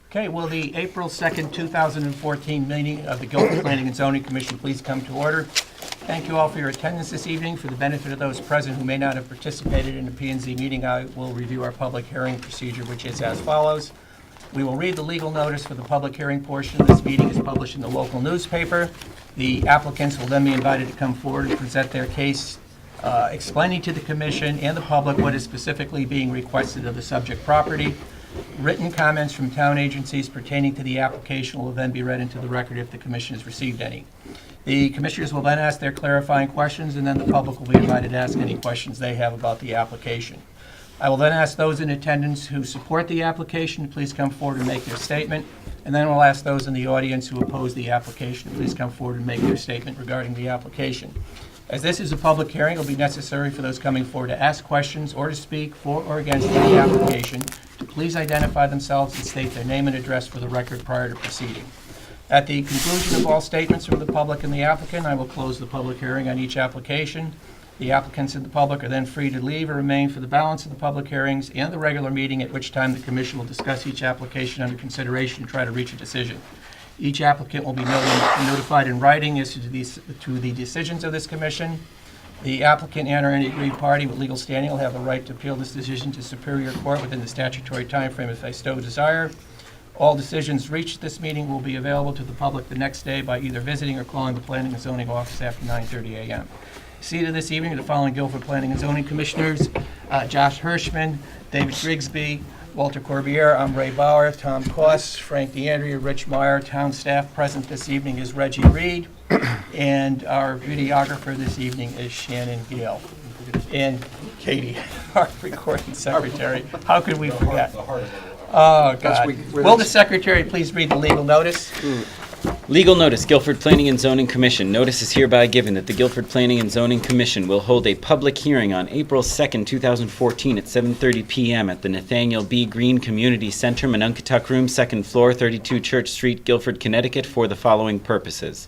Okay, will the April 2nd, 2014 meeting of the Guilford Planning and Zoning Commission please come to order? Thank you all for your attendance this evening. For the benefit of those present who may not have participated in the P&Z meeting, I will review our public hearing procedure, which is as follows. We will read the legal notice for the public hearing portion of this meeting is published in the local newspaper. The applicants will then be invited to come forward and present their case, explaining to the commission and the public what is specifically being requested of the subject property. Written comments from town agencies pertaining to the application will then be read into the record if the commission has received any. The commissioners will then ask their clarifying questions, and then the public will be invited to ask any questions they have about the application. I will then ask those in attendance who support the application to please come forward and make their statement, and then we'll ask those in the audience who oppose the application to please come forward and make their statement regarding the application. As this is a public hearing, it will be necessary for those coming forward to ask questions or to speak for or against any application to please identify themselves and state their name and address for the record prior to proceeding. At the conclusion of all statements from the public and the applicant, I will close the public hearing on each application. The applicants and the public are then free to leave or remain for the balance of the public hearings and the regular meeting, at which time the commission will discuss each application under consideration and try to reach a decision. Each applicant will be notified in writing as to the decisions of this commission. The applicant and or any aggrieved party with legal standing will have the right to appeal this decision to Superior Court within the statutory time frame if they so desire. All decisions reached at this meeting will be available to the public the next day by either visiting or calling the Planning and Zoning Office after 9:30 a.m. Seated this evening are the following Guilford Planning and Zoning Commissioners: Josh Hirschman, David Grigsby, Walter Corbiere, I'm Ray Bauer, Tom Koss, Frank DeAndrea, Rich Meyer. Town staff present this evening is Reggie Reed, and our videographer this evening is Shannon Gale. And Katie, our recording secretary. How could we forget? Oh, God. Will the secretary please read the legal notice? Legal notice, Guilford Planning and Zoning Commission. Notice is hereby given that the Guilford Planning and Zoning Commission will hold a public hearing on April 2nd, 2014 at 7:30 p.m. at the Nathaniel B. Green Community Center, Monunketuck Room, 2nd floor, 32 Church Street, Guilford, Connecticut, for the following purposes.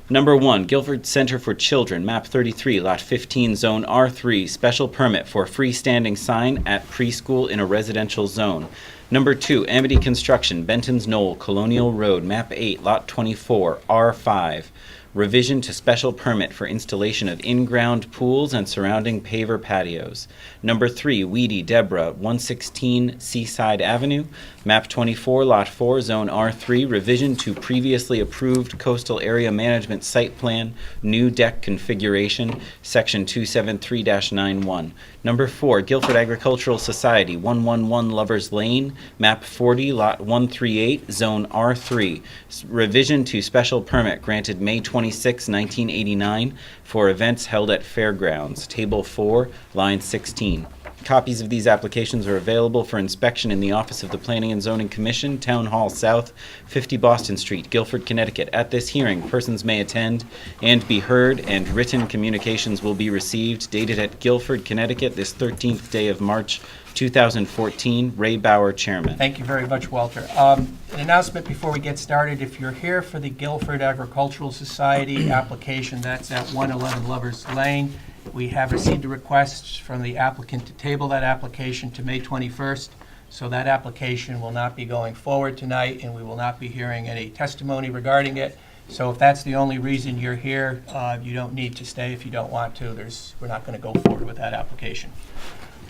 Number 1, Guilford Center for Children, map 33, lot 15, zone R3, special permit for freestanding sign at preschool in a residential zone. Number 2, Amity Construction, Benton's Knoll, Colonial Road, map 8, lot 24, R5. Revision to special permit for installation of in-ground pools and surrounding paver patios. Number 3, Weedy Deborah, 116 Seaside Avenue, map 24, lot 4, zone R3. Revision to previously approved coastal area management site plan, new deck configuration, section 273-91. Number 4, Guilford Agricultural Society, 111 Lovers Lane, map 40, lot 138, zone R3. Revision to special permit granted May 26, 1989 for events held at fairgrounds. Table 4, line 16. Copies of these applications are available for inspection in the office of the Planning and Zoning Commission, Town Hall South, 50 Boston Street, Guilford, Connecticut. At this hearing, persons may attend and be heard, and written communications will be received. Dated at Guilford, Connecticut, this 13th day of March, 2014. Ray Bauer, Chairman. Thank you very much, Walter. An announcement before we get started. If you're here for the Guilford Agricultural Society application, that's at 111 Lovers Lane. We have received a request from the applicant to table that application to May 21st, so that application will not be going forward tonight, and we will not be hearing any testimony regarding it. So if that's the only reason you're here, you don't need to stay if you don't want to. We're not going to go forward with that application.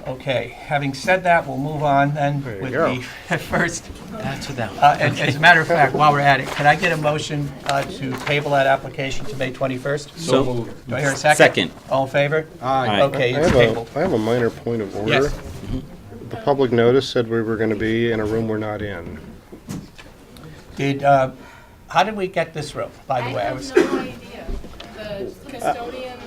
Okay, having said that, we'll move on then with the first. That's what that And as a matter of fact, while we're at it, can I get a motion to table that application to May 21st? So moved. Do I hear a second? Second. All in favor? Aye. Okay, it's tabled. I have a minor point of order. Yes. The public notice said we were going to be in a room we're not in. How did we get this room, by the way? I have no idea. The custodian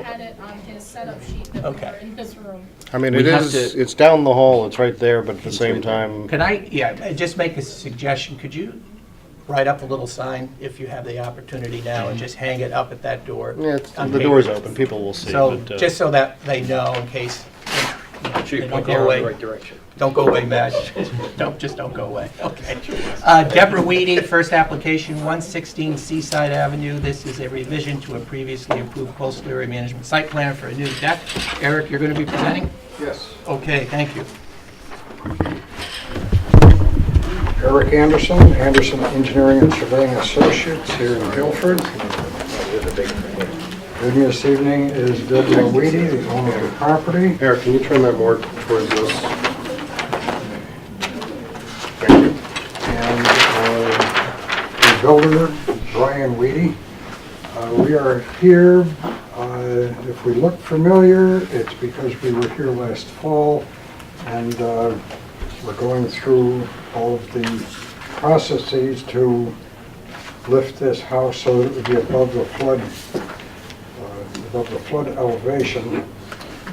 had it on his setup sheet that we Okay. were in this room. I mean, We have it's down the hall, it's right there, but at the same time, Can I, just make a suggestion? Could you write up a little sign if you have the opportunity now and just hang it up at that door? yeah, on the door's paper? open, people will see. So, but, just so that they know in case they don't go away. direction. Don't go away, Matt. Don't go away. Okay. Deborah Weedy, first application, 116 Seaside Avenue. This is a revision to a previously approved coastal area management site plan for a new deck. Eric, you're going to be presenting? Yes. Okay, thank you. Eric Anderson, Anderson Engineering and Surveying Associates here in Guilford. With me this evening is Bill Mulready, the owner of the property. Eric, can you turn that more towards us? Thank you. And the builder, Brian Weedy. We are here, if we look familiar, it's because we were here last fall, and we're going through all of the processes to lift this house so that it would be above the flood elevation.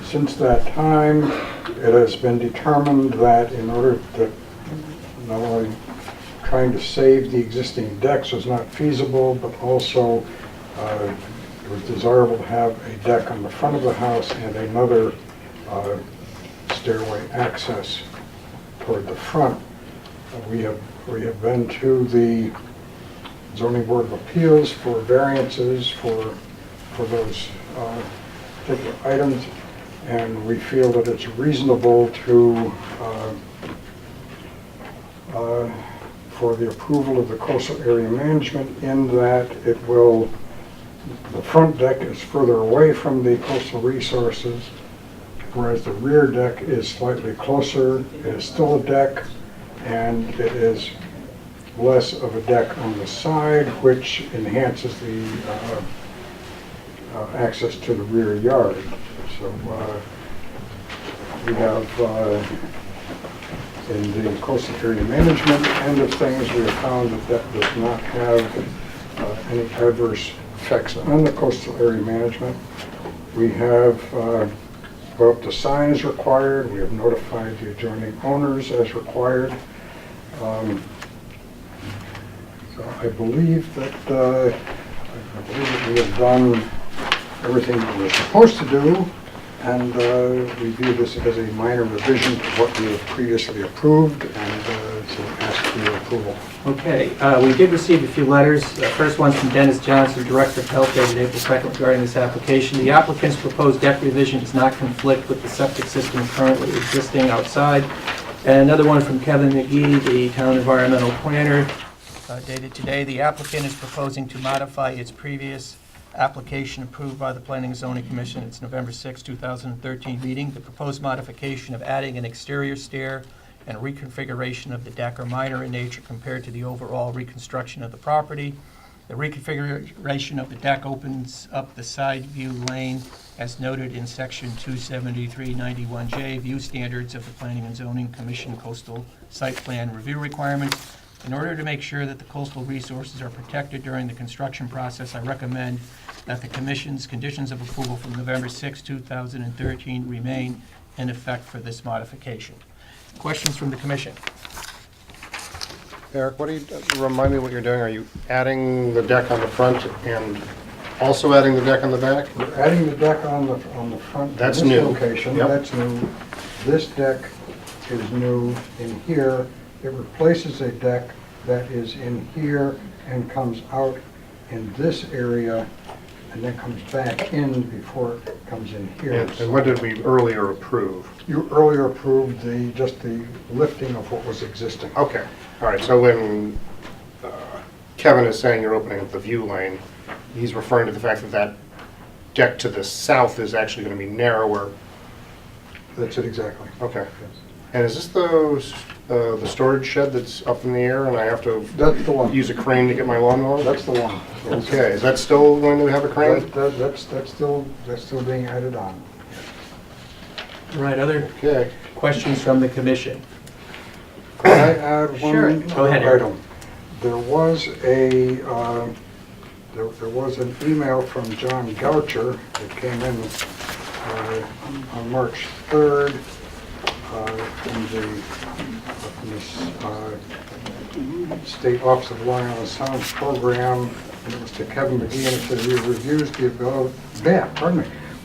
Since that time, it has been determined that in order to not only trying to save the existing decks was not feasible, but also it was desirable to have a deck on the front of the house and another stairway access toward the front. We have been to the Zoning Board of Appeals for variances for those particular items, and we feel that it's reasonable to for the approval of the coastal area management in that it will, the front deck is further away from the coastal resources, whereas the rear deck is slightly closer. It is still a deck, and it is less of a deck on the side, which enhances the access to the rear yard. So we have in the coastal area management end of things, we have found that that does not have any adverse effects on the coastal area management. We have put up the sign as required. We have notified the adjoining owners as required. So I believe that we have done everything that we're supposed to do, and we view this as a minor revision to what we have previously approved, and so ask for your approval. Okay, we did receive a few letters. The first one's from Dennis Johnson, Director of Health, dated April 2nd, regarding this application. The applicant's proposed deck revision does not conflict with the septic system currently existing outside. And another one from Kevin McGee, the Town Environmental Planner, dated today. The applicant is proposing to modify its previous application approved by the Planning and Zoning Commission. It's November 6, 2013 meeting. The proposed modification of adding an exterior stair and reconfiguration of the deck are minor in nature compared to the overall reconstruction of the property. The reconfiguration of the deck opens up the side view lane as noted in section 27391J, view standards of the Planning and Zoning Commission coastal site plan review requirements. In order to make sure that the coastal resources are protected during the construction process, I recommend that the Commission's conditions of approval from November 6, 2013 remain in effect for this modification. Questions from the Commission? Eric, what do you, remind me what you're doing? Are you adding the deck on the front and also adding the deck on the back? We're adding the deck on the front. That's in this new. location. Yep. That's new. This deck is new in here. It replaces a deck that is in here and comes out in this area and then comes back in before it comes in here. And what did we earlier approve? You earlier approved just the lifting of what was existing. Okay, all right, so when Kevin is saying you're opening up the view lane, he's referring to the fact that that deck to the south is actually going to be narrower. That's it exactly. Okay. And is this the storage shed that's up in the air and I have to That's the one. use a crane to get my lawnmower? That's the one. Okay, is that still going to have a crane? That's still being added on. All right, other Okay. questions from the Commission? Could I add one Sure. Go ahead, Eric. item? There was there was an email from John Goucher that came in on March 3rd from the State Office of Law and Sounds program, and it was to Kevin McGee, and it said, we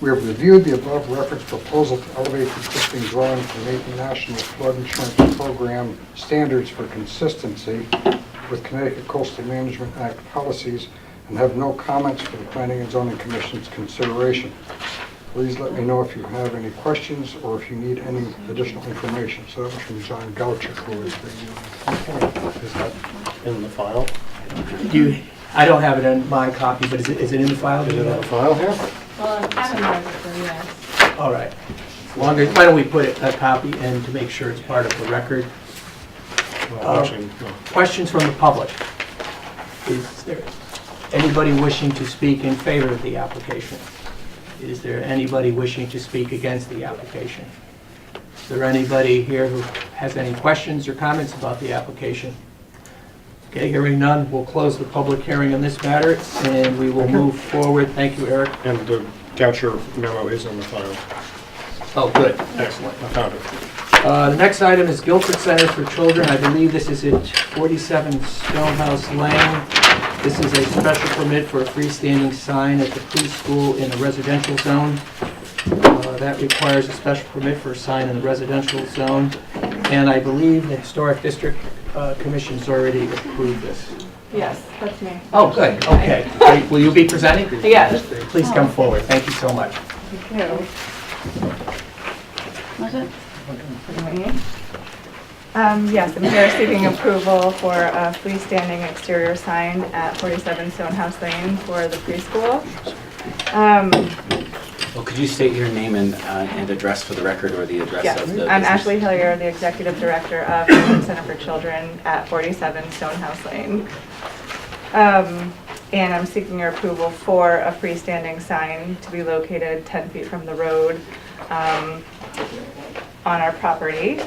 have reviewed the above referenced proposal to elevate the existing dwelling to meet the National Flood Insurance Program standards for consistency with Connecticut Coastal Management Act policies, and have no comments for the Planning and Zoning Commission's consideration. Please let me know if you have any questions or if you need any additional information. So that was from John Goucher, who is the Is that in the file? I don't have it in my copy, but is it in the file? Is it in the file here? Well, Kevin has it, so yes. All right. Why don't we put a copy in to make sure it's part of the record? Well, actually, no. Questions from the public? Is there anybody wishing to speak in favor of the application? Is there anybody wishing to speak against the application? Is there anybody here who has any questions or comments about the application? Okay, hearing none, we'll close the public hearing on this matter, and we will move forward. Thank you, Eric. And the Goucher memo is in the file. Oh, good. Excellent. I found it. The next item is Guilford Center for Children. I believe this is at 47 Stonehouse Lane. This is a special permit for a freestanding sign at the preschool in a residential zone. That requires a special permit for a sign in the residential zone. And I believe the Historic District Commission's already approved this. Yes, that's me. Oh, good. Okay. Great. Will you be presenting? Yes. Please come forward. Thank you so much. Thank you. Was it? Yes, I'm here seeking approval for a freestanding exterior sign at 47 Stonehouse Lane for the preschool. Well, could you state your name and address for the record, or the address Yes, of the business? I'm Ashley Hillier, the Executive Director of the Center for Children at 47 Stonehouse Lane. And I'm seeking your approval for a freestanding sign to be located 10 feet from the road on our property.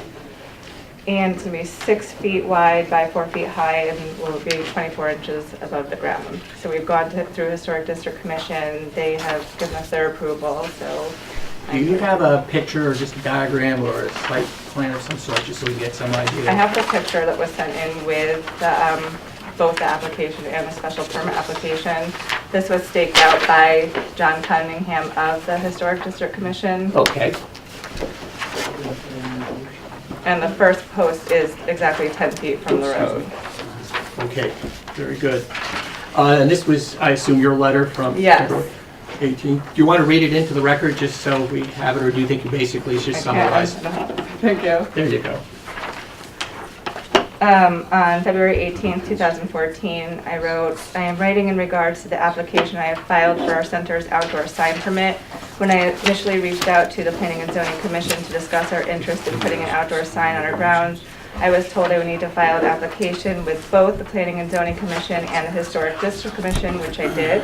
And it's going to be 6 feet wide by 4 feet high and will be 24 inches above the ground. So we've gone through Historic District Commission. They have given us their approval, so. Do you have a picture or just a diagram or a site plan of some sort, just so we can get some idea? I have the picture that was sent in with the, both the application and the special permit application. This was staked out by John Cunningham of the Historic District Commission. Okay. And the first post is exactly 10 feet from the road. Okay, very good. And this was, I assume, your letter from Yes. February 18th? Do you want to read it into the record just so we have it, or do you think you basically should summarize? Thank you. There you go. On February 18th, 2014, I wrote, I am writing in regards to the application I have filed for our center's outdoor sign permit. When I initially reached out to the Planning and Zoning Commission to discuss our interest in putting an outdoor sign on our grounds, I was told I would need to file an application with both the Planning and Zoning Commission and the Historic District Commission, which I did.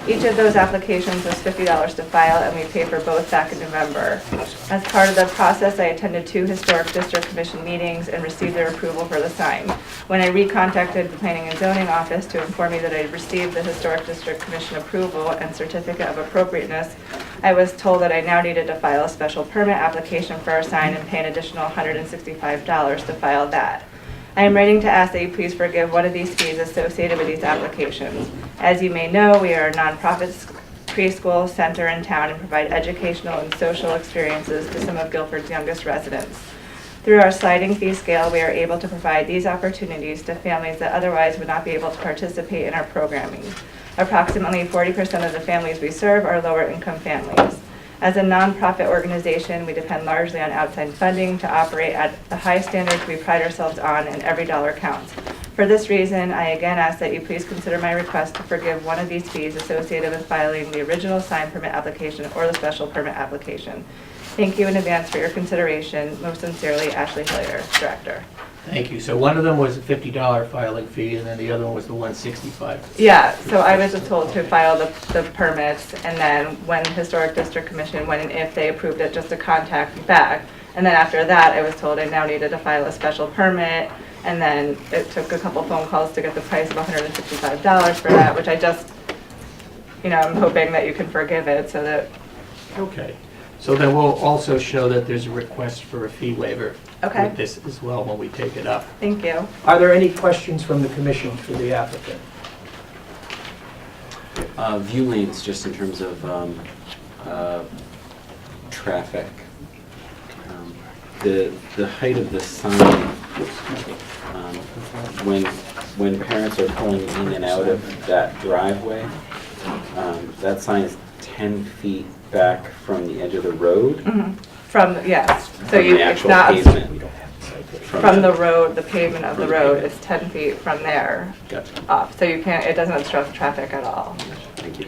Each of those applications was $50 to file, and we paid for both back in November. As part of the process, I attended 2 Historic District Commission meetings and received their approval for the sign. When I recontacted the Planning and Zoning Office to inform me that I had received the Historic District Commission approval and certificate of appropriateness, I was told that I now needed to file a special permit application for our sign and pay an additional $165 to file that. I am writing to ask that you please forgive one of these fees associated with these applications. As you may know, we are a nonprofit preschool center in town and provide educational and social experiences to some of Guilford's youngest residents. Through our sliding fee scale, we are able to provide these opportunities to families that otherwise would not be able to participate in our programming. Approximately 40% of the families we serve are lower income families. As a nonprofit organization, we depend largely on outside funding to operate at the high standards we pride ourselves on, and every dollar counts. For this reason, I again ask that you please consider my request to forgive one of these fees associated with filing the original sign permit application or the special permit application. Thank you in advance for your consideration. Most sincerely, Ashley Hillier, Director. Thank you. So one of them was a $50 filing fee, and then the other one was the $165. Yeah, so I was just told to file the permits, and then when Historic District Commission, when and if they approved it, just to contact me back. And then after that, I was told I now needed to file a special permit, and then it took a couple phone calls to get the price of $165 for that, which I just, I'm hoping that you can forgive it so that. Okay. So then we'll also show that there's a request for a fee waiver Okay. with this as well when we take it up. Thank you. Are there any questions from the commission for the applicant? View lanes, just in terms of traffic. The height of the sign, when parents are pulling in and out of that driveway, That sign is 10 feet back from the edge of the road. From, yes, so From you, the it's actual not pavement. from the road, the pavement of the road, it's 10 feet from there Gotcha. up, so you can't, it doesn't obstruct traffic at all. Thank you.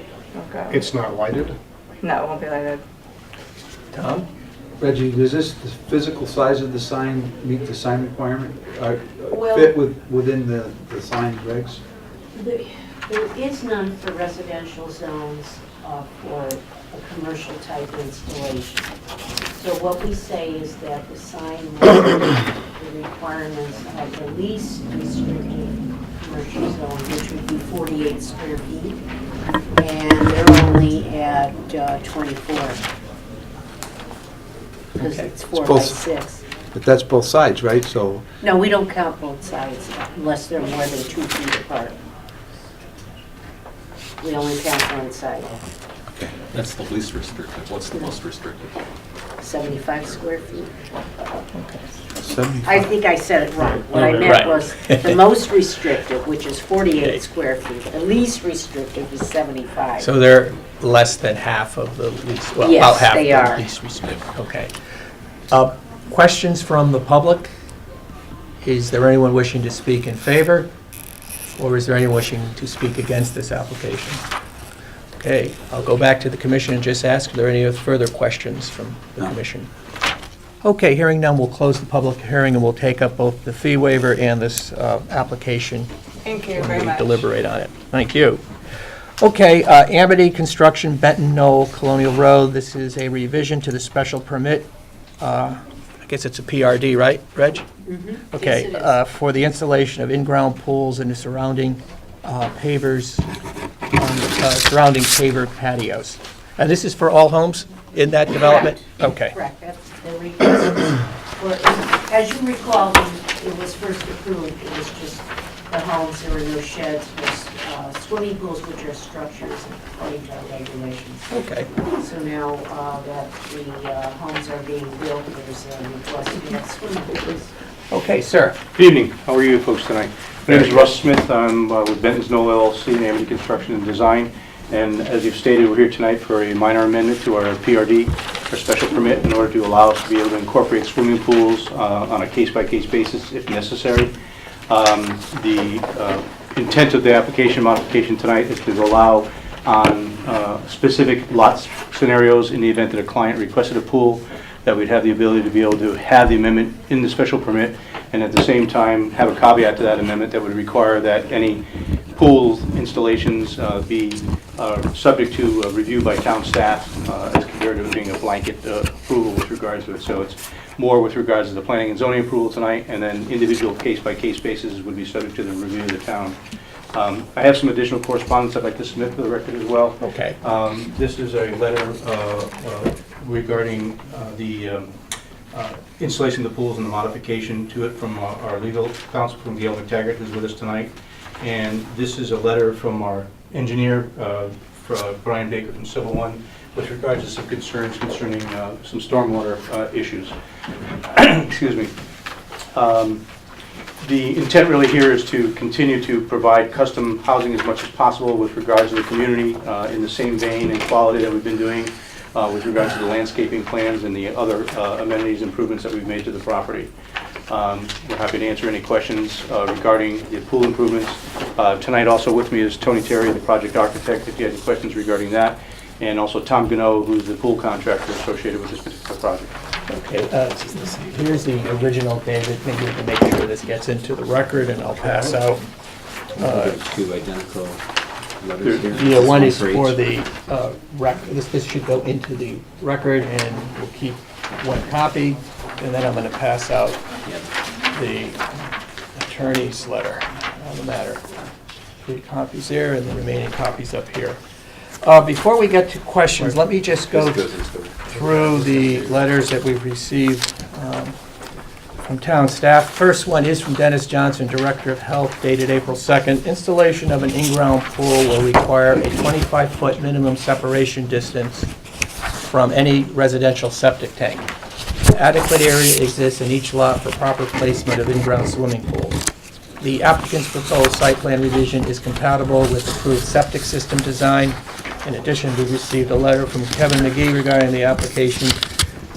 Okay. It's not lighted? No, it won't be lighted. Tom? Reggie, does the physical size of the sign meet the sign requirement? Well- Fit within the sign regs? There is none for residential zones for a commercial type installation. So what we say is that the sign will meet the requirements of the least restrictive commercial zone, which would be 48 square feet, and they're only at 24. Because Okay. it's 4 by both- 6. But that's both sides, right? So, No, we don't count both sides unless they're more than 2 feet apart. We only count one side, That's the least restrictive. What's the most restrictive? 75 square feet. I 75. think I said it wrong. What I Right. meant was the most restrictive, which is Okay. 48 square feet. The least restrictive is 75. So they're less than half of the least, well, Yes, about half they the are. least restrictive, okay. Questions from the public? Is there anyone wishing to speak in favor? Or is there anyone wishing to speak against this application? Okay, I'll go back to the commission and just ask, are there any further questions from the No. commission? Okay, hearing none, we'll close the public hearing and we'll take up both the fee waiver and this application Thank you when very we much. deliberate on it. Thank you. Okay, Amity Construction, Benton Knoll, Colonial Road. This is a revision to the special permit. I guess it's a PRD, right, Reg? Okay, Yes, it is. for the installation of in-ground pools and the surrounding pavers, surrounding paver patios. And this is for all homes in that development? Okay. Correct, that's the request. As you recall, when it was first approved, it was just the homes, there were no sheds, just swimming pools, which are structures according to our regulations. Okay. So now that the homes are being built, there's a request to have swimming pools. Okay, sir. Good evening. How are you folks tonight? My name is Russ Smith. I'm with Benton's Knoll LLC, Amity Construction and Design. And as you've stated, we're here tonight for a minor amendment to our PRD, our special permit, in order to allow us to be able to incorporate swimming pools on a case-by-case basis if necessary. The intent of the application modification tonight is to allow on specific lot scenarios in the event that a client requested a pool, that we'd have the ability to be able to have the amendment in the special permit, and at the same time have a caveat to that amendment that would require that any pool installations be subject to review by town staff as compared to it being a blanket approval with regards to it. So it's more with regards to the planning and zoning approval tonight, and then individual case-by-case basis would be subject to the review of the town. I have some additional correspondence I'd like to submit for the record as well. Okay. This is a letter regarding the installation of the pools and the modification to it from our legal counsel, from Gail McTaggart, who's with us tonight. And this is a letter from our engineer, Brian Baker from Civil One, with regards to some concerns concerning some stormwater issues. Excuse me. The intent really here is to continue to provide custom housing as much as possible with regards to the community in the same vein and quality that we've been doing with regards to the landscaping plans and the other amenities improvements that we've made to the property. We're happy to answer any questions regarding the pool improvements. Tonight also with me is Tony Terry, the project architect, if you have any questions regarding that, and also Tom Gano, who's the pool contractor associated with this particular project. Okay, here's the original, David. Maybe we can make sure this gets into the record, and I'll pass out. Two identical letters here. Yeah, one is each. for the this should go into the record, and we'll keep one copy, and then I'm going to pass out Yep. the attorney's letter on the matter. 3 copies there, and the remaining copies up here. Before we get to questions, let me just go This goes into the- through the letters that we've received from town staff. First one is from Dennis Johnson, Director of Health, dated April 2nd. Installation of an in-ground pool will require a 25-foot minimum separation distance from any residential septic tank. Adequate area exists in each lot for proper placement of in-ground swimming pools. The applicant's proposed site plan revision is compatible with approved septic system design. In addition, we received a letter from Kevin McGee regarding the application.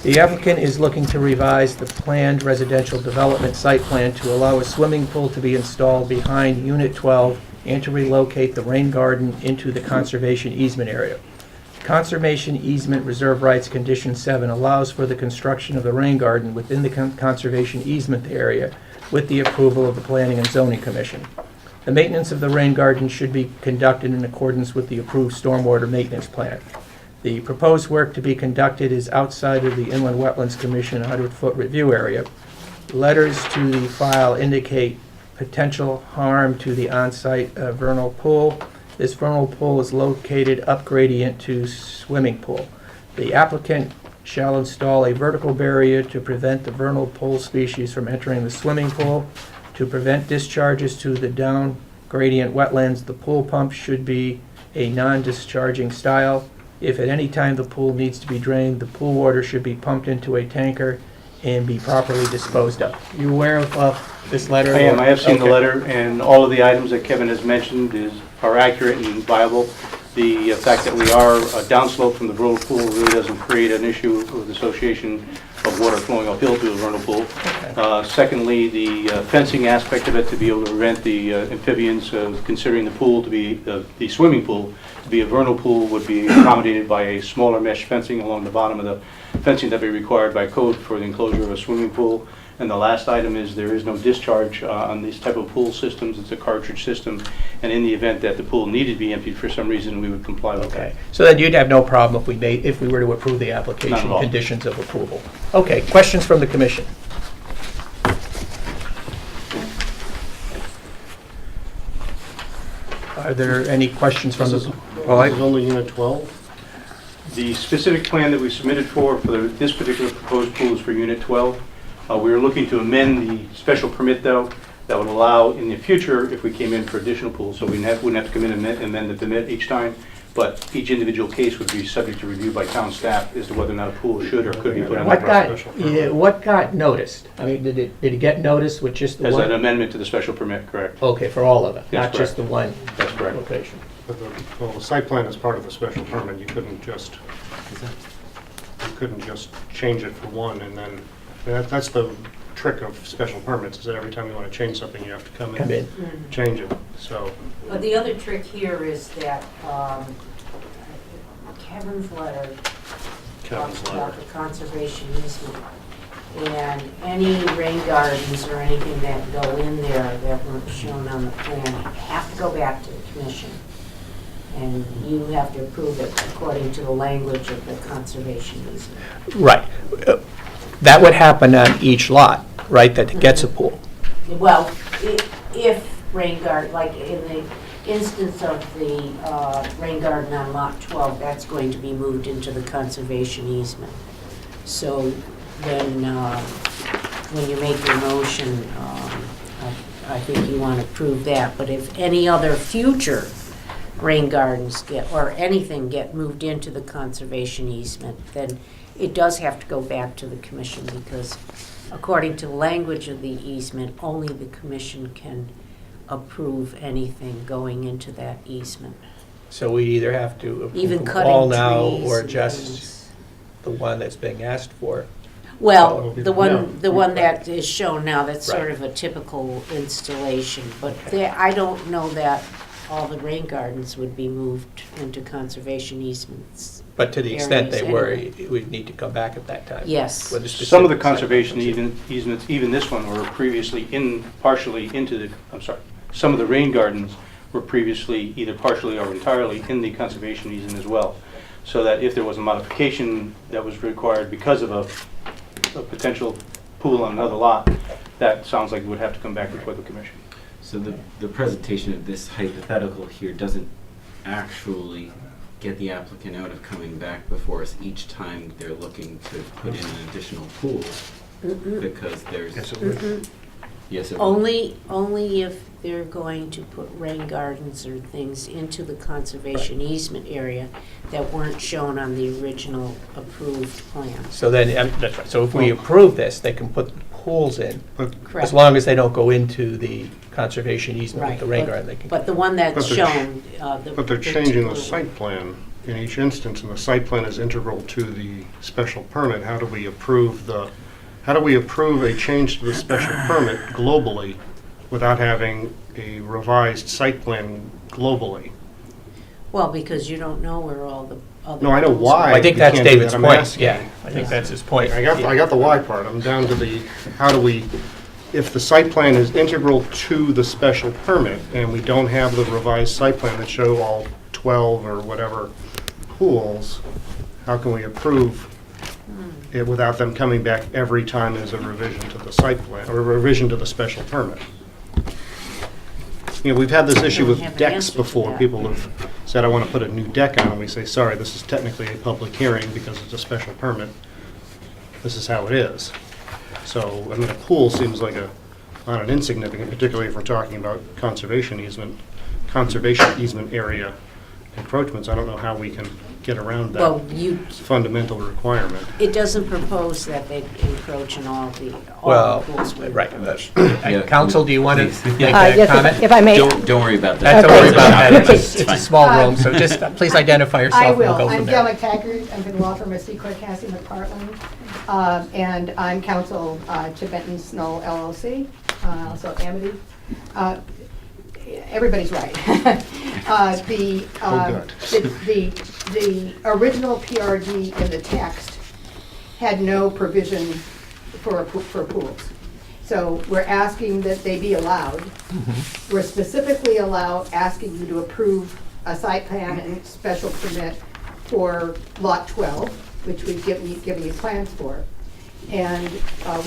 The applicant is looking to revise the planned residential development site plan to allow a swimming pool to be installed behind Unit 12 and to relocate the rain garden into the conservation easement area. Conservation easement reserve rights condition 7 allows for the construction of the rain garden within the conservation easement area with the approval of the Planning and Zoning Commission. The maintenance of the rain garden should be conducted in accordance with the approved stormwater maintenance plan. The proposed work to be conducted is outside of the Inland Wetlands Commission 100-foot review area. Letters to the file indicate potential harm to the on-site vernal pool. This vernal pool is located up gradient to swimming pool. The applicant shall install a vertical barrier to prevent the vernal pool species from entering the swimming pool. To prevent discharges to the down gradient wetlands, the pool pump should be a non-discharging style. If at any time the pool needs to be drained, the pool water should be pumped into a tanker and be properly disposed of. You aware of this letter? I am. I have seen the Okay. letter, and all of the items that Kevin has mentioned are accurate and viable. The fact that we are downslope from the vernal pool really doesn't create an issue with association of water flowing uphill to the vernal pool. Secondly, the fencing aspect of it, to be able to prevent the amphibians, considering the pool to be, the swimming pool to be a vernal pool, would be accommodated by a smaller mesh fencing along the bottom of the fencing that would be required by code for the enclosure of a swimming pool. And the last item is there is no discharge on these type of pool systems. It's a cartridge system, and in the event that the pool needed to be emptied for some reason, we would comply with Okay, that. so then you'd have no problem if we were to approve the Not application at all. conditions of approval. Okay, questions from the commission? Are there any questions from the? only Unit 12? The specific plan that we submitted for this particular proposed pool is for Unit 12. We are looking to amend the special permit, though, that would allow in the future, if we came in for additional pools, so we wouldn't have to come in and amend the permit each time, but each individual case would be subject to review by town staff as to whether or not a pool should or could be put on the process. What got noticed? I mean, did it get noticed with just the As an one? amendment to the special permit, correct? Okay, for all of it, Yes, not just the one That's correct. location? Well, the site plan is part of the special permit. You couldn't just change it for one and then, that's the trick of special permits, is that every time you want to change something, you have to come Come in, in. change it, so. But the other trick here is that Kevin's letter talks about the conservation easement. And any rain gardens or anything that go in there that weren't shown on the plan have to go back to the commission. And you have to approve it according to the language of the conservation easement. Right. That would happen on each lot, right, that gets a pool? Well, if rain garden, like in the instance of the rain garden on lot 12, that's going to be moved into the conservation easement. So then, when you make your motion, I think you want to prove that. But if any other future rain gardens or anything get moved into the conservation easement, then it does have to go back to the commission, because according to the language of the easement, only the commission can approve anything going into that easement. So we either have to Even approve them cutting all now trees or and just things. the one that's being asked for? Well, the No. one that is shown now, that's sort Right. of a typical installation, but I don't know that all the rain gardens would be moved into conservation easements. But to the extent they Areas were, anyway. we'd need to come back at that time. Yes. with a Some of the specific site conservation plan. easements, even this one, were previously some of the rain gardens were previously either partially or entirely in the conservation easement as well. So that if there was a modification that was required because of a potential pool on another lot, that sounds like it would have to come back before the commission. So the presentation of this hypothetical here doesn't actually get the applicant out of coming back before us each time they're looking to put in an additional pool, because there's... Yes, it would. Only if they're going to put rain gardens or things into the conservation easement area that weren't shown on the original approved plan. So then, that's right, so if we approve this, they can put the pools in, as Correct. long as they don't go into the conservation easement with the rain Right, garden. They can. but the one that's But they're shown, But they're changing the site plan in each instance, and the site plan is integral to the special permit. How do we approve a change to the special permit globally without having a revised site plan globally? Well, because you don't know where all the other. No, I know pools why. are. I think you that's can't do David's that. I'm point, asking. yeah. I think that's his point. I got the why part. I'm down to the, how do we, if the site plan is integral to the special permit, and we don't have the revised site plan that show all 12 or whatever pools, how can we approve it without them coming back every time there's a revision to the site plan, or a revision to the special permit? You know, we've had this issue with have an decks answer to before. that. People have said, I want to put a new deck on, and we say, sorry, this is technically a public hearing because it's a special permit. This is how it is. So, I mean, a pool seems like not an insignificant, particularly if we're talking about conservation easement area encroachments. I don't know how we can get around that Well, fundamental requirement. it doesn't propose that they encroach in all Well, the pools. where- right. Yeah. Council, do you want to Please. make a Yes, comment? if I may. Don't worry about that. That's don't worry Okay. about that. Okay. It's a small room, so just please identify yourself. I and we'll will. go I'm from Gail there. McTaggart. I'm from the law firm of Secor Cassie McPartland. And I'm counsel to Benton Snow LLC, also Amity. Everybody's right. The original PRD in the text had no provision for pools. So we're asking that they be allowed. We're specifically asking you to approve a site plan and special permit for Lot 12, which we've given you plans for. And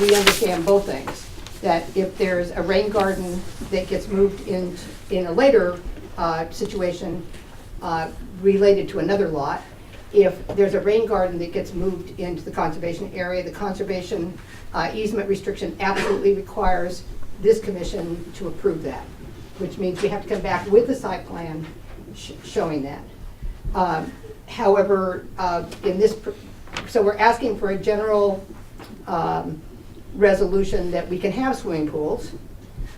we understand both things, that if there's a rain garden that gets moved in a later situation related to another lot, if there's a rain garden that gets moved into the conservation area, the conservation easement restriction absolutely requires this commission to approve that, which means we have to come back with the site plan showing that. However, so we're asking for a general resolution that we can have swimming pools.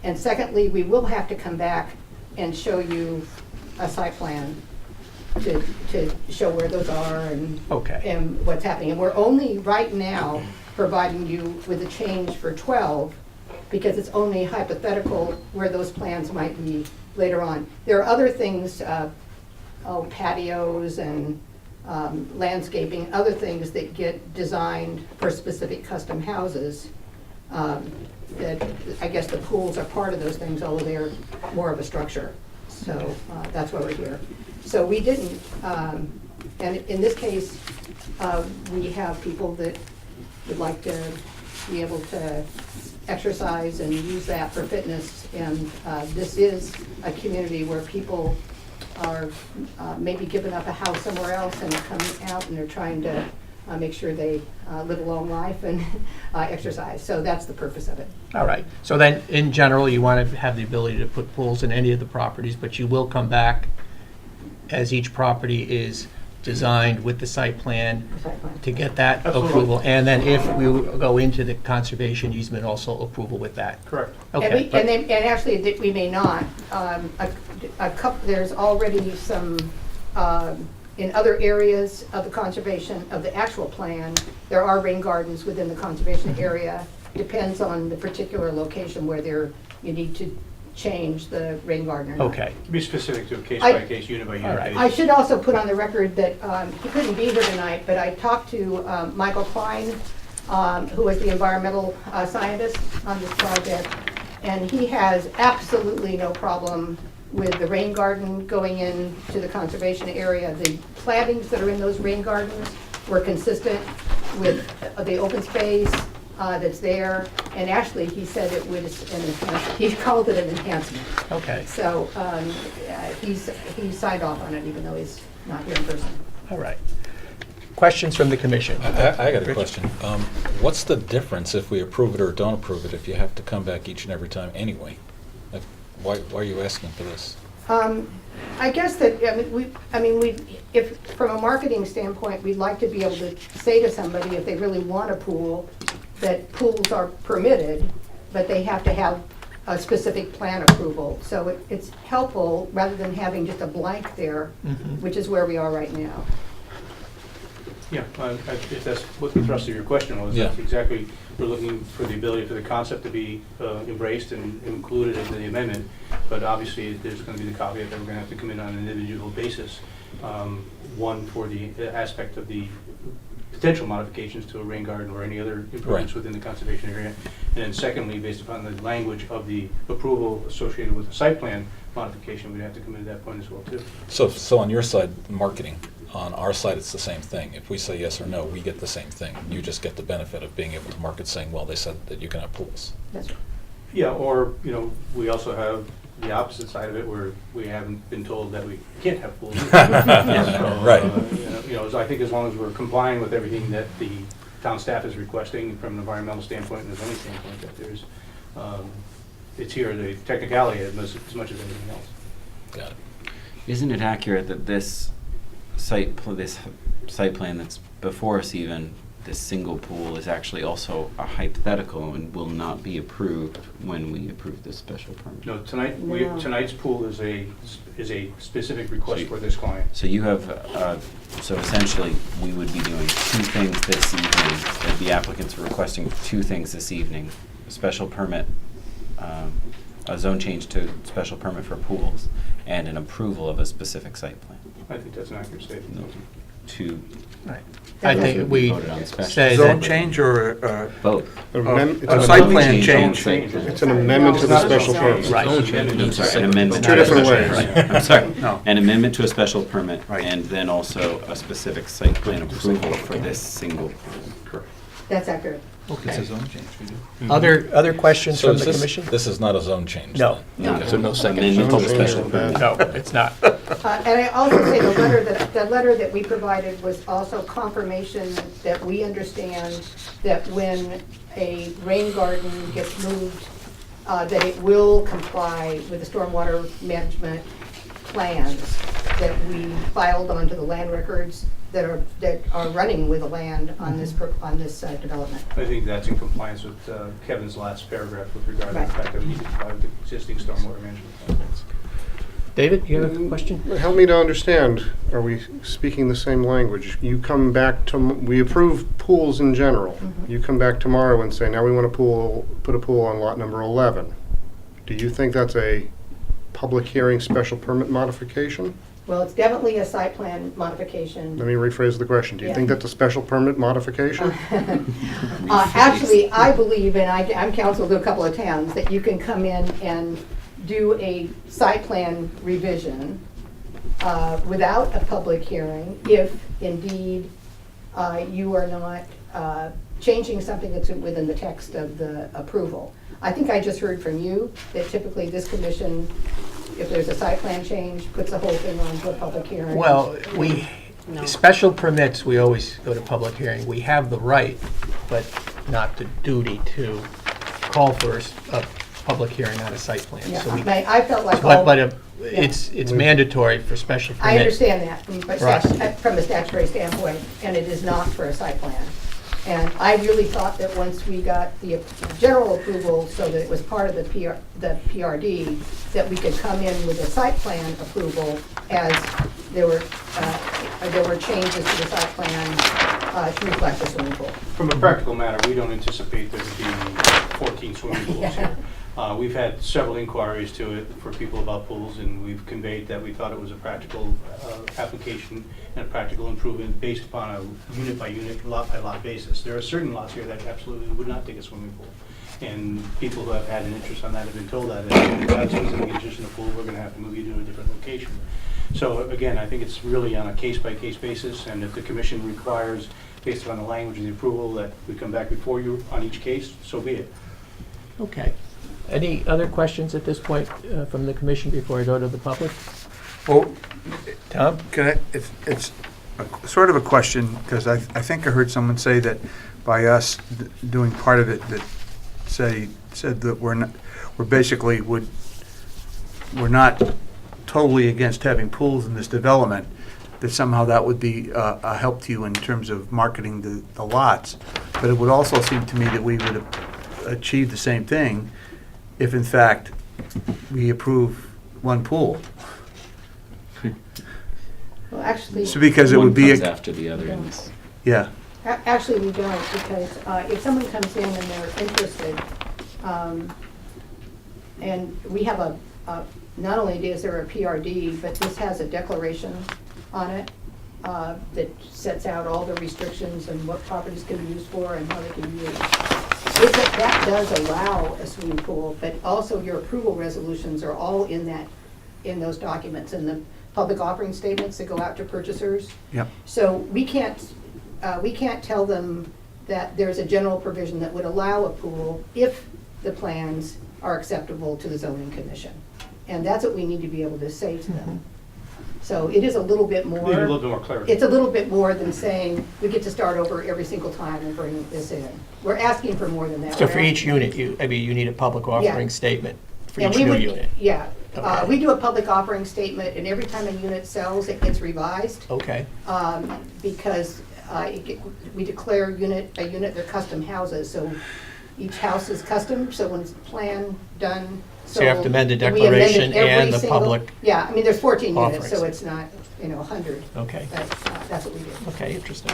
And secondly, we will have to come back and show you a site plan to show where those are and Okay. and what's happening. And we're only right now providing you with a change for 12 because it's only hypothetical where those plans might be later on. There are other things, patios and landscaping, other things that get designed for specific custom houses. That I guess the pools are part of those things, although they're more of a structure. So that's why we're here. So we didn't, and in this case, we have people that would like to be able to exercise and use that for fitness. And this is a community where people are maybe giving up a house somewhere else and coming out and they're trying to make sure they live a long life and exercise. So that's the purpose of it. All right. So then, in general, you want to have the ability to put pools in any of the properties, but you will come back as each property is designed with the site plan Site plan. to get that approval. And then if we go into the conservation easement, also approval with that. Correct. Okay. And actually, we may not. There's already some, in other areas of the conservation, of the actual plan, there are rain gardens within the conservation area. Depends on the particular location where you need to change the rain garden or not. Okay. Be specific to a case-by-case, unit-by-unit All right. basis. I should also put on the record that he couldn't be here tonight, but I talked to Michael Klein, who is the environmental scientist on this project, and he has absolutely no problem with the rain garden going into the conservation area. The plantings that are in those rain gardens were consistent with the open space that's there, and actually, he said it was he called it an enhancement. Okay. So he signed off on it, even though he's not here in person. All right. Questions from the commission? I got a Rich? question. What's the difference if we approve it or don't approve it if you have to come back each and every time anyway? Like, why are you asking for this? I guess that, if, from a marketing standpoint, we'd like to be able to say to somebody, if they really want a pool, that pools are permitted, but they have to have a specific plan approval. So it's helpful, rather than having just a blank there, which is where we are right now. Yeah, if that's what the thrust of your question was, Yeah. that's exactly, we're looking for the ability for the concept to be embraced and included in the amendment, but obviously there's going to be the caveat that we're going to have to come in on an individual basis. One, for the aspect of the potential modifications to a rain garden or any other improvements within the conservation area. And then secondly, based upon the language of the approval associated with the site plan modification, we'd have to come in at that point as well, too. So on your side, marketing. On our side, it's the same thing. If we say yes or no, we get the same thing. You just get the benefit of being able to market saying, well, they said that you can have pools. That's right. Yeah, or, we also have the opposite side of it where we haven't been told that we can't have pools. Right. So I think as long as we're complying with everything that the town staff is requesting from an environmental standpoint and a zoning standpoint, that there's, it's here, the technicality as much as anything else. Got it. Isn't it accurate that this site plan that's before us even, this single pool, is actually also a hypothetical and will not be approved when we approve this special permit? No, No. tonight's pool is a specific request So- for this client. So you have, so essentially, we would be doing two things this evening. The applicants are requesting two things this evening: a special permit, a zone change to special permit for pools, and an approval of a specific site plan. I think that's an accurate statement. Those are two. Right. I think we Voted on special. say Zone that, change or Both. It's a an site amendment- plan change? It's an amendment to the special permit. right. I'm sorry, an amendment. Two to a different special- ways. right, I'm sorry. No. An amendment to a special permit, Right. and then also a specific site plan approval for this single permit. That's accurate. It's a zone change we do. Other questions So from is the this- commission? This is not a zone change? No. then? So no second amendment to a special permit. No, it's not. And I also say the letter that we provided was also confirmation that we understand that when a rain garden gets moved, that it will comply with the stormwater management plans that we filed onto the land records that are running with the land on this development. I think that's in compliance with Kevin's last paragraph with regard to the Right. fact that we need to comply with the existing stormwater management plans. David, you have a question? Help me to understand, are we speaking the same language? You come back to, we approve pools in general. You come back tomorrow and say, now we want to put a pool on lot number 11. Do you think that's a public hearing special permit modification? Well, it's definitely a site plan modification. Let me rephrase the question. Do you Yeah. think that's a special permit modification? Actually, I believe, and I'm counsel to a couple of towns, that you can come in and do a site plan revision without a public hearing if indeed you are not changing something that's within the text of the approval. I think I just heard from you that typically this commission, if there's a site plan change, puts the whole thing on to a public hearing. Well, special permits, we always go to public hearing. We have the right, but not the duty to call for a public hearing on a site plan. Yeah, So we- I felt like But it's mandatory for special permit. I understand that For us. from a statutory standpoint, and it is not for a site plan. And I really thought that once we got the general approval, so that it was part of the PRD, that we could come in with a site plan approval as there were changes to the site plan to reflect the swimming pool. From a practical matter, we don't anticipate there to be 14 swimming pools here. We've had several inquiries to it for people about pools, and we've conveyed that we thought it was a practical application and a practical improvement based upon a unit-by-unit, lot-by-lot basis. There are certain lots here that absolutely would not take a swimming pool. And people who have had an interest on that have been told that if that's specific interest in a pool, we're going to have to move you to a different location. So again, I think it's really on a case-by-case basis, and if the commission requires, based upon the language of the approval, that we come back before you on each case, so be it. Okay. Any other questions at this point from the commission before I go to the public? Well, Tom? it's sort of a question, because I think I heard someone say that by us doing part of it, that said that we're not totally against having pools in this development, that somehow that would be a help to you in terms of marketing the lots. But it would also seem to me that we would achieve the same thing if in fact we approve one pool. Well, actually, So because it would be, One comes after the other in this. yeah, actually, we don't, because if someone comes in and they're interested, and we have not only is there a PRD, but this has a declaration on it that sets out all the restrictions and what properties can be used for and how they can be used. That does allow a swimming pool, but also your approval resolutions are all in those documents, and the public offering statements that go out to purchasers. yep. So we can't tell them that there's a general provision that would allow a pool if the plans are acceptable to the zoning commission. And that's what we need to be able to say to them. So it is a little bit more. Need a little bit more clarity. It's a little bit more than saying, we get to start over every single time and bring this in. We're asking for more than that. So We're for each asking- unit, you need a public offering statement for Yeah, each we new would- unit? Yeah. Okay. We do a public offering statement, and every time a unit sells, it gets revised. Okay, Because we declare a unit, they're custom houses, so each house is custom, so when it's planned, done, So you have to amend the and we amend it declaration every and the single- public Yeah, I mean, there's 14 units, so offerings. it's not, 100. okay, That's what we do. okay, interesting.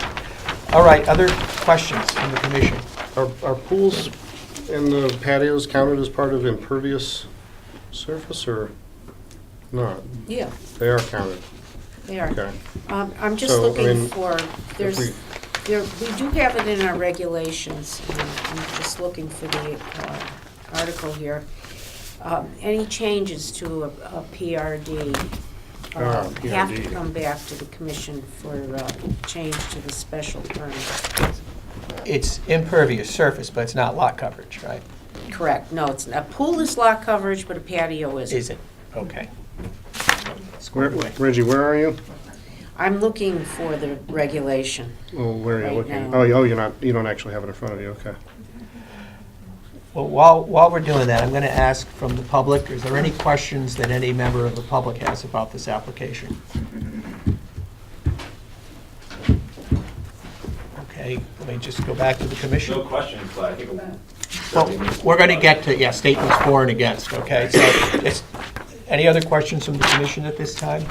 All right, other questions from the commission? Are pools and the patios counted as part of impervious surface or not? Yeah, They are counted, they are. okay. I'm just So, I looking mean, for, we- we do have it in our regulations, and I'm just looking for the article here. Any changes to a PRD have to PRD. come back to the commission for change to the special permit. It's impervious surface, but it's not lot coverage, right? Correct, no, it's, a pool is lot coverage, but a patio isn't. Is it? Okay. Reggie, where are you? I'm looking for the regulation. Oh, where are Right you looking? now. Oh, you don't actually have it in front of you, okay. Well, while we're doing that, I'm going to ask from the public, is there any questions that any member of the public has about this application? Okay, let me just go back to the commission. No questions, but I think. Well, we're going to get to, statements for and against, okay? So, any other questions from the commission at this time?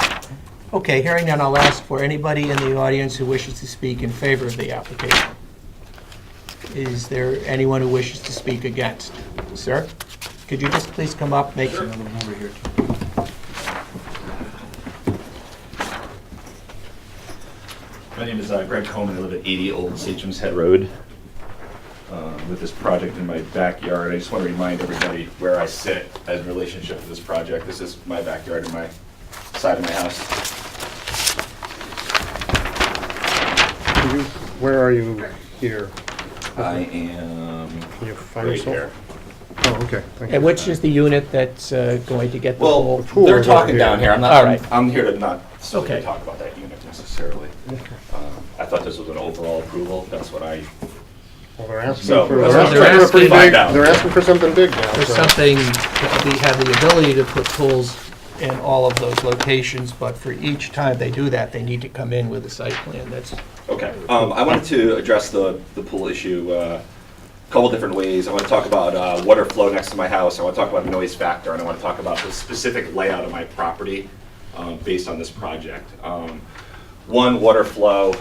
Okay, hearing none, I'll ask for anybody in the audience who wishes to speak in favor of the application. Is there anyone who wishes to speak against? Sir, could you just please come up, make some over here? My name is Greg Coleman. I live at 80 Old Satcham's Head Road. With this project in my backyard, I just want to remind everybody where I sit as in relationship to this project. This is my backyard and my side of my house. Where are you here? I am Can you find right yourself? here. Oh, okay, thank you. And which is the unit that's going to get the Well, pool? they're is over talking here. down here. I'm All not. right. I'm here to not solely Okay. talk about that unit necessarily. I thought this was an overall approval. That's what I. Well, they're asking So, for, that's they're what they're asking for a pretty asking. big, Find out. they're asking for something big now. There's so- something, we have the ability to put pools in all of those locations, but for each time they do that, they need to come in with a site plan. That's, Okay. I wanted to address the pool issue a couple different ways. I want to talk about water flow next to my house. I want to talk about noise factor, and I want to talk about the specific layout of my property based on this project. One, water flow.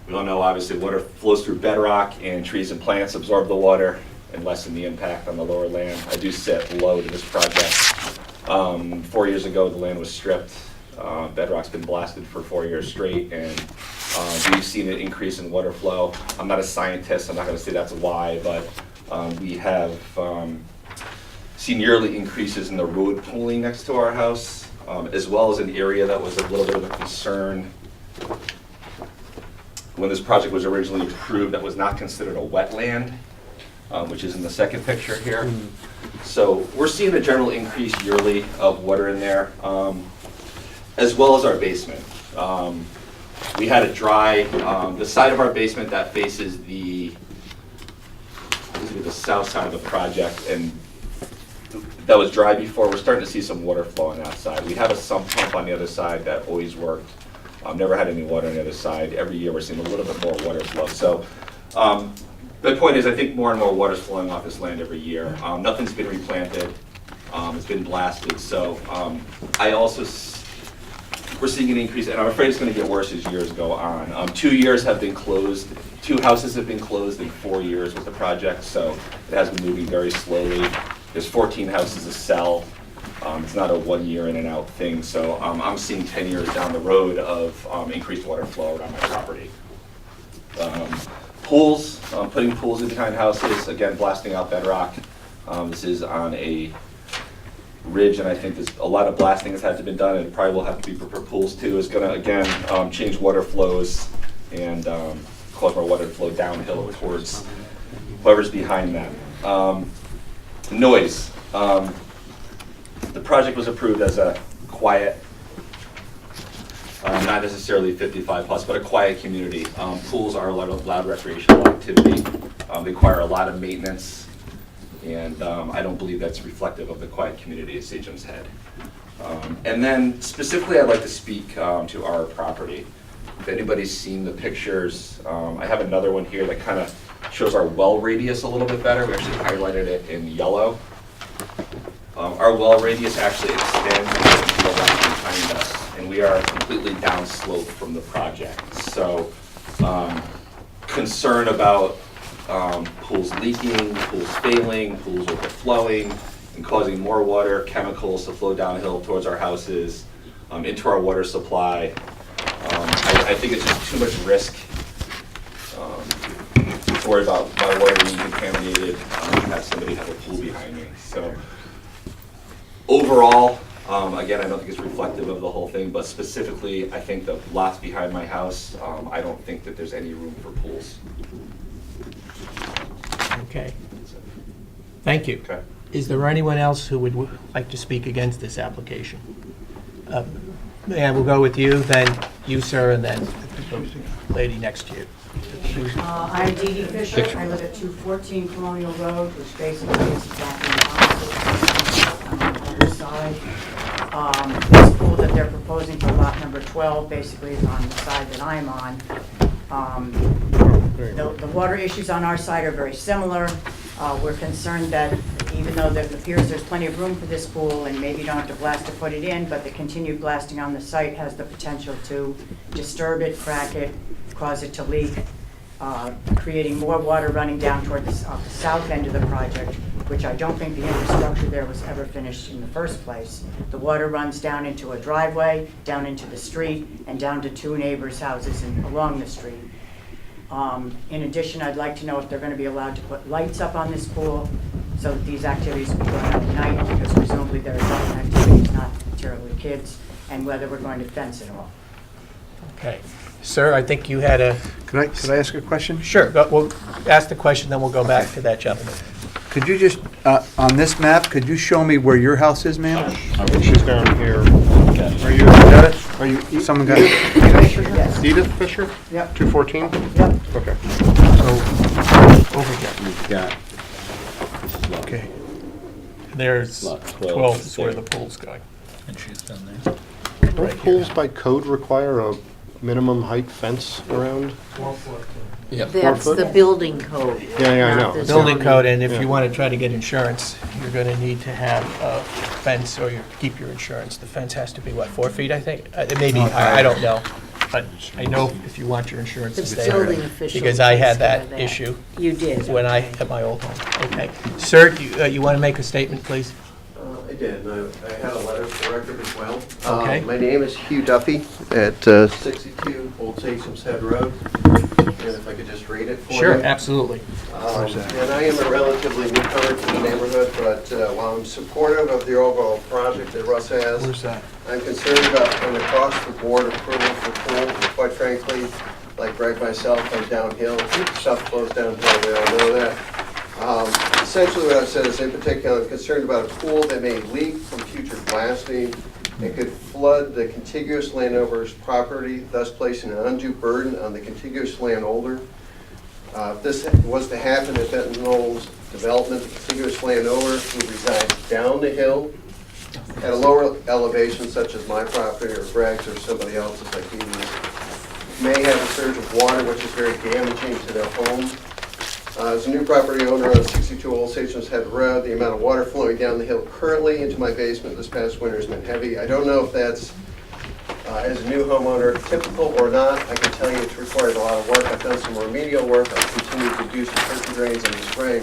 We all know, obviously, water flows through bedrock, and trees and plants absorb the water and lessen the impact on the lower land. I do set low to this project. 4 years ago, the land was stripped. Bedrock's been blasted for 4 years straight, and we've seen an increase in water flow. I'm not a scientist, I'm not gonna say that's why, but we have seen yearly increases in the road pooling next to our house, as well as an area that was a little bit of a concern when this project was originally approved, that was not considered a wetland, which is in the second picture here. So we're seeing a general increase yearly of water in there, as well as our basement. We had a dry, the side of our basement that faces the south side of the project, and that was dry before. We're starting to see some water flow on that side. We have a sump pump on the other side that always worked. Never had any water on the other side. Every year we're seeing a little bit more water flow. So the point is, I think more and more water is flowing off this land every year. Nothing's been replanted. It's been blasted. So I also, we're seeing an increase, and I'm afraid it's going to get worse as years go on. 2 years have been closed. 2 houses have been closed in 4 years with the project, so it has been moving very slowly. There's 14 houses to sell. It's not a 1 year in and out thing, so I'm seeing 10 years down the road of increased water flow around my property. Pools, putting pools in behind houses, again, blasting out bedrock. This is on a ridge, and I think there's a lot of blasting has had to be done, and it probably will have to be for pools too. It's gonna, again, change water flows and cause more water to flow downhill towards whoever's behind them. Noise. The project was approved as a quiet, not necessarily 55 plus, but a quiet community. Pools are a lot of loud recreational activity. They require a lot of maintenance, and I don't believe that's reflective of the quiet community at Sagem's Head. And then specifically, I'd like to speak to our property. If anybody's seen the pictures, I have another one here that kind of shows our well radius a little bit better. We actually highlighted it in yellow. Our well radius actually extends to the left behind us, and we are completely downslope from the project. So concern about pools leaking, pools failing, pools overflowing, and causing more water, chemicals to flow downhill towards our houses, into our water supply. I think it's just too much risk to worry about my water being contaminated, have somebody have a pool behind me. So overall, again, I don't think it's reflective of the whole thing, but specifically, I think the lots behind my house, I don't think that there's any room for pools. Okay. Thank you. Okay. Is there anyone else who would like to speak against this application? Yeah, we'll go with you, then you, sir, and then the lady next to you. I'm Dee Dee Fisher. I live at 214 Colonial Road, which basically is exactly the opposite on the other side. This pool that they're proposing for lot number 12 basically is on the side that I'm on. The water issues on our side are very similar. We're concerned that even though it appears there's plenty of room for this pool and maybe you don't have to blast to put it in, but the continued blasting on the site has the potential to disturb it, crack it, cause it to leak, creating more water running down toward the south end of the project, which I don't think the infrastructure there was ever finished in the first place. The water runs down into a driveway, down into the street, and down to 2 neighbors' houses along the street. In addition, I'd like to know if they're going to be allowed to put lights up on this pool so that these activities will be going on at night, because presumably they're adult activities, not terribly kids, and whether we're going to fence it off. Okay. Sir, I think you had a... Could I ask a question? Sure. We'll ask the question, then we'll go back to that gentleman. Could you just, on this map, could you show me where your house is, ma'am? I think she's down here. Are you, got it? Are you, someone got it? Edith Fisher? Yep. 214? Yep. Okay. So, over here. We've got Okay. There's Lot 12 is where the pool's going. And she's down there. Don't pools by code require a minimum height fence around? That's the building code. Yeah, I not know. the Building zoning. code, and if Yeah. you want to try to get insurance, you're going to need to have a fence, or you keep your insurance. The fence has to be, what, 4 feet, I think? It may be, I don't know. But I know if you want your insurance to The stay. building official Because I had takes care of that that. issue You did. when I had my old home. Okay. Sir, you want to make a statement, please? I did. I had a letter for the record as well. Okay. My name is Hugh Duffy at 62 Old Sagem's Head Road. And if I could just read it for you. Sure, absolutely. And I am a relatively newcomer to the neighborhood, but while I'm supportive of the overall project that Russ has, Where's that? I'm concerned about an across-the-board approval for pool. Quite frankly, like Greg myself, I'm downhill. Stuff flows downhill, we all know that. Essentially what I've said is, in particular, I'm concerned about a pool that may leak from future blasting. It could flood the contiguous landowner's property, thus placing an undue burden on the contiguous landowner. If this was to happen at Benton Knowles development, the contiguous landowner who resides down the hill at a lower elevation such as my property or Greg's or somebody else's like Edie's, may have a surge of water which is very damaging to their home. As a new property owner on 62 Old Statesman's Head Road, the amount of water flowing down the hill currently into my basement this past winter has been heavy. I don't know if that's, as a new homeowner, typical or not. I can tell you it's required a lot of work. I've done some remedial work. I've continued to do some curtain drains in the spring,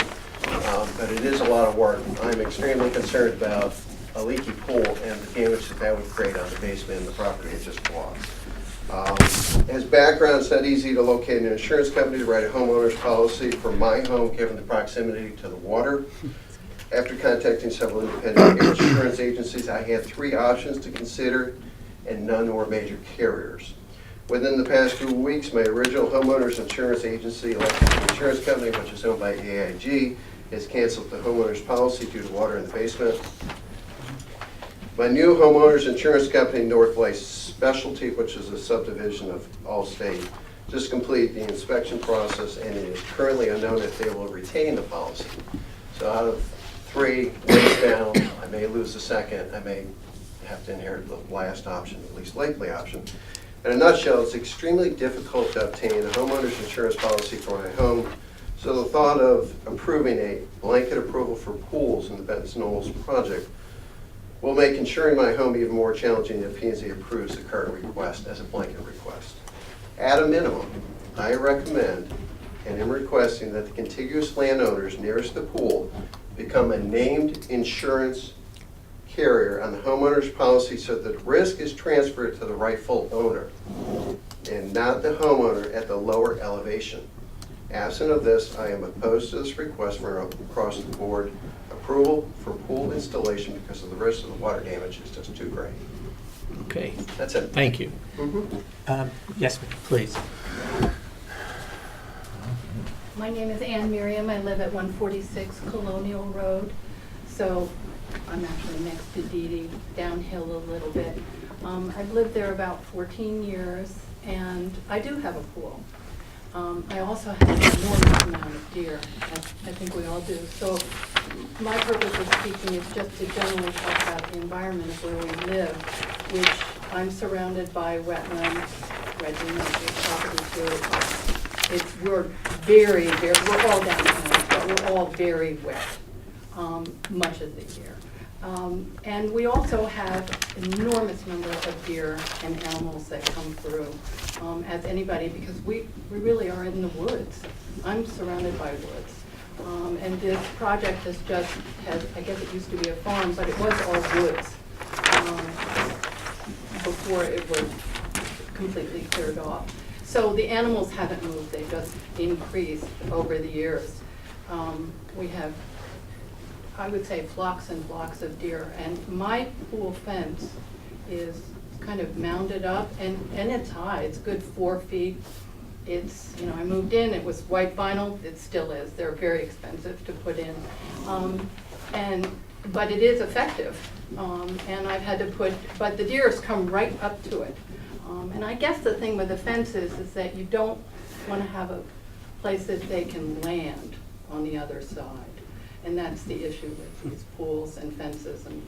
but it is a lot of work. I'm extremely concerned about a leaky pool and the damage that would create on the basement and the property it just blocks. As background, it's not easy to locate an insurance company to write a homeowner's policy for my home given the proximity to the water. After contacting several independent insurance agencies, I had 3 options to consider, and none were major carriers. Within the past 2 weeks, my original homeowner's insurance agency, Electric Insurance Company, which is owned by AIG, has canceled the homeowner's policy due to water in the basement. My new homeowner's insurance company, Northlight Specialty, which is a subdivision of Allstate, just completed the inspection process, and it is currently unknown if they will retain the policy. So out of 3 ways down, I may lose the second, I may have to inherit the last option, the least likely option. In a nutshell, it's extremely difficult to obtain a homeowner's insurance policy for my home, so the thought of approving a blanket approval for pools in the Benton Knolls project will make insuring my home even more challenging if P&Z approves the current request as a blanket request. At a minimum, I recommend and am requesting that the contiguous landowners nearest the pool become a named insurance carrier on the homeowner's policy so that risk is transferred to the rightful owner and not the homeowner at the lower elevation. Absent of this, I am opposed to this request for an across-the-board approval for pool installation because of the risk of the water damage is just too great. Okay. That's it. Thank you. Yes, please. My name is Ann Miriam. I live at 146 Colonial Road. So I'm actually next to Dee Dee, downhill a little bit. I've lived there about 14 years, and I do have a pool. I also have an enormous amount of deer, I think we all do. So my purpose of speaking is just to generally talk about the environment of where we live, which I'm surrounded by wetlands. Reggie knows this property too. We're we're all downhill, but we're all very wet much of the year. And we also have an enormous number of deer and animals that come through, as anybody, because we really are in the woods. I'm surrounded by woods. And this project I guess it used to be a farm, but it was all woods before it was completely cleared off. So the animals haven't moved, they just increased over the years. We have, I would say, flocks and flocks of deer, and my pool fence is kind of mounded up, and it's high. It's good 4 feet. It's, I moved in, it was white vinyl, it still is. They're very expensive to put in. But it is effective, and I've had to but the deers come right up to it. And I guess the thing with the fence is that you don't want to have a place that they can land on the other side. And that's the issue with these pools and fences and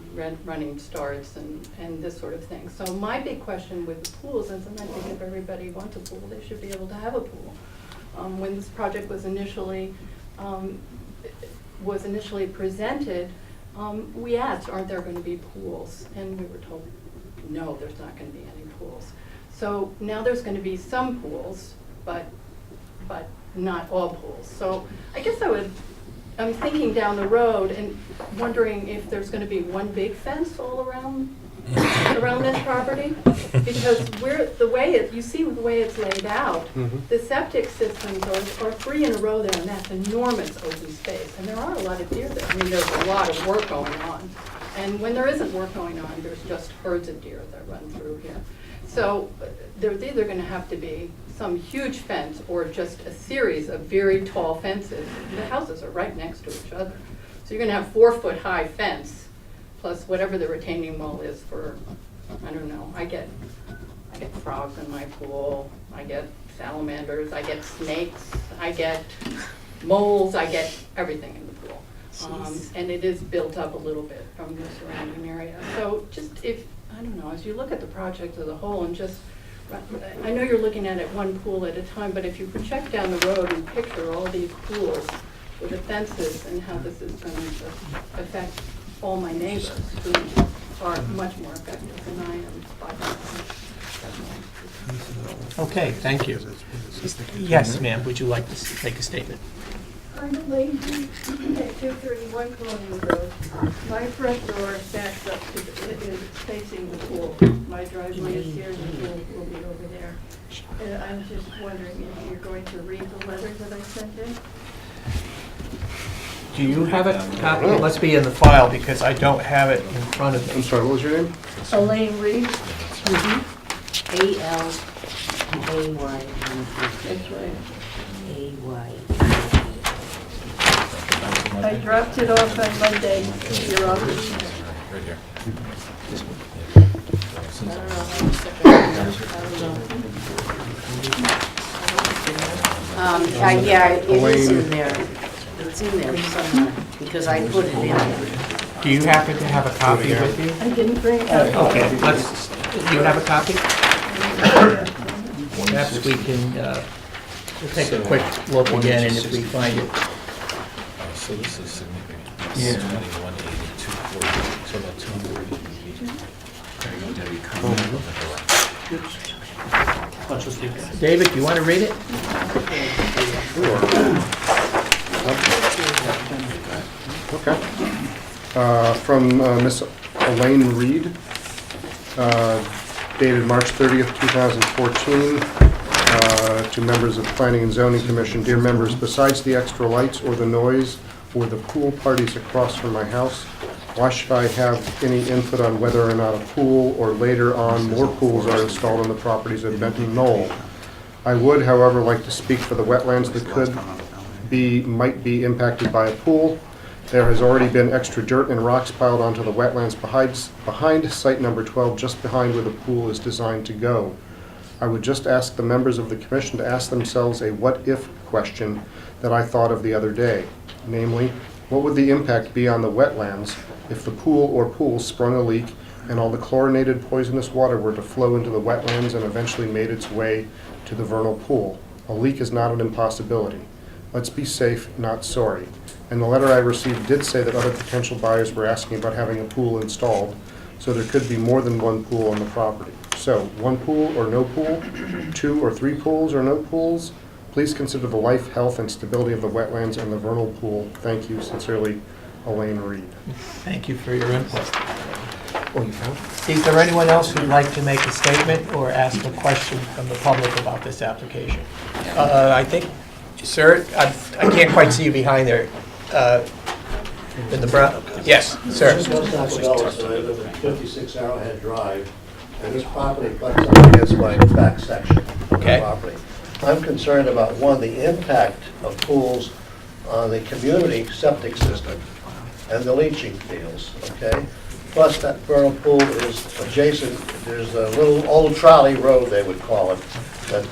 running starts and this sort of thing. So my big question with the pools is, and I think if everybody wants a pool, they should be able to have a pool. When this project was initially presented, we asked, aren't there going to be pools? And we were told, no, there's not going to be any pools. So now there's going to be some pools, but not all pools. So I guess I'm thinking down the road and wondering if there's going to be one big fence all around this property, because you see the way it's laid out, the septic systems are 3 in a row there, and that's enormous open space, and there are a lot of deer there. I mean, there's a lot of work going on, and when there isn't work going on, there's just herds of deer that run through here. So there's either going to have to be some huge fence or just a series of very tall fences. The houses are right next to each other. So you're going to have 4-foot-high fence plus whatever the retaining wall is for, I don't know, I get frogs in my pool, I get salamanders, I get snakes, I get moles, I get everything in the pool. And it is built up a little bit from the surrounding area. So just if, I don't know, as you look at the project as a whole and just, I know you're looking at it one pool at a time, but if you project down the road and picture all these pools with the fences and how this is going to affect all my neighbors who are much more affected than I am by that. Okay, thank you. Yes, ma'am, would you like to make a statement? I'm Elaine at 231 Colonial Road. My front door backs up to is facing the pool. My driveway is here and the pool will be over there. And I'm just wondering if you're going to read the letter that I sent in? Do you have it? Copy? It must be in the file because I don't have it in front of me. I'm sorry, what was your name? Elaine Reed. A-L-A-Y. That's right. A-Y. I dropped it off on Monday to your office. Right here. Yeah, it is in there. It's in there somewhere, because I put it in there. Do you happen to have a copy with you? I didn't bring it up. Okay, do you have a copy? Perhaps we can, we'll take a quick look again, and if we find it. So this is significant. Yeah. 2180, 240, so about 240. David, you want to read it? Okay. From Miss Elaine Reed, dated March 30th, 2014, to members of the Planning and Zoning Commission. Dear members, besides the extra lights or the noise or the pool parties across from my house, why should I have any input on whether or not a pool or later on more pools are installed on the properties at Benton Knoll? I would, however, like to speak for the wetlands that might be impacted by a pool. There has already been extra dirt and rocks piled onto the wetlands behind site number 12, just behind where the pool is designed to go. I would just ask the members of the commission to ask themselves a what-if question that I thought of the other day. Namely, what would the impact be on the wetlands if the pool or pools sprung a leak and all the chlorinated poisonous water were to flow into the wetlands and eventually made its way to the vernal pool? A leak is not an impossibility. Let's be safe, not sorry. And the letter I received did say that other potential buyers were asking about having a pool installed, so there could be more than one pool on the property. So, one pool or no pool, 2 or 3 pools or no pools? Please consider the life, health, and stability of the wetlands and the vernal pool. Thank you, sincerely, Elaine Reed. Thank you for your input. Is there anyone else who'd like to make a statement or ask a question from the public about this application? I think, sir, I can't quite see you behind there. In the brown, yes, sir. This goes down Wells, and I live at 56 Arrowhead Drive, and this property butts up against my back section of the property. I'm concerned about, one, the impact of pools on the community septic system and the leaching fields, okay? Plus, that vernal pool is adjacent, there's a little old trolley road, they would call it, that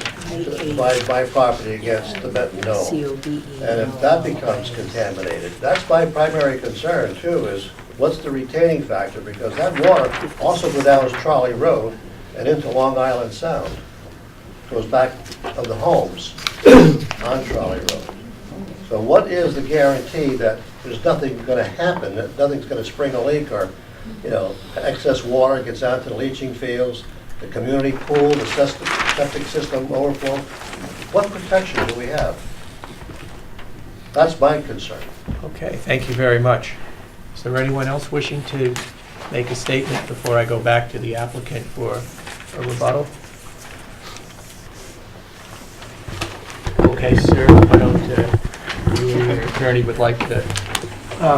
by property against the Benton Knoll. And if that becomes contaminated, that's my primary concern too, is what's the retaining factor? Because that water also goes down Trolley Road and into Long Island Sound. Goes back of the homes on Trolley Road. So what is the guarantee that there's nothing going to happen, that nothing's going to spring a leak or, you know, excess water gets out to the leaching fields, the community pool, the septic system overflow? What protection do we have? That's my concern. Okay, thank you very much. Is there anyone else wishing to make a statement before I go back to the applicant for a rebuttal? Okay, sir, why don't you and your attorney would like to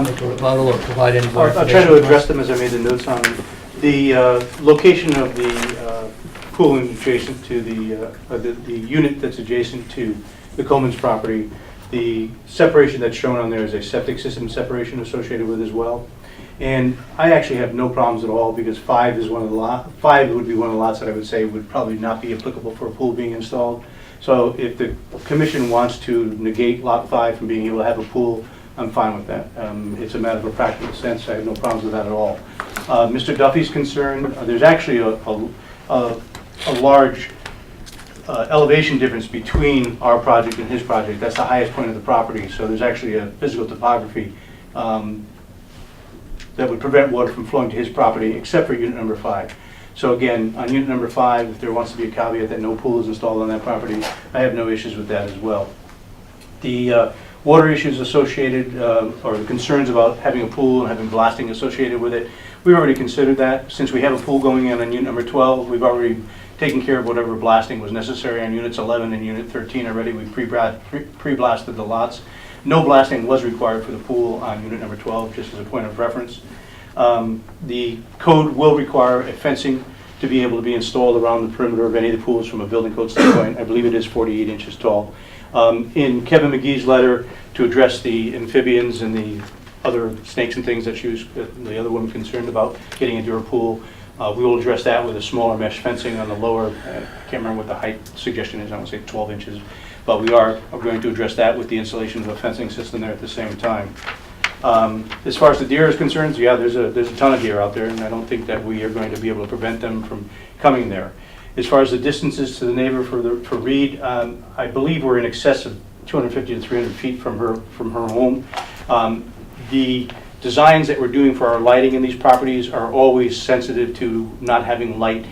make a rebuttal or provide any more I'll information? try to address them as I made the notes on them. The location of the pooling adjacent to the unit that's adjacent to the Coleman's property, the separation that's shown on there is a septic system separation associated with as well. And I actually have no problems at all because 5 is one of the 5 would be one of the lots that I would say would probably not be applicable for a pool being installed. So if the commission wants to negate lot 5 from being able to have a pool, I'm fine with that. It's a matter of a practical sense. I have no problems with that at all. Mr. Duffy's concern, there's actually a large elevation difference between our project and his project. That's the highest point of the property, so there's actually a physical topography that would prevent water from flowing to his property, except for unit number 5. So again, on unit number 5, if there wants to be a caveat that no pool is installed on that property, I have no issues with that as well. The water issues associated, or the concerns about having a pool and having blasting associated with it, we've already considered that. Since we have a pool going in on unit number 12, we've already taken care of whatever blasting was necessary on units 11 and unit 13 already. We pre-blasted the lots. No blasting was required for the pool on unit number 12, just as a point of reference. The code will require a fencing to be able to be installed around the perimeter of any of the pools from a building code standpoint. I believe it is 48 inches tall. In Kevin McGee's letter to address the amphibians and the other snakes and things that the other woman concerned about getting into her pool, we will address that with a smaller mesh fencing on the lower, I can't remember what the height suggestion is, I want to say 12 inches. But we are going to address that with the installation of a fencing system there at the same time. As far as the deer is concerned, yeah, there's a ton of deer out there, and I don't think that we are going to be able to prevent them from coming there. As far as the distances to the neighbor for Reed, I believe we're in excess of 250 to 300 feet from her home. The designs that we're doing for our lighting in these properties are always sensitive to not having light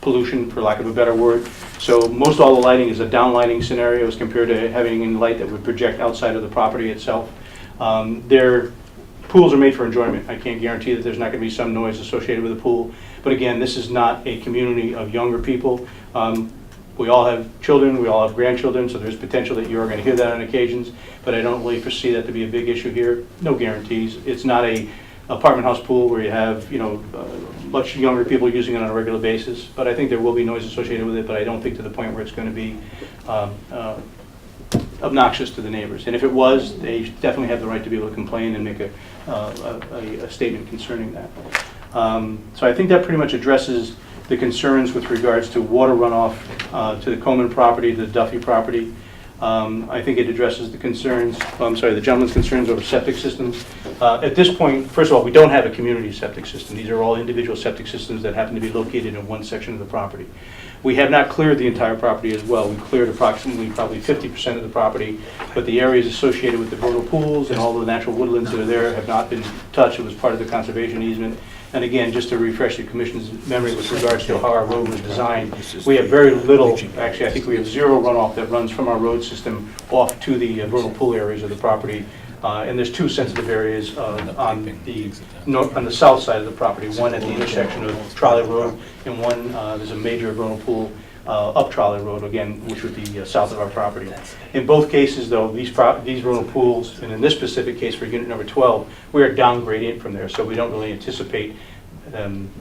pollution, for lack of a better word. So most all the lighting is a downlighting scenario as compared to having any light that would project outside of the property itself. Their pools are made for enjoyment. I can't guarantee that there's not going to be some noise associated with the pool. But again, this is not a community of younger people. We all have children, we all have grandchildren, so there's potential that you are going to hear that on occasions, but I don't really foresee that to be a big issue here. No guarantees. It's not a apartment house pool where you have, much younger people using it on a regular basis, but I think there will be noise associated with it, but I don't think to the point where it's going to be obnoxious to the neighbors. And if it was, they definitely have the right to be able to complain and make a statement concerning that. So I think that pretty much addresses the concerns with regards to water runoff to the Coleman property, to the Duffy property. I think it addresses the concerns, the gentleman's concerns over septic systems. At this point, first of all, we don't have a community septic system. These are all individual septic systems that happen to be located in one section of the property. We have not cleared the entire property as well. We cleared approximately probably 50% of the property, but the areas associated with the vernal pools and all the natural woodlands that are there have not been touched. It was part of the conservation easement. And again, just to refresh the Commission's memory with regards to how our road was designed, we have very little, actually I think we have zero runoff that runs from our road system off to the vernal pool areas of the property. And there's two sensitive areas on the south side of the property, one at the intersection of Trolley Road, and one, there's a major vernal pool up Trolley Road, again, which would be south of our property. In both cases, though, these vernal pools, and in this specific case for unit number 12, we are down gradient from there, so we don't really anticipate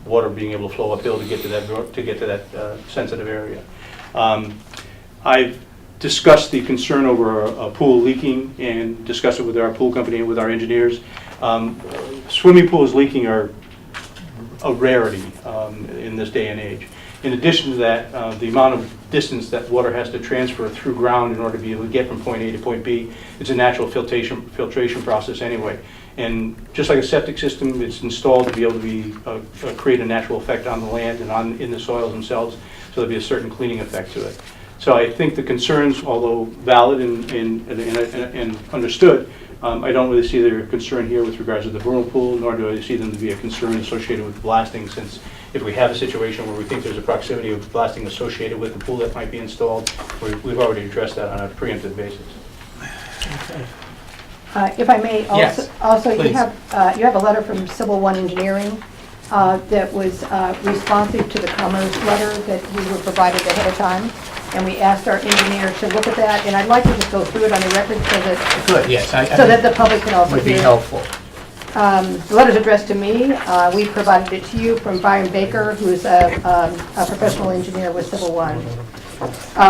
water being able to flow uphill to get to that sensitive area. I've discussed the concern over a pool leaking and discussed it with our pool company and with our engineers. Swimming pools leaking are a rarity in this day and age. In addition to that, the amount of distance that water has to transfer through ground in order to be able to get from point A to point B, it's a natural filtration process anyway. And just like a septic system, it's installed to be able to be create a natural effect on the land and in the soils themselves, so there'll be a certain cleaning effect to it. So I think the concerns, although valid and understood, I don't really see their concern here with regards to the vernal pool, nor do I see them to be a concern associated with blasting, since if we have a situation where we think there's a proximity of blasting associated with the pool that might be installed, we've already addressed that on a preemptive basis. If I may, Yes, also please. you have a letter from Civil One Engineering that was responsive to the Commerce letter that we were provided ahead of time, and we asked our engineer to look at that, and I'd like to just go through it on the record so that Good, yes. so that the public can also Would be hear. helpful. The letter's addressed to me. We provided it to you from Byron Baker, who is a professional engineer with Civil One.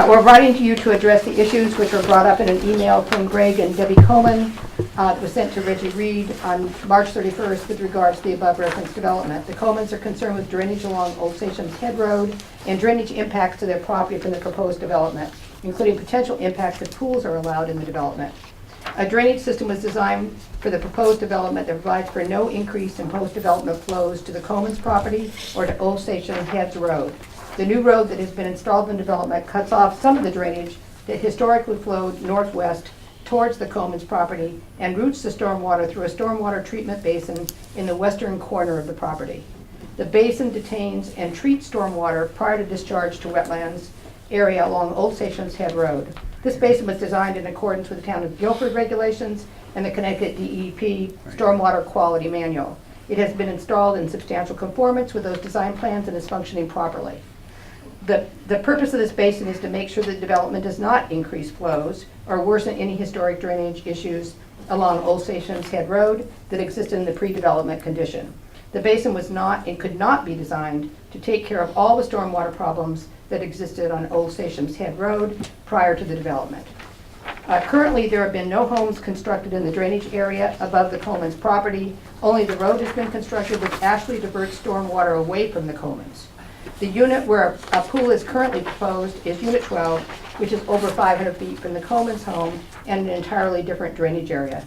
We're writing to you to address the issues which were brought up in an email from Greg and Debbie Coleman that was sent to Reggie Reed on March 31st with regards to the above referenced development. The Colemans are concerned with drainage along Old Sachems Head Road and drainage impacts to their property from the proposed development, including potential impacts if pools are allowed in the development. A drainage system was designed for the proposed development that provides for no increase in post-development flows to the Comans property or to Old Station Heads Road. The new road that has been installed in development cuts off some of the drainage that historically flowed northwest towards the Comans property and routes the stormwater through a stormwater treatment basin in the western corner of the property. The basin detains and treats stormwater prior to discharge to wetlands area along Old Stations Head Road. This basin was designed in accordance with the Town of Guilford regulations and the Connecticut DEP Stormwater Quality Manual. It has been installed in substantial conformance with those design plans and is functioning properly. The purpose of this basin is to make sure that development does not increase flows or worsen any historic drainage issues along Old Stations Head Road that existed in the pre-development condition. The basin was not and could not be designed to take care of all the stormwater problems that existed on Old Stations Head Road prior to the development. Currently, there have been no homes constructed in the drainage area above the Comans property. Only the road has been constructed, which actually diverts stormwater away from the Comans. The unit where a pool is currently proposed is Unit 12, which is over 500 feet from the Comans home and an entirely different drainage area.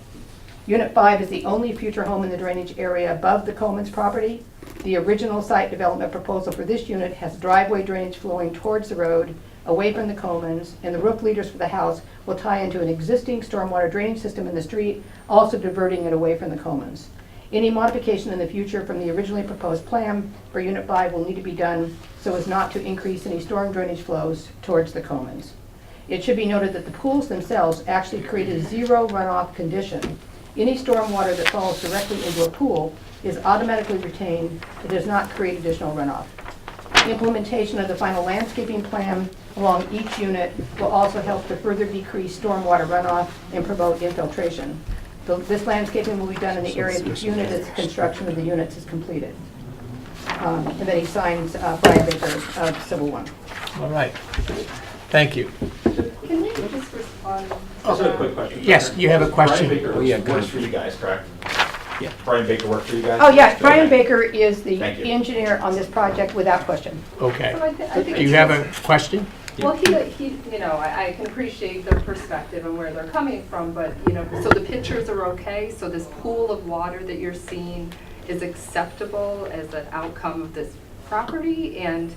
Unit 5 is the only future home in the drainage area above the Comans property. The original site development proposal for this unit has driveway drainage flowing towards the road, away from the Comans, and the roof leaders for the house will tie into an existing stormwater drainage system in the street, also diverting it away from the Comans. Any modification in the future from the originally proposed plan for Unit 5 will need to be done so as not to increase any storm drainage flows towards the Comans. It should be noted that the pools themselves actually create a zero runoff condition. Any stormwater that falls directly into a pool is automatically retained. It does not create additional runoff. Implementation of the final landscaping plan along each unit will also help to further decrease stormwater runoff and promote infiltration. This landscaping will be done in the area of each unit as construction of the units is completed. And then he signs Brian Baker of Civil One. All right. Thank you. Can we just respond? Also a quick question. Yes, you have a question. Brian Baker works for you guys, correct? Yeah. Brian Baker works for you guys? Oh, yeah, Brian Baker is the Thank you. engineer on this project without question. Okay. So I think Do you have a question? Well, he, you know, I can appreciate their perspective and where they're coming from, but, you know, so the pictures are okay? So this pool of water that you're seeing is acceptable as an outcome of this property? And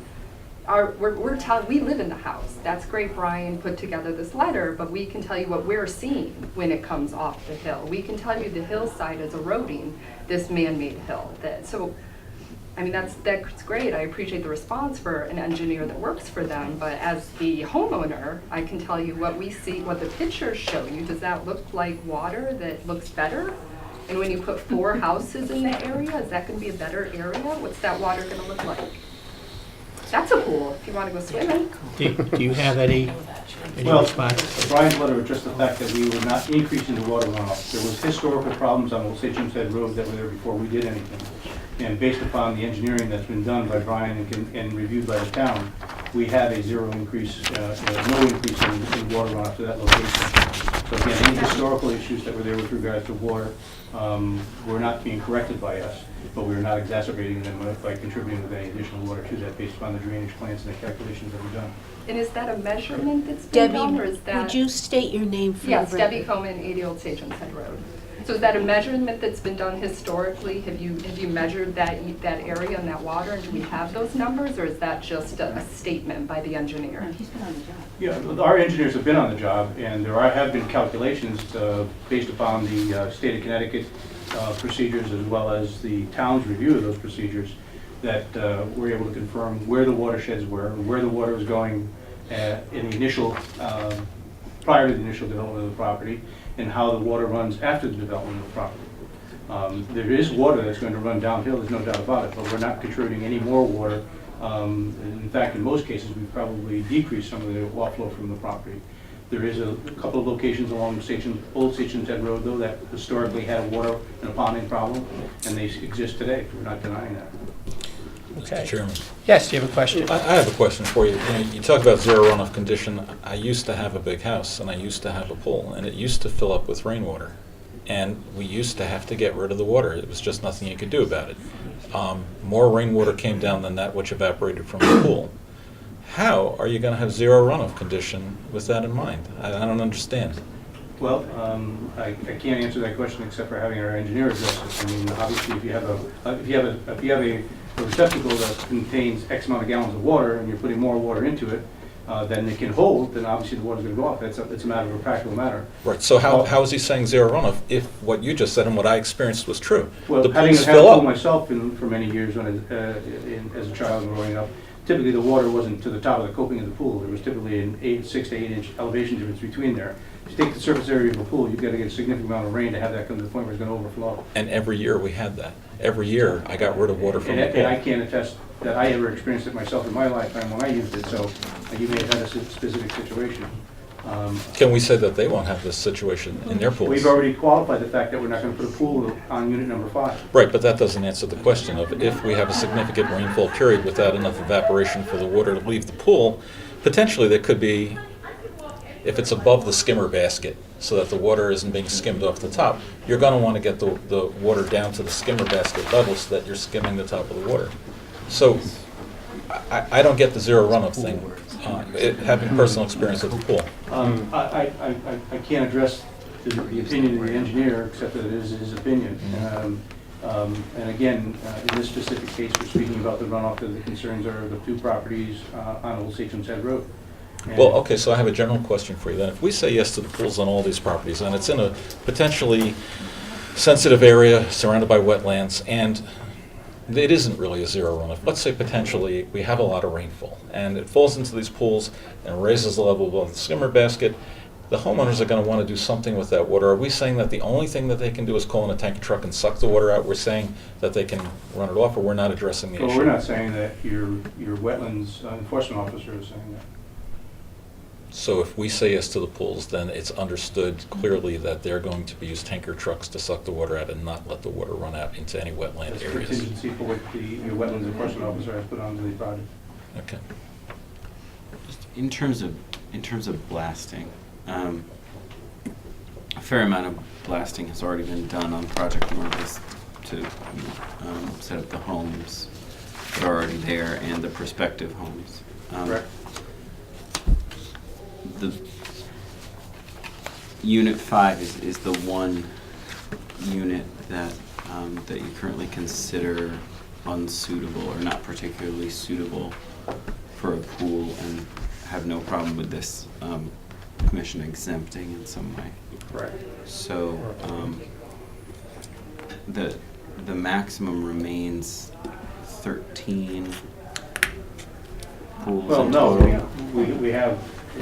we live in the house. That's great Brian put together this letter, but we can tell you what we're seeing when it comes off the hill. We can tell you the hillside is eroding this man-made hill. So, I mean, that's great. I appreciate the response for an engineer that works for them, but as the homeowner, I can tell you what we see, what the pictures show you. Does that look like water that looks better? And when you put 4 houses in the area, is that going to be a better area? What's that water going to look like? That's a pool if you want to go swimming. Do you have any Well, response? Brian's letter addressed the fact that we were not increasing the water runoff. There was historical problems on Old Stations Head Road that were there before we did anything. And based upon the engineering that's been done by Brian and reviewed by the town, we have a zero increase, no increase in water runoff to that location. So again, any historical issues that were there with regards to water were not being corrected by us, but we were not exacerbating them by contributing with any additional water to that based upon the drainage plans and the calculations that were done. And is that a measurement that's been done, or is that? Would you state your name for the Yes, record? Debbie Coleman, 80 Old Stations Head Road. So is that a measurement that's been done historically? Have you measured that area and that water, and do we have those numbers, or is that just a statement by the engineer? He's been on the job. Yeah, our engineers have been on the job, and there have been calculations based upon the state of Connecticut procedures as well as the town's review of those procedures that we're able to confirm where the watersheds were, where the water was going in the initial, prior to the initial development of the property, and how the water runs after the development of the property. There is water that's going to run downhill, there's no doubt about it, but we're not contributing any more water. In fact, in most cases, we've probably decreased some of the offload from the property. There is a couple of locations along Old Stations Head Road, though, that historically had a water and a ponding problem, and they exist today. We're not denying that. Okay. Mr. Chairman. Yes, you have a question? I have a question for you. You talk about zero runoff condition. I used to have a big house, and I used to have a pool, and it used to fill up with rainwater. And we used to have to get rid of the water. It was just nothing you could do about it. More rainwater came down than that which evaporated from the pool. How are you going to have zero runoff condition with that in mind? I don't understand. Well, I can't answer that question except for having our engineer address it. I mean, obviously, if you have a receptacle that contains X amount of gallons of water and you're putting more water into it than it can hold, then obviously the water's going to go off. It's a matter of a practical matter. Right, so how is he saying zero runoff if what you just said and what I experienced was true? Well, The having pools had a fill pool up. myself for many years as a child and growing up, typically the water wasn't to the top of the coping of the pool. There was typically an 6 to 8 inch elevation difference between there. If you take the surface area of a pool, you've got to get a significant amount of rain to have that come to the point where it's going to overflow. And every year we had that. Every year I got rid of water from the And I pool. can't attest that I ever experienced it myself in my lifetime when I used it, so you may have had a specific situation. Can we say that they won't have this situation in their pools? We've already qualified the fact that we're not going to put a pool on unit number 5. Right, but that doesn't answer the question of if we have a significant rainfall period without enough evaporation for the water to leave the pool, potentially there could be, if it's above the skimmer basket, so that the water isn't being skimmed off the top, you're going to want to get the water down to the skimmer basket level so that you're skimming the top of the water. So I don't get the zero runoff thing, having personal experience at the pool. I can't address the opinion of the engineer, except that it is his opinion. And again, in this specific case, we're speaking about the runoff that the concerns are the 2 properties on Old Sachem's Head Road. Well, okay, so I have a general question for you then. If we say yes to the pools on all these properties, and it's in a potentially sensitive area surrounded by wetlands, and it isn't really a zero runoff. Let's say potentially we have a lot of rainfall, and it falls into these pools and raises the level above the skimmer basket. The homeowners are going to want to do something with that water. Are we saying that the only thing that they can do is call in a tanker truck and suck the water out? We're saying that they can run it off, or we're not addressing the issue? Well, we're not saying that your wetlands enforcement officer is saying that. So if we say yes to the pools, then it's understood clearly that they're going to use tanker trucks to suck the water out and not let the water run out into any wetland That's areas. contingency for what your wetlands enforcement officer has put onto the project. Okay. Just in terms of blasting, a fair amount of blasting has already been done on Project Norvis to set up the homes that are already there and the prospective homes. Correct. The Unit 5 is the one unit that that you currently consider unsuitable or not particularly suitable for a pool, and have no problem with this commission exempting in some way. Correct. So the maximum remains 13 pools Well, in no, total. we have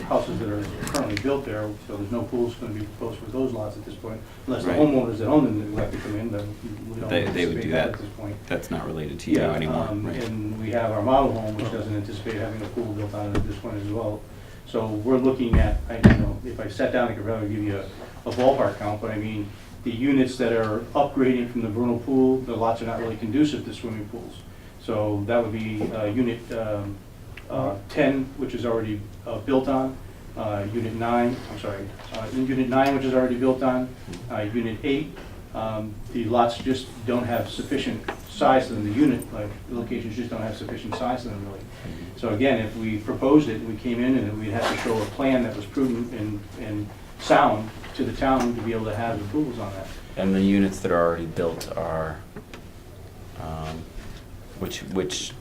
houses that are currently built there, so there's no pools going to be proposed for those lots at this point, unless the Right. homeowners that own them would like to come in, then we don't They would anticipate do that that. at this point. That's not related to you anymore, right? And we have our model home, which doesn't anticipate having a pool built on it at this point as well. So we're looking at, if I sat down, I could probably give you a ballpark count, but I mean, the units that are upgrading from the vernal pool, the lots are not really conducive to swimming pools. So that would be unit 10, which is already built on, unit 9, unit 9, which is already built on, unit 8. The lots just don't have sufficient size to them, the unit, like, the locations just don't have sufficient size to them really. So again, if we proposed it and we came in and we'd have to show a plan that was prudent and sound to the town to be able to have the pools on that. And the units that are already built are, which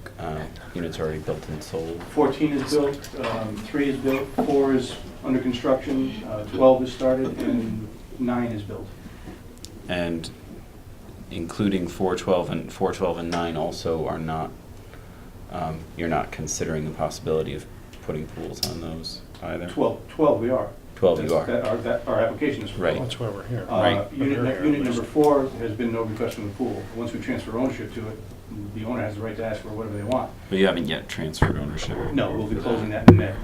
units are already built and sold? 14 is built, 3 is built, 4 is under construction, 12 is started, and 9 is built. And including 412 and 9 also are not, you're not considering the possibility of putting pools on those either? 12 we are. 12 you are. Our application is for 12. Right. That's why we're here. Right. Unit number 4 has been no request from the pool. Once we transfer ownership to it, the owner has the right to ask for whatever they want. But you haven't yet transferred ownership? No, we'll be closing that in May.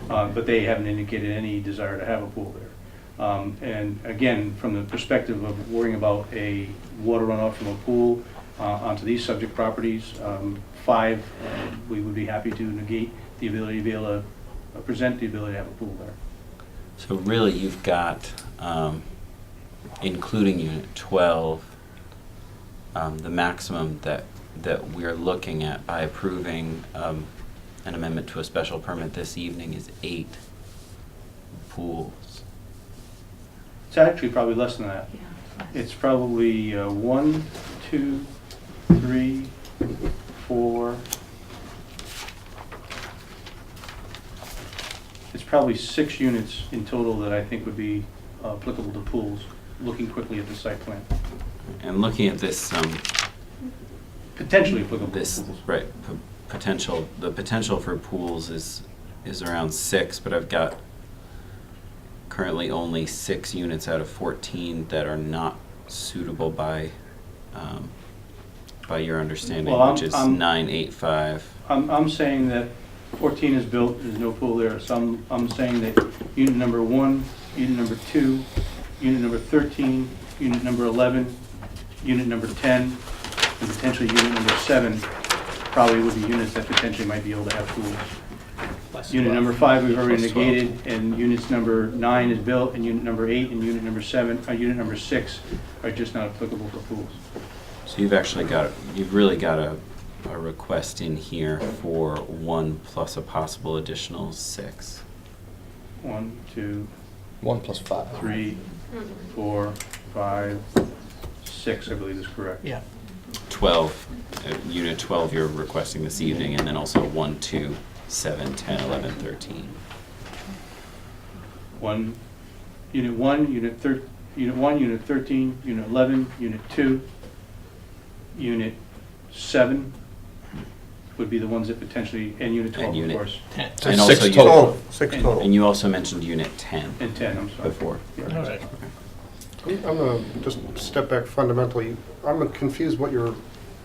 But they haven't indicated any desire to have a pool there. And again, from the perspective of worrying about a water runoff from a pool onto these subject properties, 5, we would be happy to negate the ability to be able to present the ability to have a pool there. So really, you've got, including Unit 12, the maximum that we're looking at by approving an amendment to a special permit this evening is 8 pools. It's actually probably less than that. It's probably 1, 2, 3, 4. It's probably 6 units in total that I think would be applicable to pools, looking quickly at the site plan. And looking at this, Potentially applicable to this, pools. right, the potential for pools is around 6, but I've got currently only 6 units out of 14 that are not suitable by your understanding, Well, which is 985. I'm saying that 14 is built, there's no pool there, so I'm saying that unit number 1, unit number 2, unit number 13, unit number 11, unit number 10, and potentially unit number 7 probably would be units that potentially might be able to have pools. Unit number 5 we've already negated, and units number 9 is built, and unit number 8 and unit number 6 are just not applicable for pools. So you've really got a request in here for 1 plus a possible additional 6. 1, 2, 1 plus 5. 3, 4, 5, 6, I believe is correct. Yeah. 12, unit 12 you're requesting this evening, and then also 1, 2, 7, 10, 11, 13. Unit 1, unit 13, unit 11, unit 2, unit 7 would be the ones that potentially, and unit 12, of course. 10. And also 6 total. 6 total. And you also mentioned unit 10 And 10, I'm sorry. before. All right. I'm going to just step back fundamentally. I'm confused what you're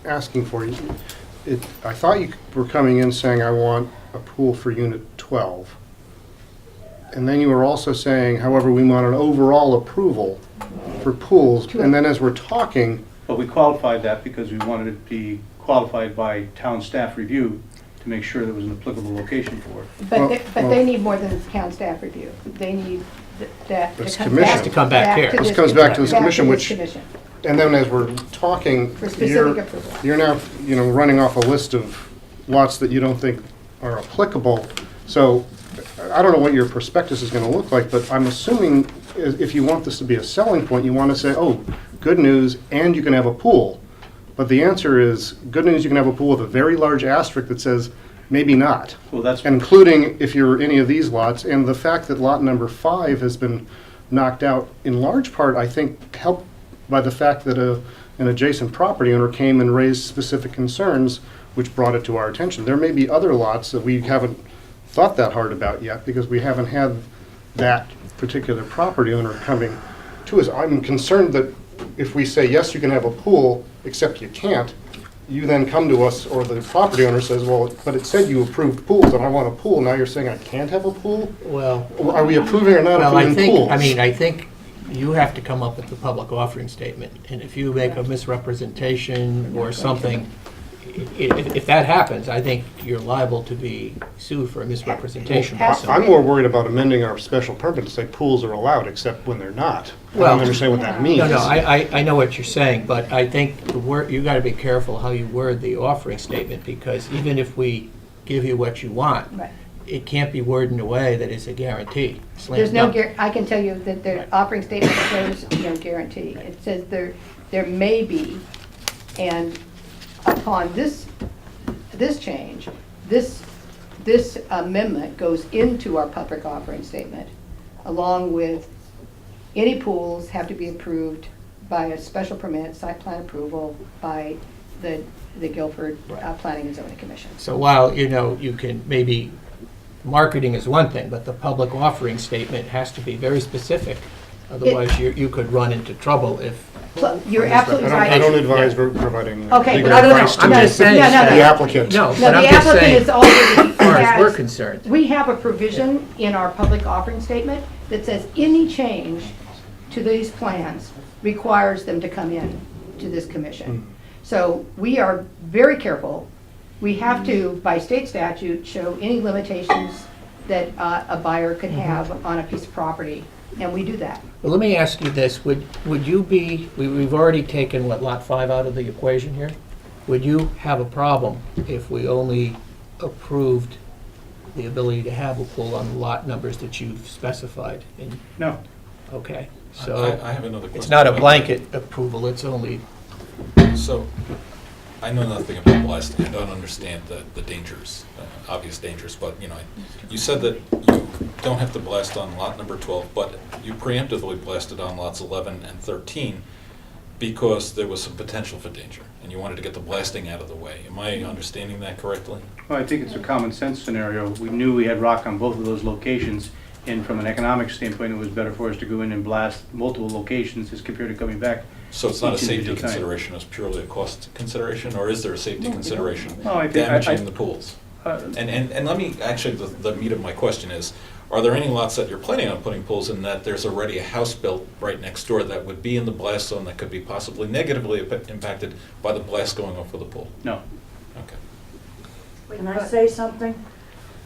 asking for. I thought you were coming in saying, I want a pool for unit 12. And then you were also saying, however, we want an overall approval for pools. And then as we're talking, But we qualified that because we wanted it to be qualified by town staff review to make sure there was an applicable location for it. But they need more than town staff review. They need that to This come commission. back. Has to come back here. This comes back to this commission, Back to which- this commission. and then as we're talking, For specific approval. you're now, running off a list of lots that you don't think are applicable. So I don't know what your prospectus is going to look like, but I'm assuming if you want this to be a selling point, you want to say, oh, good news, and you can have a pool. But the answer is, good news, you can have a pool with a very large asterisk that says, maybe not. Well, that's, Including if you're any of these lots, and the fact that lot number 5 has been knocked out, in large part, I think, helped by the fact that an adjacent property owner came and raised specific concerns, which brought it to our attention. There may be other lots that we haven't thought that hard about yet, because we haven't had that particular property owner coming to us. I'm concerned that if we say, yes, you can have a pool, except you can't, you then come to us, or the property owner says, well, but it said you approved pools, and I want a pool, now you're saying I can't have a pool? Well, Are we approving or not well, I approving pools? think, I think you have to come up with the public offering statement. And if you make a misrepresentation or something, if that happens, I think you're liable to be sued for a misrepresentation. Has to I'm more worried about amending our special permit to say pools are allowed, except when they're not. I Well, don't understand what that means. No, I know what you're saying, but I think you gotta be careful how you word the offering statement, because even if we give you what you want, Right. it can't be worded in a way that is a guarantee. Slam There's no, dunk. I can tell you that the offering statement shows no guarantee. It says there may be, and upon this change, this amendment goes into our public offering statement, along with any pools have to be approved by a special permit, site plan approval by the Guilford Planning and Zoning Commission. So while, you can, maybe marketing is one thing, but the public offering statement has to be very specific. Otherwise, you could run into trouble if. You're absolutely right. I don't advise providing Okay, legal but no, advice I'm just saying. the applicant. No, No, but I'm the just applicant saying, is already. as far as we're has- concerned. We have a provision in our public offering statement that says any change to these plans requires them to come in to this commission. So we are very careful. We have to, by state statute, show any limitations that a buyer could have on a piece of property, and we do that. Well, let me ask you this, would you be, we've already taken, Lot 5 out of the equation here? Would you have a problem if we only approved the ability to have a pool on the lot numbers that you've specified? No. Okay, so I have another question. it's not a blanket approval, it's only, So, I know nothing about blasting. I don't understand the dangers, obvious dangers, but, you know, you said that you don't have to blast on lot number 12, but you preemptively blasted on lots 11 and 13 because there was some potential for danger, and you wanted to get the blasting out of the way. Am I understanding that correctly? Well, I think it's a common sense scenario. We knew we had rock on both of those locations, and from an economic standpoint, it was better for us to go in and blast multiple locations as compared to coming back. So it's not a each safety individual time. consideration, it's purely a cost consideration, or is there a safety consideration No, I think- damaging I- the pools? Uh, And let me, actually, the meat of my question is, are there any lots that you're planning on putting pools in that there's already a house built right next door that would be in the blast zone that could be possibly negatively impacted by the blast going off of the pool? No. Okay. Can I say something?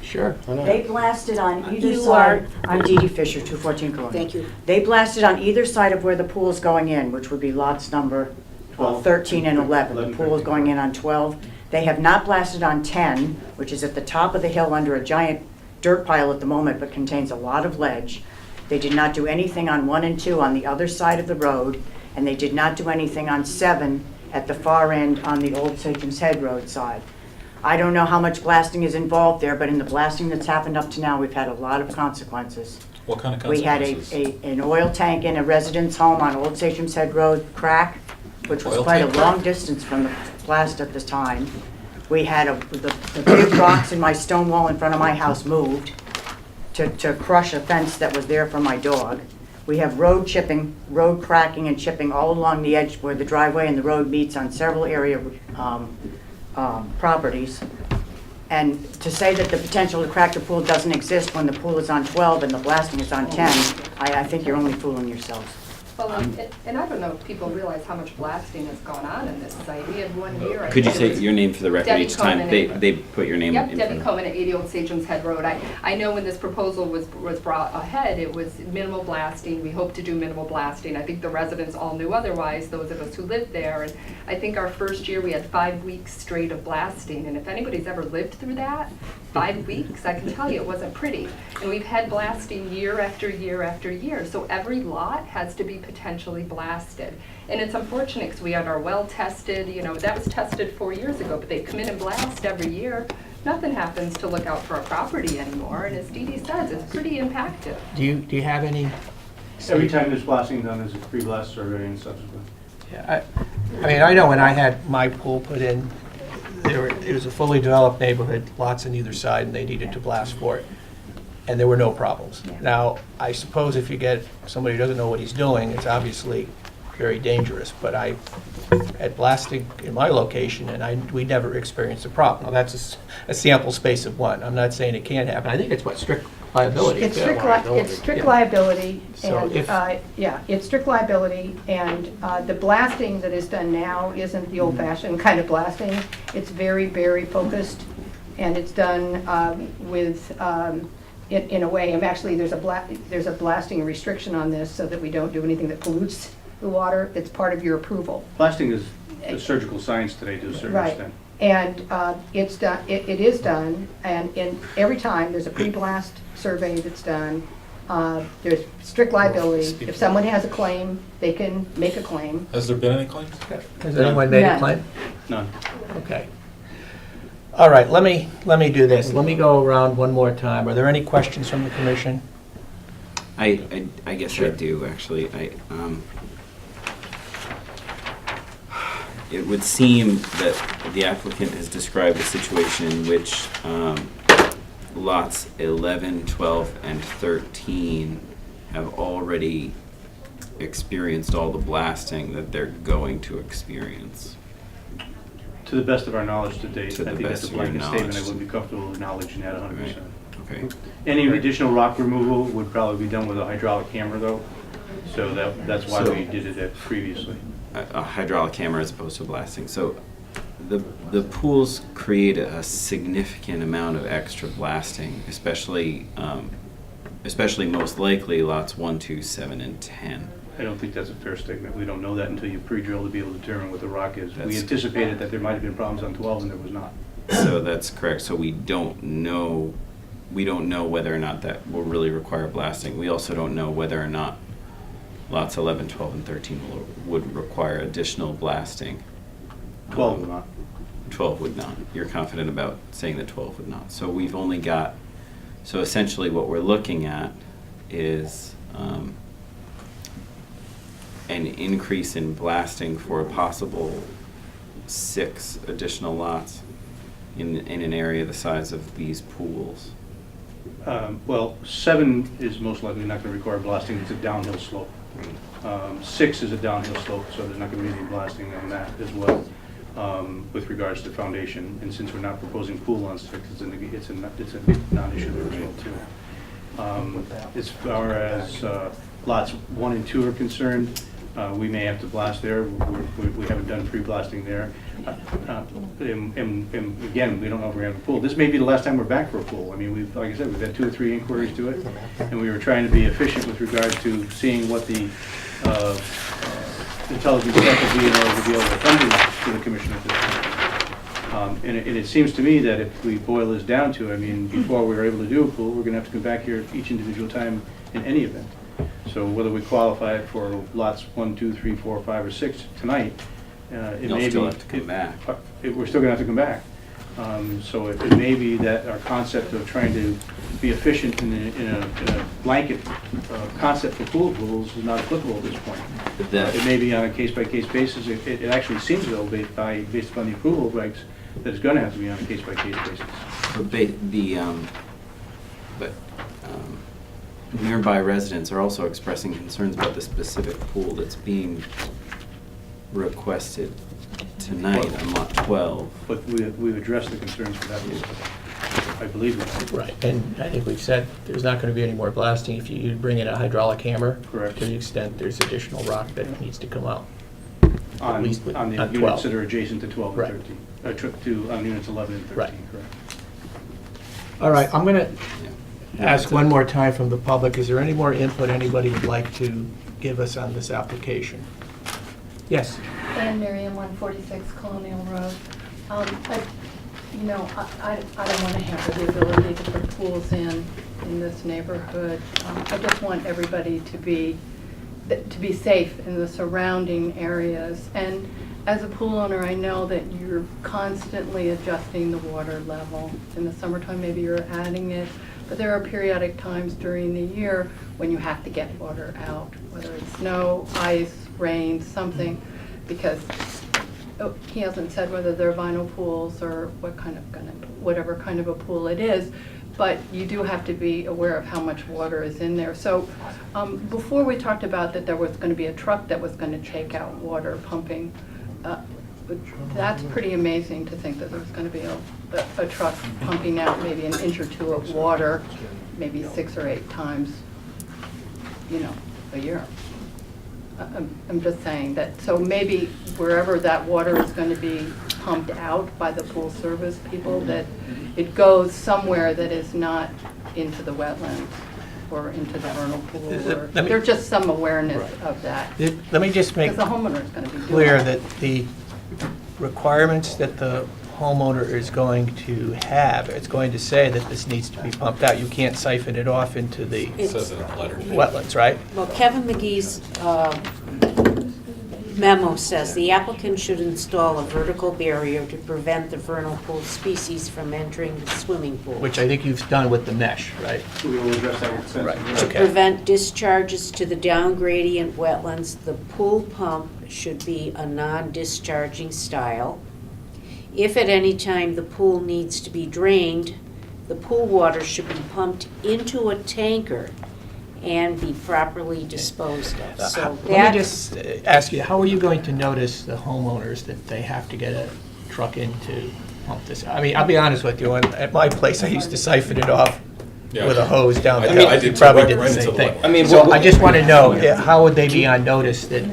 sure. They blasted on either You side. I'm Dee Dee Fisher, 214 Colonial. Thank you. They blasted on either side of where the pool's going in, which would be lots number 13 and 11. The pool is going in on 12. They have not blasted on 10, which is at the top of the hill under a giant dirt pile at the moment, but contains a lot of ledge. They did not do anything on 1 and 2 on the other side of the road, and they did not do anything on 7 at the far end on the old Sagem's Head Road side. I don't know how much blasting is involved there, but in the blasting that's happened up to now, we've had a lot of consequences. What kind of We had consequences? an oil tank in a residence home on Old Sagem's Head Road crack, which was Oil quite a tank long crack? distance from the blast at the time. We had the big rocks in my stone wall in front of my house moved to crush a fence that was there for my dog. We have road chipping, road cracking and chipping all along the edge where the driveway and the road meets on several area properties. And to say that the potential to crack the pool doesn't exist when the pool is on 12 and the blasting is on 10, I think you're only fooling yourselves. Well, and I don't know if people realize how much blasting has gone on in this site. We had one year. I Could you think it say was your name for the record Debbie each time Coleman. they put your name Yep, in front Debbie of Coleman at 80 Old Sagem's Head Road. I know when this proposal was brought ahead, it was minimal blasting. We hope to do minimal blasting. I think the residents all knew otherwise, those of us who lived there. And I think our first year, we had 5 weeks straight of blasting. And if anybody's ever lived through that, 5 weeks, I can tell you it wasn't pretty. And we've had blasting year after year after year. So every lot has to be potentially blasted. And it's unfortunate because we had our well tested, you know, that was tested 4 years ago, but they come in and blast every year. Nothing happens to look out for a property anymore. And as Dee Dee says, it's pretty impactful. Do you have any? Every time there's blasting done, there's a pre-blast survey and subsequent. Yeah, I mean, I know when I had my pool put in, it was a fully developed neighborhood, lots on either side, and they needed to blast for it. And there were no problems. Now, I suppose if you get somebody who doesn't know what he's doing, it's obviously very dangerous. But I had blasting in my location, and we never experienced a problem. Now, that's a sample space of one. I'm not saying it can't happen. I think it's strict liability. It's too. strict Yeah. liability, So and, if- yeah, it's strict liability, and the blasting that is done now isn't the old-fashioned kind of blasting. It's very, very focused, and it's done with, in a way, actually, there's a blasting restriction on this so that we don't do anything that pollutes the water. It's part of your approval. Blasting is a surgical science today to a certain Right. extent. And it's done, it is done, and every time there's a pre-blast survey that's done, there's strict liability. If someone has a claim, they can make a claim. Has there been any claims? Has anyone made a None. claim? None. Okay. All right, let me do this. Let me go around one more time. Are there any questions from the commission? I guess Sure. I do, actually. It would seem that the applicant has described a situation in which lots 11, 12, and 13 have already experienced all the blasting that they're going to experience. To the best of our knowledge to date, To the I think best that's a of your blanket statement. I knowledge. wouldn't be comfortable acknowledging that 100%. Okay. Any additional rock removal would probably be done with a hydraulic camera, though, so that's why So- we did it previously. A hydraulic camera as opposed to blasting. So the pools create a significant amount of extra blasting, especially most likely lots 1, 2, 7, and 10. I don't think that's a fair statement. We don't know that until you pre-drill to be able to determine what the rock is. We That's- anticipated that there might have been problems on 12, and there was not. So that's correct. So we don't know whether or not that will really require blasting. We also don't know whether or not lots 11, 12, and 13 would require additional blasting. 12 will not. 12 would not. You're confident about saying that 12 would not. So we've only got, so essentially what we're looking at is an increase in blasting for a possible 6 additional lots in an area the size of these pools. Well, 7 is most likely not going to require blasting. It's a downhill slope. 6 is a downhill slope, so there's not going to be any blasting on that as well with regards to foundation. And since we're not proposing pool on 6, it's a non-issue there as well too. As far as lots 1 and 2 are concerned, we may have to blast there. We haven't done pre-blasting there. And again, we don't know if we're going to have a pool. This may be the last time we're back for a pool. I mean, like I said, we've had 2 or 3 inquiries to it, and we were trying to be efficient with regard to seeing what the intelligence step would be in order to be able to come to the commission at this point. And it seems to me that if we boil this down to, I mean, before we were able to do a pool, we're going to have to come back here each individual time in any event. So whether we qualify it for lots 1, 2, 3, 4, 5, or 6 tonight, it You'll may still be, have to come back. We're still going to have to come back. So it may be that our concept of trying to be efficient in a blanket concept for pool pools is not applicable at this point. It may be on a case-by-case basis. It actually seems though, based upon the approval regs, that it's going to have to be on a case-by-case basis. But nearby residents are also expressing concerns about the specific pool that's being requested tonight on lot 12. But we've addressed the concerns for that pool. I believe we have. Right, and I think we've said there's not going to be any more blasting if you bring in a hydraulic hammer. Correct. To the extent there's additional rock that needs to come out. On least with- the on units 12. that are adjacent to 12 Right. and 13. On units 11 and 13, Right. correct. All right, I'm going to ask one more time from the public. Is there any more input anybody would like to give us on this application? Yes? Anne Marion, 146 Colonial Road. I don't want to have the ability to put pools in this neighborhood. I just want everybody to be safe in the surrounding areas. And as a pool owner, I know that you're constantly adjusting the water level. In the summertime, maybe you're adding it, but there are periodic times during the year when you have to get water out, whether it's snow, ice, rain, something, because he hasn't said whether they're vinyl pools or whatever kind of a pool it is, but you do have to be aware of how much water is in there. So before we talked about that there was going to be a truck that was going to take out water pumping. That's pretty amazing to think that there's going to be a truck pumping out maybe an inch or 2 of water, maybe 6 or 8 times, a year. I'm just saying that, so maybe wherever that water is going to be pumped out by the pool service people, that it goes somewhere that is not into the wetlands or into the vernal pool, or there's just some awareness of that. Let me just make Because the homeowner is going to be doing clear it. that the requirements that the homeowner is going to have, it's going to say that this needs to be pumped out. You can't siphon it off into the It says it in the letter. wetlands, right? Well, Kevin McGee's memo says the applicant should install a vertical barrier to prevent the vernal pool species from entering the swimming pool. Which I think you've done with the mesh, right? We will address that with sense. Right. To Okay. prevent discharges to the down gradient wetlands, the pool pump should be a non-discharging style. If at any time the pool needs to be drained, the pool water should be pumped into a tanker and be properly disposed of. So Let that, me just ask you, how are you going to notice the homeowners that they have to get a truck in to pump this? I mean, I'll be honest with you, at my place, I used to siphon it off with a hose down the I hill. did You too, probably right- did the right same into the thing. wetland. I mean, so I just want to know, how would they be on notice that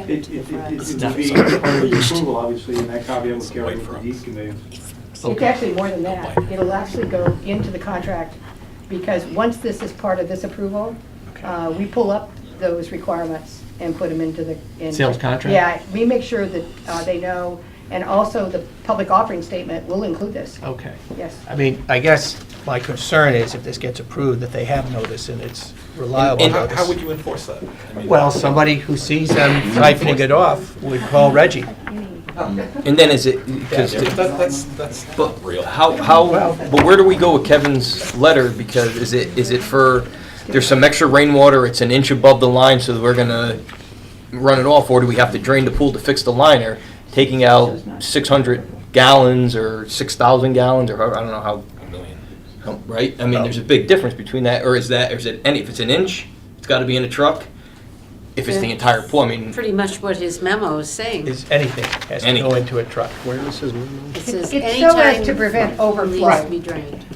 It would be part of the approval, obviously, and that caveat would carry with the deed conveyance. It's actually more than that. It'll actually go into the contract, because once this is part of this approval, we pull up those requirements and put them into the... Sales contract? Yeah, we make sure that they know, And also, the public offering statement will include this. Okay. Yes. I mean, I guess my concern is if this gets approved, that they have notice and it's reliable And notice. how would you enforce that? I mean, Well, somebody who sees them siphoning it off would call Reggie. And then is it, because, that's not real. but where do we go with Kevin's letter? Because is it for, there's some extra rainwater, it's an inch above the line, so we're gonna run it off, or do we have to drain the pool to fix the liner, taking out 600 gallons or 6,000 gallons, or I don't know how, right? I mean, there's a big difference between that, or is it any, if it's an inch, it's gotta be in a truck? If it's the entire pool, I mean. Pretty much what his memo is saying. Is anything has to go into a truck. Where is his memo? It says It's so as anytime to prevent overflow. needs to be drained.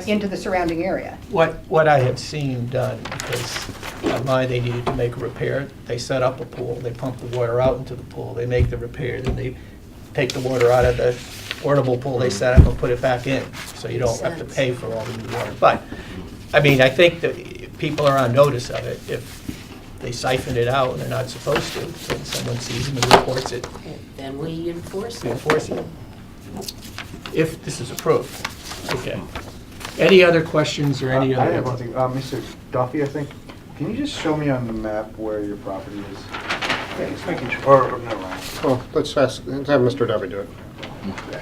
Into the surrounding area. What I have seen done, because on mine, they needed to make a repair, they set up a pool, they pump the water out into the pool, they make the repair, then they take the water out of the portable pool they set up and put it back in, so you don't have to pay for all the new water. But, I mean, I think that people are on notice of it. If they siphon it out and they're not supposed to, then someone sees them and reports it. Then we enforce We it. enforce it. If this is approved. Okay. Any other questions or any other? I have one thing. Mr. Duffy, I think. Can you just show me on the map where your property is? Yeah, just making sure. Or never mind. Well, let's have Mr. Duffy do it. Okay.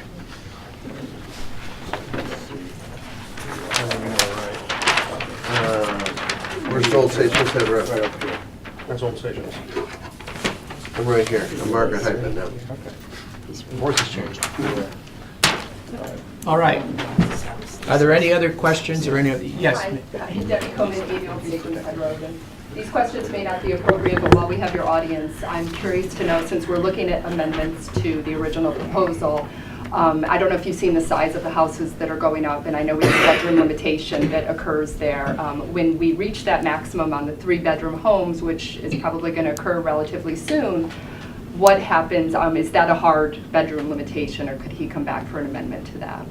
Where's Old Stations Head Road? Right up here. That's Old Stations. I'm right here. I'm Margaret Hyman now. Voice has changed. All right. Are there any other questions or any, yes? Hi, Debbie Coleman, 80 Old Stations Head Road. And these questions may not be appropriate, but while we have your audience, I'm curious to know, since we're looking at amendments to the original proposal, I don't know if you've seen the size of the houses that are going up, and I know we have a bedroom limitation that occurs there. When we reach that maximum on the 3-bedroom homes, which is probably going to occur relatively soon, what happens? Is that a hard bedroom limitation, or could he come back for an amendment to that?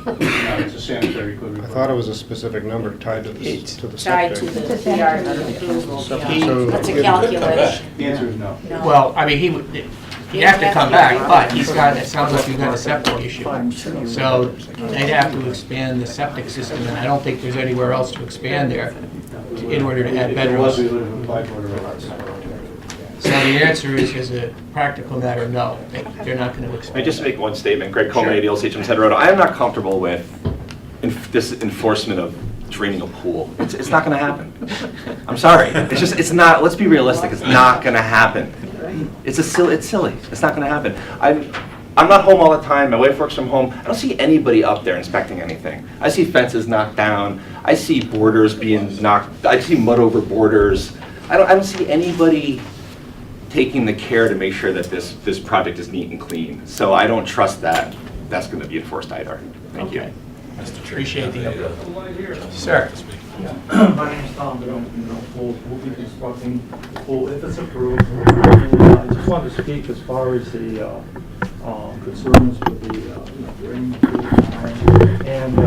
It's a sanitary code. I thought it was a specific number tied to the Tied septic. to the PRD approval, So- yeah. so That's a give- calculation. The answer is no. No. Well, I mean, he'd have to come back, but he's got, it sounds like he's got a septic issue. So they'd have to expand the septic system, and I don't think there's anywhere else to expand there in order to add If there was, bedrooms. we would have applied for it. So the answer is, as a practical matter, no. They're not going to May I expand. just make one statement? Greg Coleman, 80 Old Stations Head Road. I am not comfortable with this enforcement of draining a pool. It's not going to happen. I'm sorry. It's not, let's be realistic, it's not going to happen. It's silly. It's not going to happen. I'm not home all the time. My wife works from home. I don't see anybody up there inspecting anything. I see fences knocked down. I see borders being knocked. I see mud over borders. I don't see anybody taking the care to make sure that this project is neat and clean. So I don't trust that that's going to be enforced either. Thank you. Okay. Appreciate the input. Sir? My name is Tom Biddle, we'll be constructing the pool if it's approved. I just wanted to speak as far as the concerns with the rain. And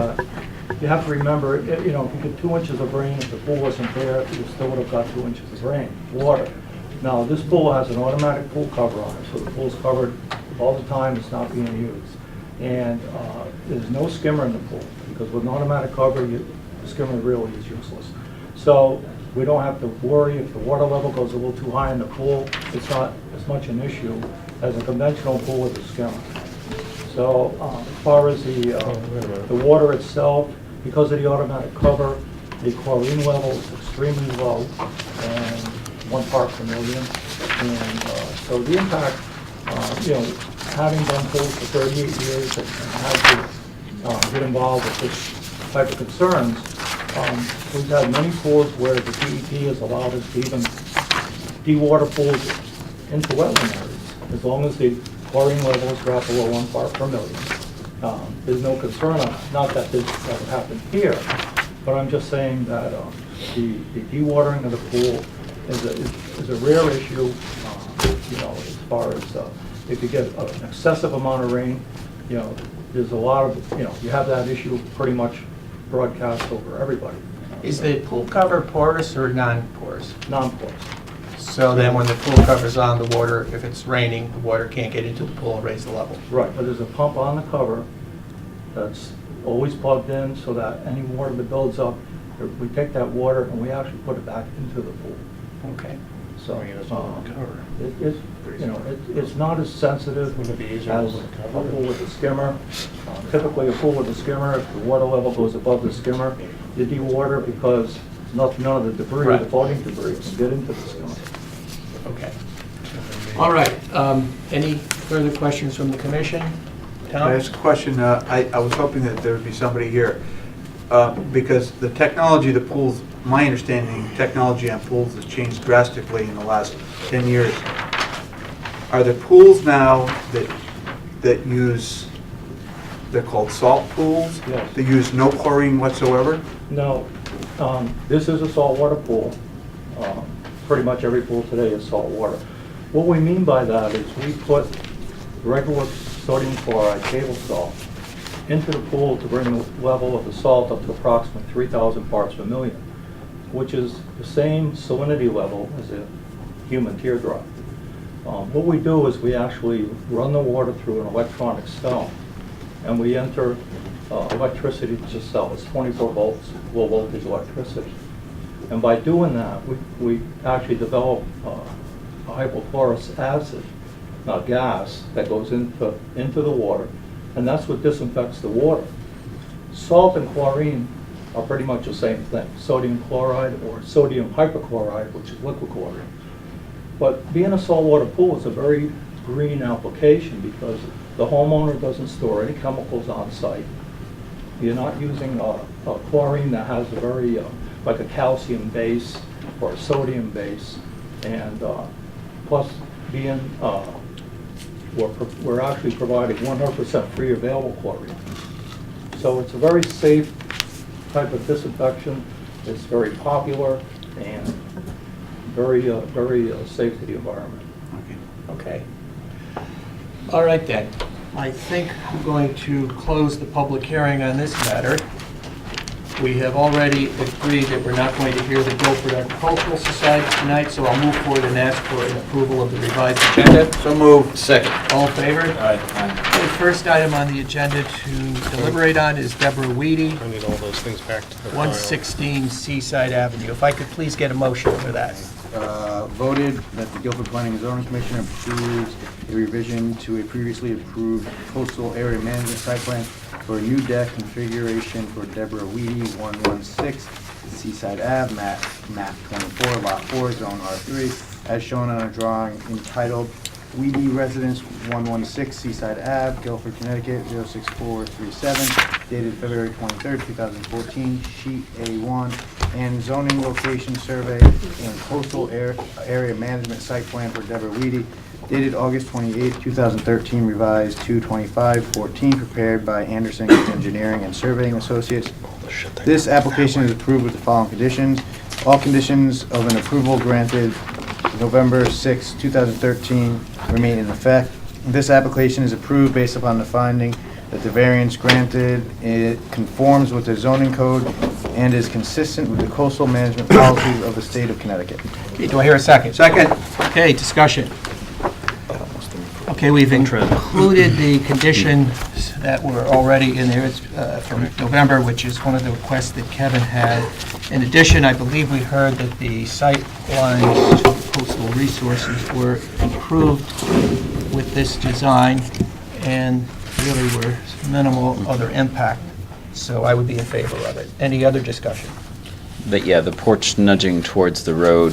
you have to remember, if you get 2 inches of rain, if the pool wasn't there, you still would have got 2 inches of rain, water. Now, this pool has an automatic pool cover on it, so the pool's covered all the time, it's not being used. And there's no skimmer in the pool, because with an automatic cover, the skimmer really is useless. So we don't have to worry if the water level goes a little too high in the pool. It's not as much an issue as a conventional pool with a skimmer. So as far as the water itself, because of the automatic cover, the chlorine level is extremely low, and 1 part per million. And so the impact, having done pools for 38 years and had to get involved with this type of concerns, we've had many pools where the DEP has allowed us to even de-water pools into wetland areas, as long as the chlorine levels drop below 1 part per million. There's no concern on it. Not that that would happen here, but I'm just saying that the de-watering of the pool is a rare issue, as far as if you get an excessive amount of rain, there's a lot of, you have that issue pretty much broadcast over everybody. Is the pool cover porous or non-porous? Non-porous. So then when the pool cover's on, the water, if it's raining, the water can't get into the pool and raise the level. Right, but there's a pump on the cover that's always plugged in so that any water that builds up, we take that water and we actually put it back into the pool. Okay. So, it's not as sensitive as a pool with a skimmer. Typically, a pool with a skimmer, if the water level goes above the skimmer, you de-water because none of the debris, the Right. floating debris, can get into the skimmer. Okay. All right. Any further questions from the commission? Can Tom? I ask a question? I was hoping that there would be somebody here, because the technology, the pools, my understanding, technology on pools has changed drastically in the last 10 years. Are there pools now that use, they're called salt pools? Yes. That use no chlorine whatsoever? No, this is a saltwater pool. Pretty much every pool today is saltwater. What we mean by that is we put regular sodium chloride table salt into the pool to bring the level of the salt up to approximately 3,000 parts per million, which is the same salinity level as a human teardrop. What we do is we actually run the water through an electronic cell, and we enter electricity to the cell. It's 24 volts, low voltage electricity. And by doing that, we actually develop a hypochlorous acid, gas, that goes into the water, and that's what disinfects the water. Salt and chlorine are pretty much the same thing, sodium chloride or sodium hypochlorite, which is liquid chlorine. But being a saltwater pool is a very green application because the homeowner doesn't store any chemicals on site. You're not using a chlorine that has a very, like a calcium base or a sodium base. And plus being, we're actually providing 100% free available chlorine. So it's a very safe type of disinfection. It's very popular and very safe to the environment. Okay. All right then. I think I'm going to close the public hearing on this matter. We have already agreed that we're not going to hear the Guilford Agricultural Society tonight, so I'll move forward and ask for an approval of the revised agenda. So moved. Second. All in favor? Aye. The first item on the agenda to deliberate on is Deborah Weedy, I need all those things back to the file. 116 Seaside Avenue. If I could please get a motion for that. Voted that the Guilford Planning and Zoning Commission approves a revision to a previously approved coastal area management site plan for a new deck configuration for Deborah Weedy, 116 Seaside Ave, map 24, lot 4, zone R3, as shown on a drawing entitled Weedy Residence, 116 Seaside Ave, Guilford, Connecticut, 06437, dated February 23rd, 2014, sheet A1, and zoning location survey and coastal area management site plan for Deborah Weedy, dated August 28, 2013, revised 2/25/14, prepared by Anderson Engineering and Surveying Associates. This application is approved with the following conditions. All conditions of an approval granted November 6, 2013 remain in effect. This application is approved based upon the finding that the variance granted it conforms with the zoning code and is consistent with the coastal management policies of the state of Connecticut. Okay, do I hear a second? Second. Okay, discussion. Okay, we've included the conditions that were already in there. It's from November, which is one of the requests that Kevin had. In addition, I believe we heard that the sight lines to coastal resources were improved with this design and really were minimal other impact. So I would be in favor of it. Any other discussion? But yeah, the porch nudging towards the road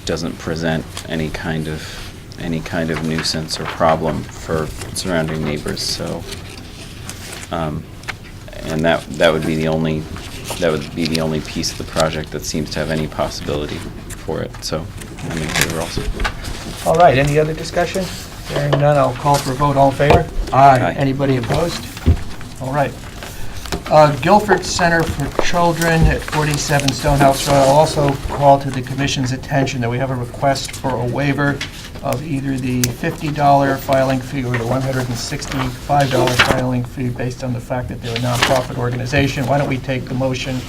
doesn't present any kind of nuisance or problem for surrounding neighbors. So, and that would be the only piece of the project that seems to have any possibility for it. So I'm in favor also. All right, any other discussion? Hearing none, I'll call for a vote. All in favor? Aye. Anybody opposed? All right. Guilford Center for Children at 47 Stonehouse Road. I'll also call to the commission's attention that we have a request for a waiver of either the $50 filing fee or the $165 filing fee based on the fact that they're a nonprofit organization. Why don't we take the motion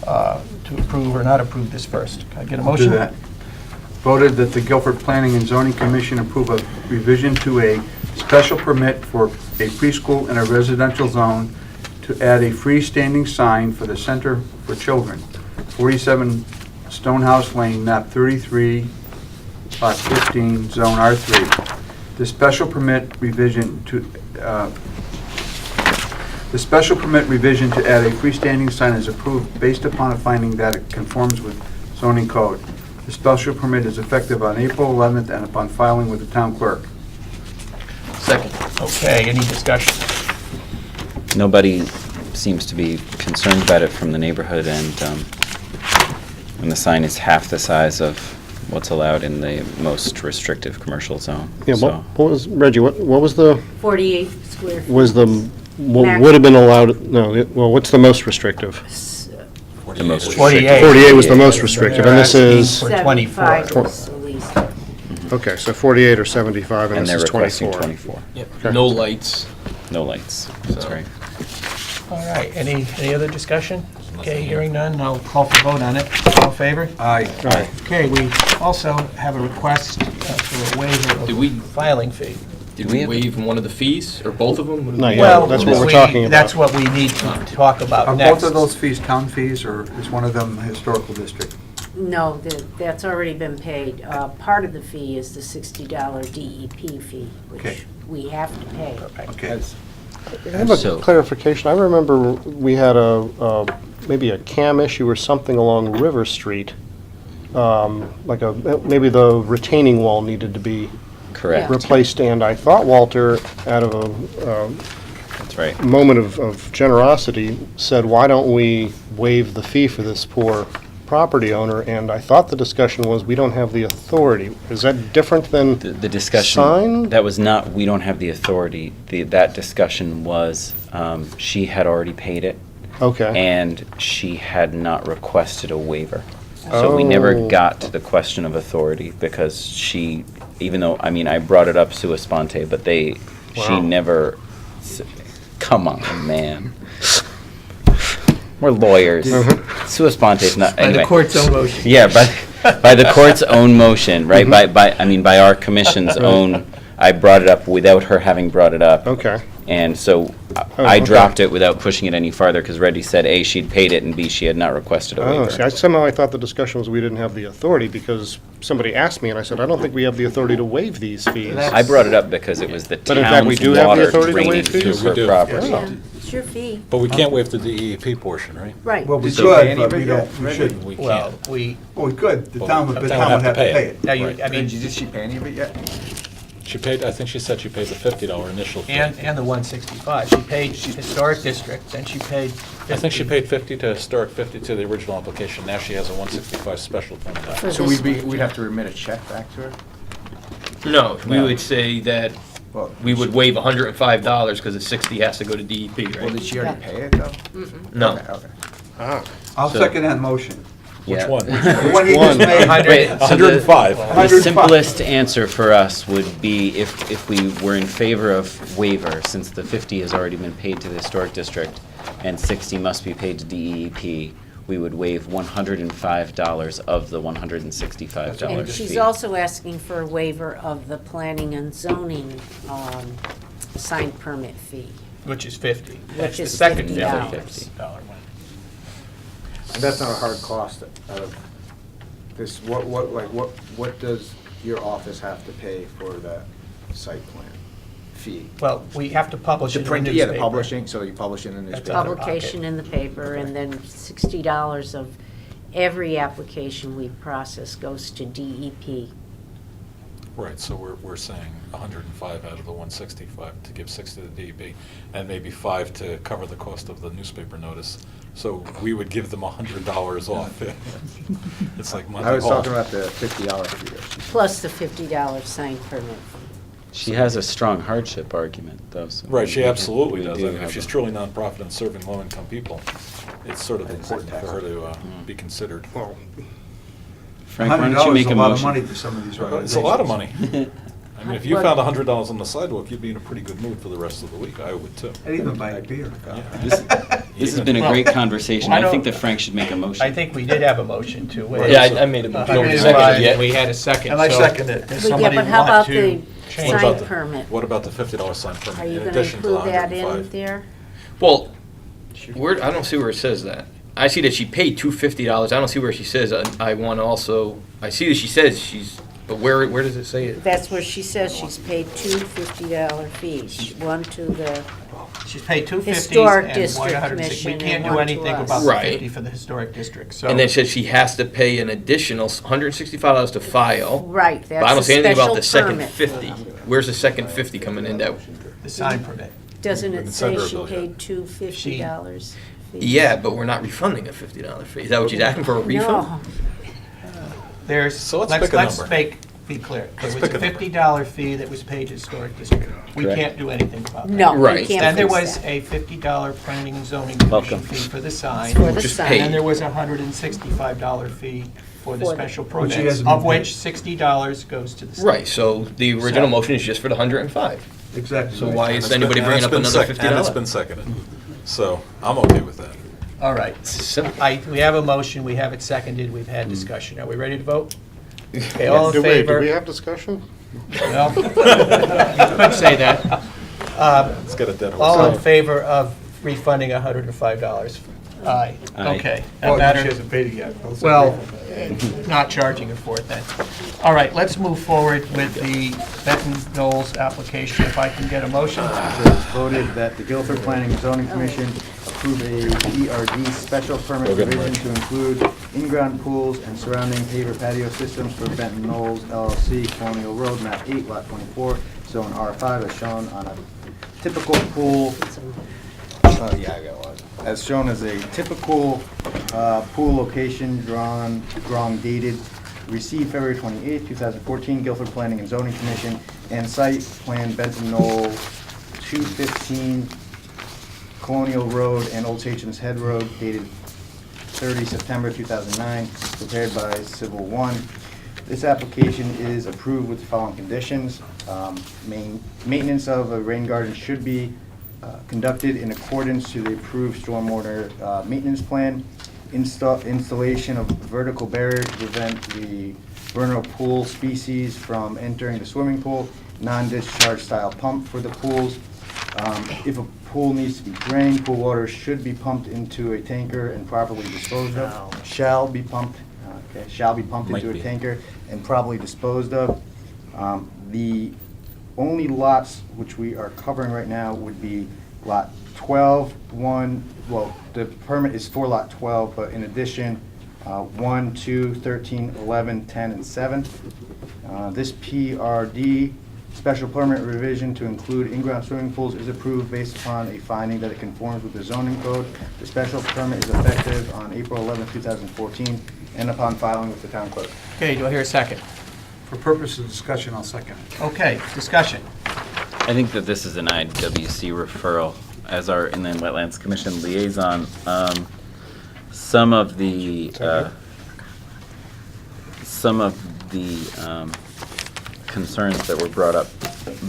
to approve or not approve this first? Can I get a motion? Do that. voted that the Guilford Planning and Zoning Commission approve a revision to a special permit for a preschool in a residential zone to add a freestanding sign for the Center for Children, 47 Stonehouse Lane, map 33, lot 15, zone R3. The special permit revision to add a freestanding sign is approved based upon a finding that it conforms with zoning code. The special permit is effective on April 11th and upon filing with the town clerk. Second. Okay, any discussion? Nobody seems to be concerned about it from the neighborhood, and the sign is half the size of what's allowed in the most restrictive commercial zone. Yeah, So, what was, Reggie, what was the, 48 square feet. was the, what Max. would have been allowed, no, well, what's the most restrictive? the most 48. 48 was the most restrictive, and this is, For 24. 75 was the least. okay, so 48 or 75, and and this they're is requesting 24. 24. Yep. Okay. No lights. No lights. That's So- right. All right, any other discussion? Okay, hearing none, I'll call for vote on it. All in favor? Aye. Aye. Okay, we also have a request for a waiver Did we- of filing fee. Did we waive one of the fees, or both of them? What did Not we- yet. Well, that's what we're we- talking about. That's what we need to talk about Are next. both of those fees town fees, or is one of them historical district? No, that's already been paid. Part of the fee is the $60 DEP fee, Okay. which we have to pay. Okay. I have a So- clarification. I remember we had maybe a CAM issue or something along River Street. Maybe the retaining wall needed to be Correct. replaced, and I thought Walter, out of a That's right. moment of generosity, said, why don't we waive the fee for this poor property owner? And I thought the discussion was, we don't have the authority. Is that different than The discussion, sign? that was not, we don't have the authority. That discussion was, she had already paid it, Okay. and she had not requested a waiver. So we never Oh. got to the question of authority, because she, even though, I mean, I brought it up sua sponte, but she Wow. never, come on, man. We're lawyers. Sua sponte is not, By the anyway. court's own motion. Yeah, by the court's own motion, right? By our commission's own, I brought it up without her having brought it up. Okay. And so Oh, I okay. dropped it without pushing it any farther, because Reggie said, A, she'd paid it, and B, she had not requested a Oh, see, waiver. somehow I thought the discussion was we didn't have the authority, because somebody asked me, and I said, I don't think we have the authority to waive these fees. I brought it up because it was the But in fact, we town's do have the water authority to draining waive through fees? We her do. property. Yeah, it's your fee. But we can't waive the DEP portion, right? Right. Well, we So- could, but we don't, we shouldn't. We Well, can't. we, Well, we could, the Well, town would have to pay it. now you, Right. I mean, Did she pay any of it yet? She paid, I think she said she paid the $50 initial fee. and the 165. She paid historic district, then she paid 50. I think she paid 50 to historic, 50 to the original application. Now she has a 165 special permit. For So this we'd have to remit a check back to her? No, we No. would say that Well, we would waive $105 because the 60 has to go to DEP, Well, did right? she already pay it, though? No. Okay, okay. Ah. I'll So- second that motion. Which Yeah. one? The one he just made. Wait, so 105. The simplest answer for us would be if we were in favor of waiver, since the 50 has already been paid to the historic district and 60 must be paid to DEP, we would waive $105 of the $165 And she's fee. also asking for a waiver of the planning and zoning sign permit fee. Which is 50. That's the is second $50. $50 one. And that's not a hard cost out of this, what does your office have to pay for that site plan fee? Well, we have to publish it in the print, newspaper. yeah, the publishing, so you publish it in the That's newspaper. out of Publication in the paper, and then $60 of every application we process goes to DEP. Right, so we're saying 105 out of the 165 to give 60 to the DEP, and maybe 5 to cover the cost of the newspaper notice. So we would give them $100 off. It's like Monty I was Hall. talking about the $50 fee. Plus the $50 sign permit. She has a strong hardship argument, though. So Right, she we absolutely we does. do I mean, have if she's a- truly nonprofit and serving low-income people, it's sort of important for her to be considered. Well, Frank, why don't you make a $100 is a lot of motion? money to some of these organizations. It's a lot of money. I mean, if you found $100 on the sidewalk, you'd be in a pretty good mood for the rest of the week. I would too. I'd even buy a beer. Yeah. This has been a great conversation. Why I think don't- that Frank should make a motion. I think we did have a motion to waive. Yeah, I made a motion. Nobody Seconded seconded yet. it. We had a second. And I so second it. Does Yeah, somebody but how want about to the change? What sign about the- permit? What about the $50 sign permit Are you in gonna addition to the include that in 105? there? Well, I don't see where it says that. I see that she paid $250. I don't see where she says, I want to also, I see that she says she's, but where does it say it? That's where she says she's paid two $50 fees, one to the, She's paid $250 Historic and District $160. Commission We can't and do one to anything us. about the Right. 50 for the historic district, so. And then it says she has to pay an additional $165 to file. right, But I don't that's see a anything about special the second permit. 50. Where's the second 50 coming in that? The sign permit. Doesn't it It's say under a she bill, yeah. paid two $50 fees? Yeah, but we're not refunding a $50 fee. Is that what she's asking for, a refund? No, There's, So let's let's pick a number. be clear. There Let's was a pick a number. $50 fee that was paid to historic district. We Correct. can't do anything about that. no, Right. you can't Then there fix was that. a $50 planning and zoning commission Welcome. fee for the sign. For the Just sign. paid. And there was a $165 fee for the For the- special Which permits, hasn't of been which $60 goes to the state. Right, so the original So- motion is just for the 105. Exactly. So right. why is anybody bringing up another And it's $50? been seconded. So I'm okay with that. All right. Simple. We have a motion, we have it seconded, we've had discussion. Are we ready to vote? Okay, all in Do favor? we have discussion? Well, you could say that. Let's get a dead horse. All in favor of refunding $105? Aye. Aye. Okay. Oh, That she matter? hasn't paid it yet. Well, not charging her for it then. All right, let's move forward with the Benton Knowles application. If I can get a motion? It is voted that the Guilford Planning and Zoning Commission approve a PRD special permit We'll get them revision to include in-ground pools and surrounding paver patio systems for Benton Knowles LLC, Colonial Road, map 8, lot 24, zone R5, as shown on a typical pool. Yeah, I got one. As shown as a typical pool location drawn dated, received February 28, 2014, Guilford Planning and Zoning Commission, and site plan Benton Knoll 215 Colonial Road and Old Sachem's Head Road dated 30 September 2009, prepared by Civil 1. This application is approved with the following conditions. Maintenance of a rain garden should be conducted in accordance to the approved stormwater maintenance plan. Installation of vertical barrier to prevent the vernal pool species from entering the swimming pool. Non-discharge style pump for the pools. If a pool needs to be drained, pool water should be pumped into a tanker and properly disposed of. Shall be pumped Might into be. a tanker and properly disposed of. The only lots which we are covering right now would be lot 12, 1, well, the permit is for lot 12, but in addition, 1, 2, 13, 11, 10, and 7. This PRD special permit revision to include in-ground swimming pools is approved based upon a finding that it conforms with the zoning code. The special permit is effective on April 11, 2014, and upon filing with the town clerk. Okay, do I hear a second? For purposes of discussion, I'll second it. Okay, discussion. I think that this is an IWC referral. As our Inland Wetlands Commission liaison, some of the concerns that were brought up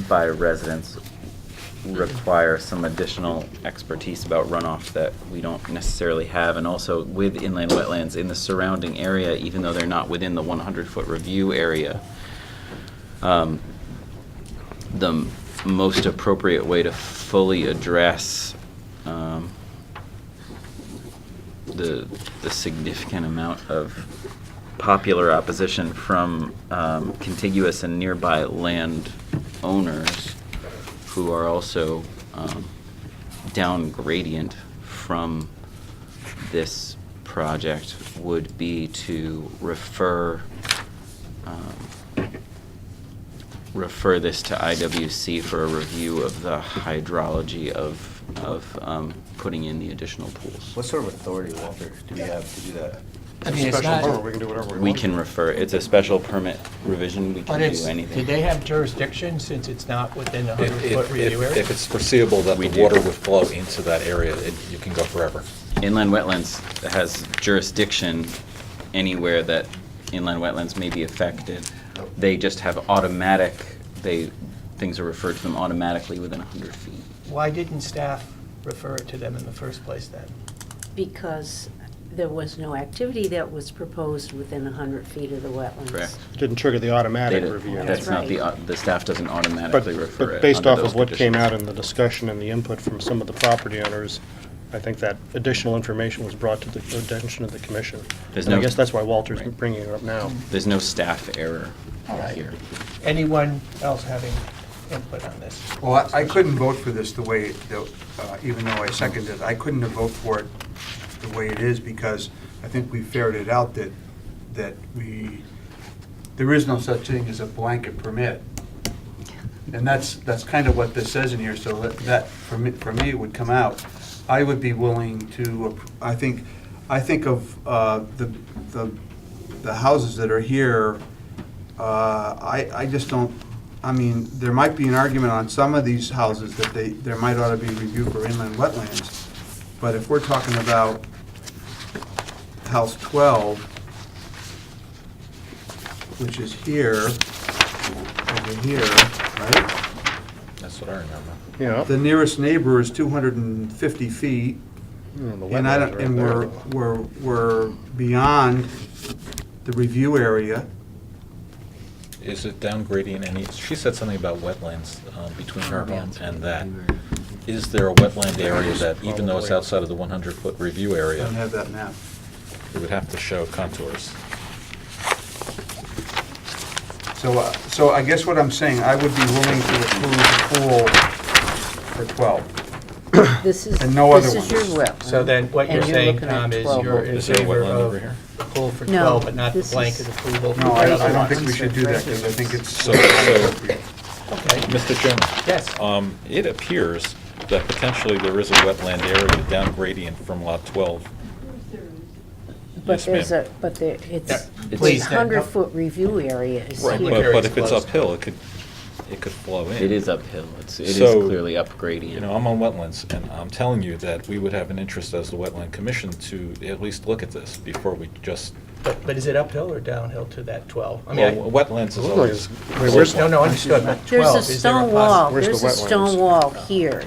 by residents require some additional expertise about runoff that we don't necessarily have, and also with inland wetlands in the surrounding area, even though they're not within the 100-foot review area, the most appropriate way to fully address the significant amount of popular opposition from contiguous and nearby land owners who are also down gradient from this project would be to refer this to IWC for a review of the hydrology of putting in the additional pools. What sort of authority, Walter, do we have to do that? I mean, it's Special not, permit, we can do whatever we want. We can refer, it's a special permit revision, we but can it's, do did anything. they have jurisdiction since it's not within the 100-foot review area? If it's foreseeable that We the do. water would flow into that area, you can go forever. Inland wetlands has jurisdiction anywhere that inland wetlands may be affected. They just have automatic, things are referred to them automatically within 100 feet. Why didn't staff refer it to them in the first place then? because there was no activity that was proposed within 100 feet of the wetlands. Correct. It didn't trigger the automatic They did- review. That's not the staff doesn't But automatically refer but it based under off those of what came conditions. out in the discussion and the input from some of the property owners, I think that additional information was brought to the attention of the commission. There's And I no- guess that's why Walter's bringing it up now. There's no staff error All right. here. Anyone else having input on this? Well, I couldn't vote for this the way, even though I seconded it, I couldn't have voted for it the way it is because I think we ferreted out that there is no such thing as a blanket permit. And that's kind of what this says in here, so that, for me, it would come out. I would be willing to, I think of the houses that are here, I just don't, I mean, there might be an argument on some of these houses that there might ought to be review for inland wetlands. But if we're talking about House 12, which is here, over here, right? That's what I remember. Yeah. The nearest neighbor is 250 feet. The And I wetlands don't, are and right there. we're beyond the review area. Is it down gradient any, she said something about wetlands between her home and that. Is there a wetland area that, even though it's outside of the 100-foot review I area, don't have that map. it would have to show contours? So I guess what I'm saying, I would be willing to approve the pool for 12. This is, And no other this is your ones. wetland. So then what you're and saying, looking at Tom, is 12 you're over in Is there a favor wetland over of here? the pool for No, 12, but not the this is- blanket approval? No, for I the other don't think ones? we should do that, because I think it's So, inappropriate. Okay. Mr. Chairman? Yes. It appears that potentially there is a wetland area down gradient from Lot 12. But Yes, there's ma'am. it's, Yeah, the please, Ned, no. 100-foot review area is Right, here. but if it's uphill, it could flow in. It is uphill. It is So, clearly up gradient. You know, I'm on wetlands, and I'm telling you that we would have an interest as the Wetland Commission to at least look at this before we just, But is it uphill or downhill to that 12? I mean, well, wetlands is Wait, always. where's- No, understood, but There's 12, a is there a stone wall, Where's the there's a wetlands? stone wall here.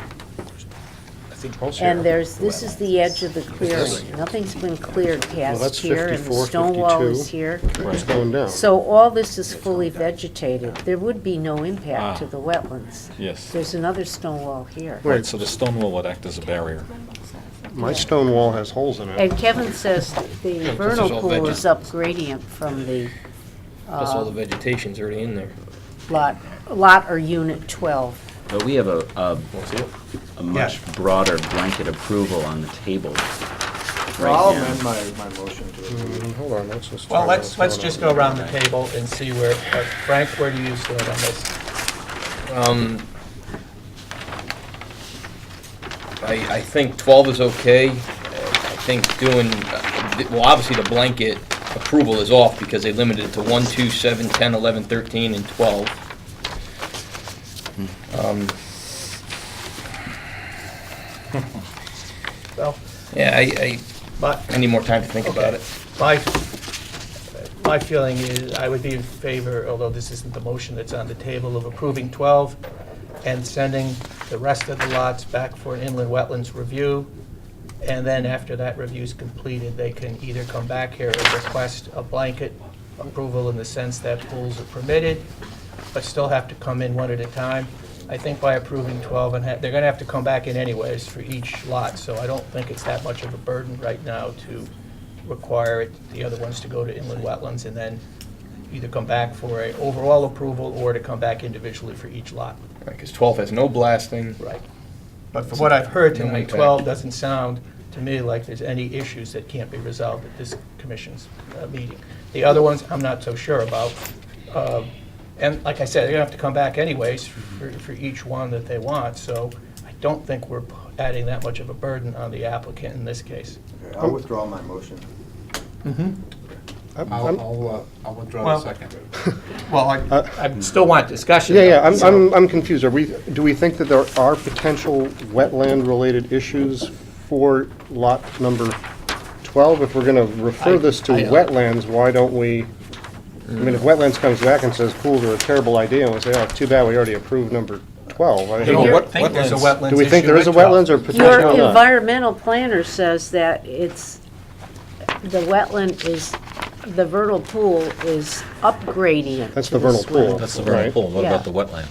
I think both And here. this is the edge of the clearing. Nothing's been cleared past that's here, and the 54, stone wall 52. is here. It's going down. So all this is fully vegetated. There would be no impact to Ah. the wetlands. Yes. There's another stone wall here. Right, so the stone wall would act as a barrier. My stone wall has holes in it. And Kevin says the this is vernal all pool veggie. is up gradient from the Plus all the vegetation's already in there. lot or unit 12. But we have a much Yeah. broader blanket approval on the table Well, I'll right now. amend my motion to approve. Hold on, let's just. Well, talk let's about what's just going go on. around the table and see where, Frank, where do you stand on this? I think 12 is okay. I think doing, well, obviously the blanket approval is off because they limited it to 1, 2, 7, 10, 11, 13, and 12. Well, Yeah, I but need more time to think about Okay. it. my feeling is I would be in favor, although this isn't the motion that's on the table, of approving 12 and sending the rest of the lots back for an inland wetlands review. And then after that review's completed, they can either come back here and request a blanket approval in the sense that pools are permitted, but still have to come in one at a time. I think by approving 12, and they're going to have to come back in anyways for each lot, so I don't think it's that much of a burden right now to require the other ones to go to inland wetlands and then either come back for a overall approval or to come back individually for each lot. Because 12 has no blasting. Right. But from what I've heard No tonight, impact. 12 doesn't sound to me like there's any issues that can't be resolved at this commission's meeting. The other ones, I'm not so sure about. And like I said, they're going to have to come back anyways for each one that they want, so I don't think we're adding that much of a burden on the applicant in this case. Okay, I'll withdraw my motion. I'll withdraw Well- the second. Well, I still want discussion. Yeah, though, I'm confused. Do we think that there are potential wetland-related issues for lot number 12? If we're going to refer this to wetlands, why don't we, I mean, if wetlands comes back and says pools are a terrible idea, and we say, oh, too bad, we already approved number 12. I don't think there's a wetlands Do we think issue there is a with 12. wetlands or Your potentially not? environmental planner says that the wetland is, the vernal pool is upgradient. That's to the vernal swell. pool. That's the vernal Right. pool. What Yeah. about the wetland?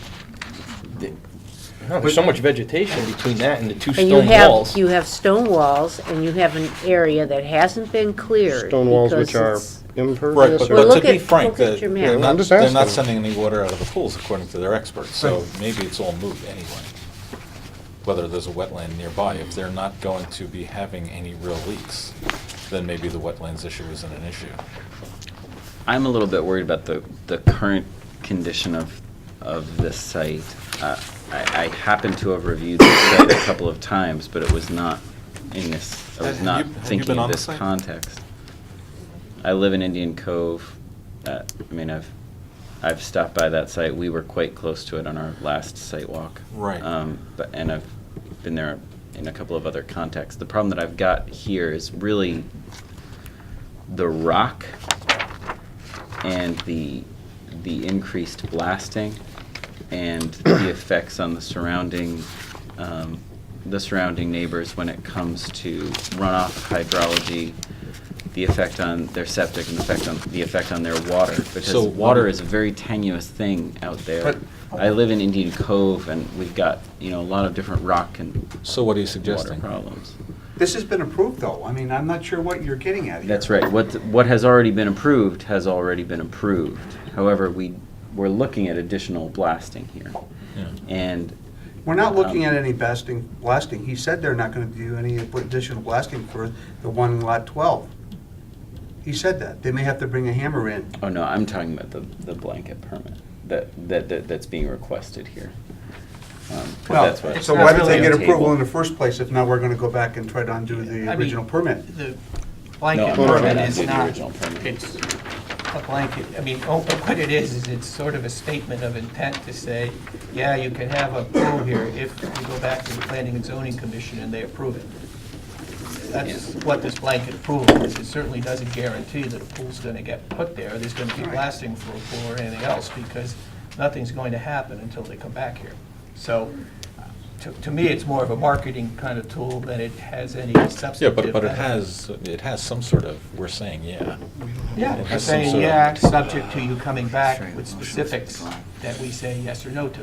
No, there's so much vegetation between that and the two And you stone walls. have stone walls, and you have an area that hasn't been cleared. Stone walls because which are it's- impervious? Right, or- but, Well, but to look be at- frank, look at your map. they're I'm not, just they're not asking. sending any water out of the pools according to their experts, so maybe it's all moot anyway. Whether there's a wetland nearby, if they're not going to be having any real leaks, then maybe the wetlands issue isn't an issue. I'm a little bit worried about the current condition of this site. I happen to have reviewed this site a couple of times, but it was not in this, I was not Have you thinking been of on the this site? context. I live in Indian Cove. I mean, I've stopped by that site. We were quite close to it on our last site walk. Right. And I've been there in a couple of other contexts. The problem that I've got here is really the rock and the increased blasting and the effects on the surrounding neighbors when it comes to runoff hydrology, the effect on their septic and the effect on their water, because So water is a very tenuous thing out there. But- I live in Indian Cove, and we've got, a lot of different rock and So what are you water suggesting? problems. This has been approved, though. I mean, I'm not sure what you're getting at here. That's right. What has already been approved has already been approved. However, we're looking at additional blasting here. Yeah. And We're not looking at any blasting. He said they're not going to do any additional blasting for the one in Lot 12. He said that. They may have to bring a hammer in. oh no, I'm talking about the blanket permit that's being requested here. 'Cause Well, that's what- so why did they on get the approval table. in the first place if now we're going to go back and try to undo the I mean, original permit? The No, blanket I'm not permit gonna is undo the not, original permit. it's a blanket, I mean, what it is it's sort of a statement of intent to say, yeah, you can have a pool here if you go back to the Planning and Zoning Commission and they approve it. That's what this blanket approval is. It certainly doesn't guarantee that a pool's gonna get put there. There's gonna be blasting for a pool or anything else, because nothing's going to happen until they come back here. So, to me, it's more of a marketing kind of tool than it has any Yeah, substantive but it benefit. has some sort of, we're saying, yeah. Yeah, It we're has some saying, sort of- yeah, subject to you coming back with specifics that we say yes or no to.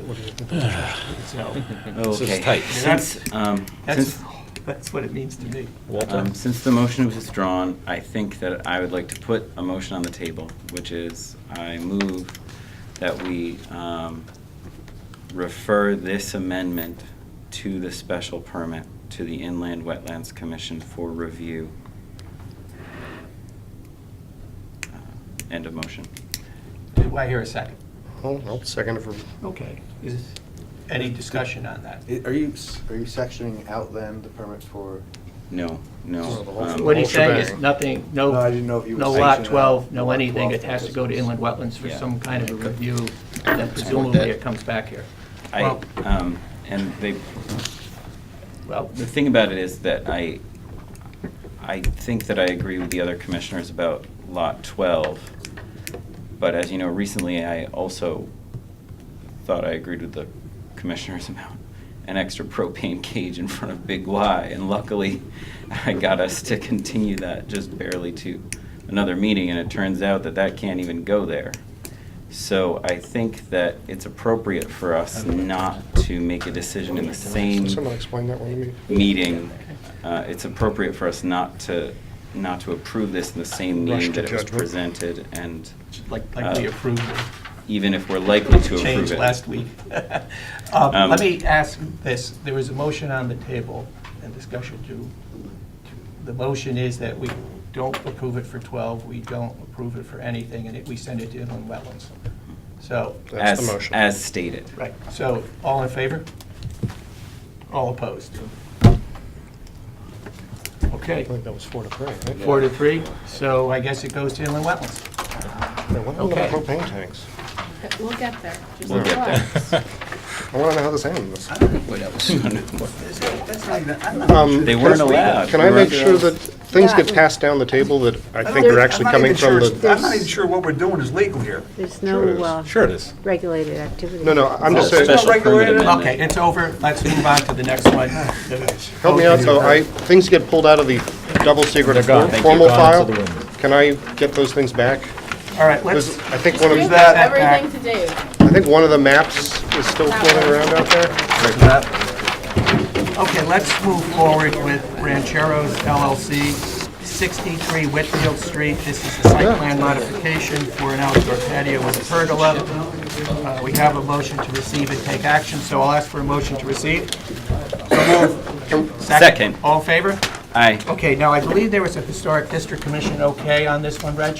So, This is Okay. tight. That's what it means to me. Walter? Since the motion was withdrawn, I think that I would like to put a motion on the table, which is I move that we refer this amendment to the special permit to the Inland Wetlands Commission for review. End of motion. Do I hear a second? Oh, I'll second it for, Okay. Is any discussion on that? Are you sectioning out then the permit for? No. What he's saying is nothing, No, I didn't know if you were no lot sanctioning 12, out no lot anything, 12 it has to go to inland wetlands for Yeah. some kind of a review, and then presumably it comes back here. Well, The thing about it is that I think that I agree with the other commissioners about Lot 12, but as you know, recently I also thought I agreed with the commissioners about an extra propane cage in front of Big Y, and luckily I got us to continue that just barely to another meeting, and it turns out that that can't even go there. So I think that it's appropriate for us not to make a decision in the same someone explain that one to me? meeting. It's appropriate for us not to approve this in the same Rush meeting to that it was judgment. presented, and like we approved it. even if we're likely to approve Changed it. last week. Let me ask this, there was a motion on the table and discussion the motion is that we don't approve it for 12, we don't approve it for anything, and we send it to inland wetlands. So. That's the motion. As stated. Right, so all in favor? All opposed? Okay. I think that was 4-3, right? 4-3, so I guess it goes to inland wetlands. Yeah, what happened to the Okay. propane tanks? We'll get there. Just We'll get relax. there. I want to know how this ends. Wait, that was- That's not even, I'm not. They weren't allowed. Can I make sure that things get passed down the table that I think are actually coming from the... I'm not even sure what we're doing is legal here. There's Sure it no is. Sure it is. regulated activity. No, I'm just saying, Special permit amendment. Okay, it's over. Let's move on to the next one. help me out, so things get pulled out of the double secret They're gone. Thank you. formal Gone file. into the room. Can I get those things back? All right, let's... I think one of Give that, back. Everything to Dave. I think one of the maps is still floating around out there. Okay, let's move forward with Rancheros LLC, 63 Whitfield Street. This is a site plan modification for an outdoor patio with a pergola. We have a motion to receive and take action, so I'll ask for a motion to receive. Second. All in favor? Aye. Okay, now I believe there was a Historic District Commission okay on this one, Reg?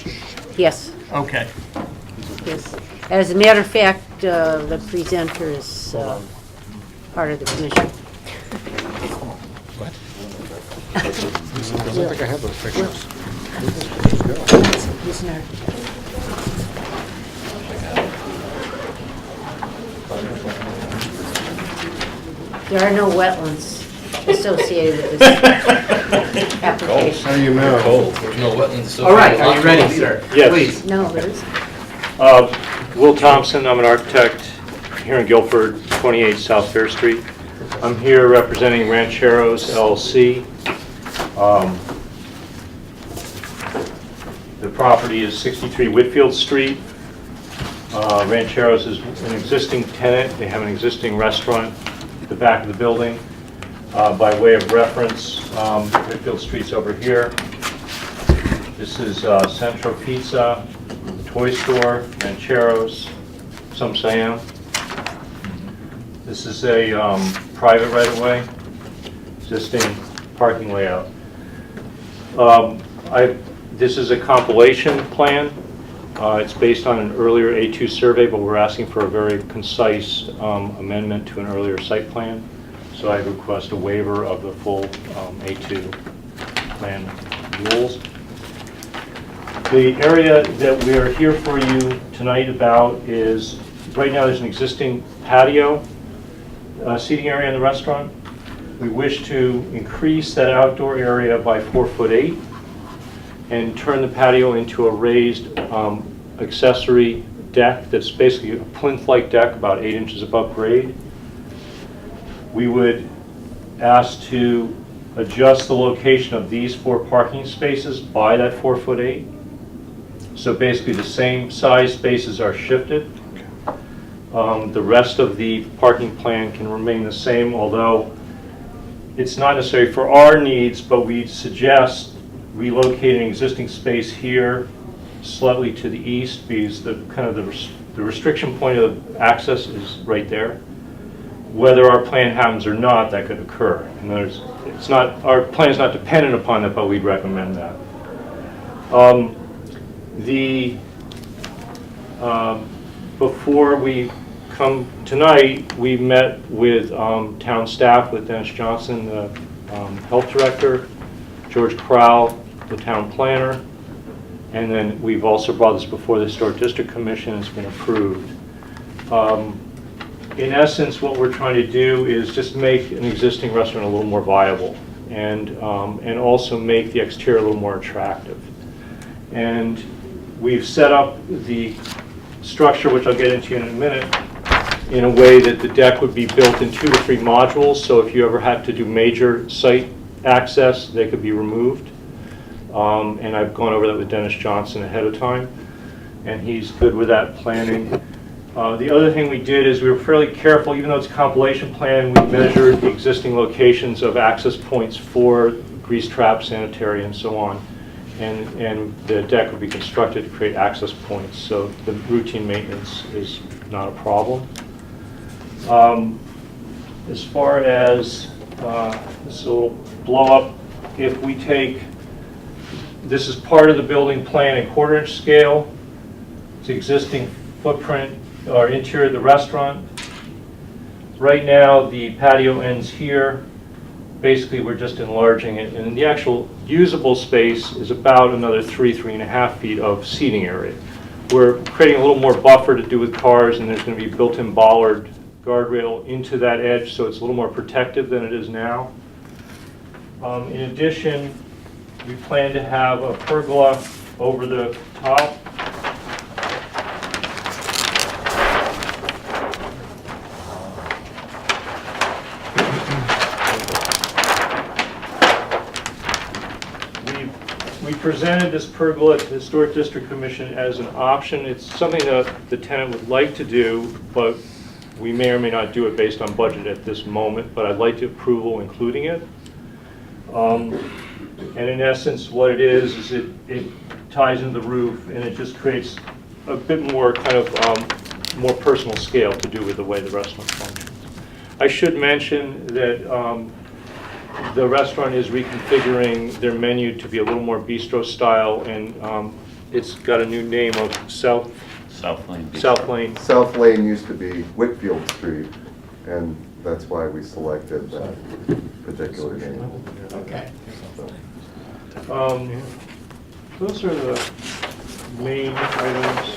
Yes, Okay. yes. As a matter of fact, the presenter is part of the commission. I don't think I have those pictures. Isn't there? There are no wetlands associated with this application. How do you know? Cold. There's no wetlands. All right, are you ready, sir? Yes. Please. No, there isn't. Will Thompson, I'm an architect here in Guilford, 28 South Fair Street. I'm here representing Rancheros LLC. The property is 63 Whitfield Street. Rancheros is an existing tenant. They have an existing restaurant at the back of the building. By way of reference, Whitfield Street's over here. This is Centro Pizza, Toy Store, Rancheros, Some Siam. This is a private right-of-way, existing parking layout. This is a compilation plan. It's based on an earlier A2 survey, but we're asking for a very concise amendment to an earlier site plan. So I request a waiver of the full A2 plan rules. The area that we are here for you tonight about is, right now there's an existing patio seating area in the restaurant. We wish to increase that outdoor area by 4'8" and turn the patio into a raised accessory deck that's basically a plinth-like deck about 8 inches above grade. We would ask to adjust the location of these 4 parking spaces by that 4'8". So basically the same size spaces are shifted. The rest of the parking plan can remain the same, although it's not necessary for our needs, but we suggest relocating existing space here slightly to the east because the restriction point of access is right there. Whether our plan happens or not, that could occur. And it's not, our plan is not dependent upon that, but we'd recommend that. Before we come tonight, we met with town staff, with Dennis Johnson, the health director, George Crowell, the town planner, and then we've also brought this before the Historic District Commission. It's been approved. In essence, what we're trying to do is just make an existing restaurant a little more viable and also make the exterior a little more attractive. And we've set up the structure, which I'll get into in a minute, in a way that the deck would be built in 2 to 3 modules, so if you ever had to do major site access, they could be removed. And I've gone over that with Dennis Johnson ahead of time, and he's good with that planning. The other thing we did is we were fairly careful, even though it's a compilation plan, we measured the existing locations of access points for grease trap, sanitary, and so on. And the deck would be constructed to create access points, so the routine maintenance is not a problem. As far as this little blow up, if we take, this is part of the building plan in 1/4 inch scale. It's existing footprint or interior of the restaurant. Right now, the patio ends here. Basically, we're just enlarging it, and the actual usable space is about another 3.5 feet of seating area. We're creating a little more buffer to do with cars, and there's going to be built-in bollard guardrail into that edge, so it's a little more protective than it is now. In addition, we plan to have a pergola over the top. We presented this pergola to the Historic District Commission as an option. It's something that the tenant would like to do, but we may or may not do it based on budget at this moment, but I'd like to approval including it. And in essence, what it is it ties into the roof, and it just creates a bit more kind of more personal scale to do with the way the restaurant functions. I should mention that the restaurant is reconfiguring their menu to be a little more bistro style, and it's got a new name of South Lane. South Lane. South Lane used to be Whitfield Street, and that's why we selected that particular name. Okay. Those are the main items.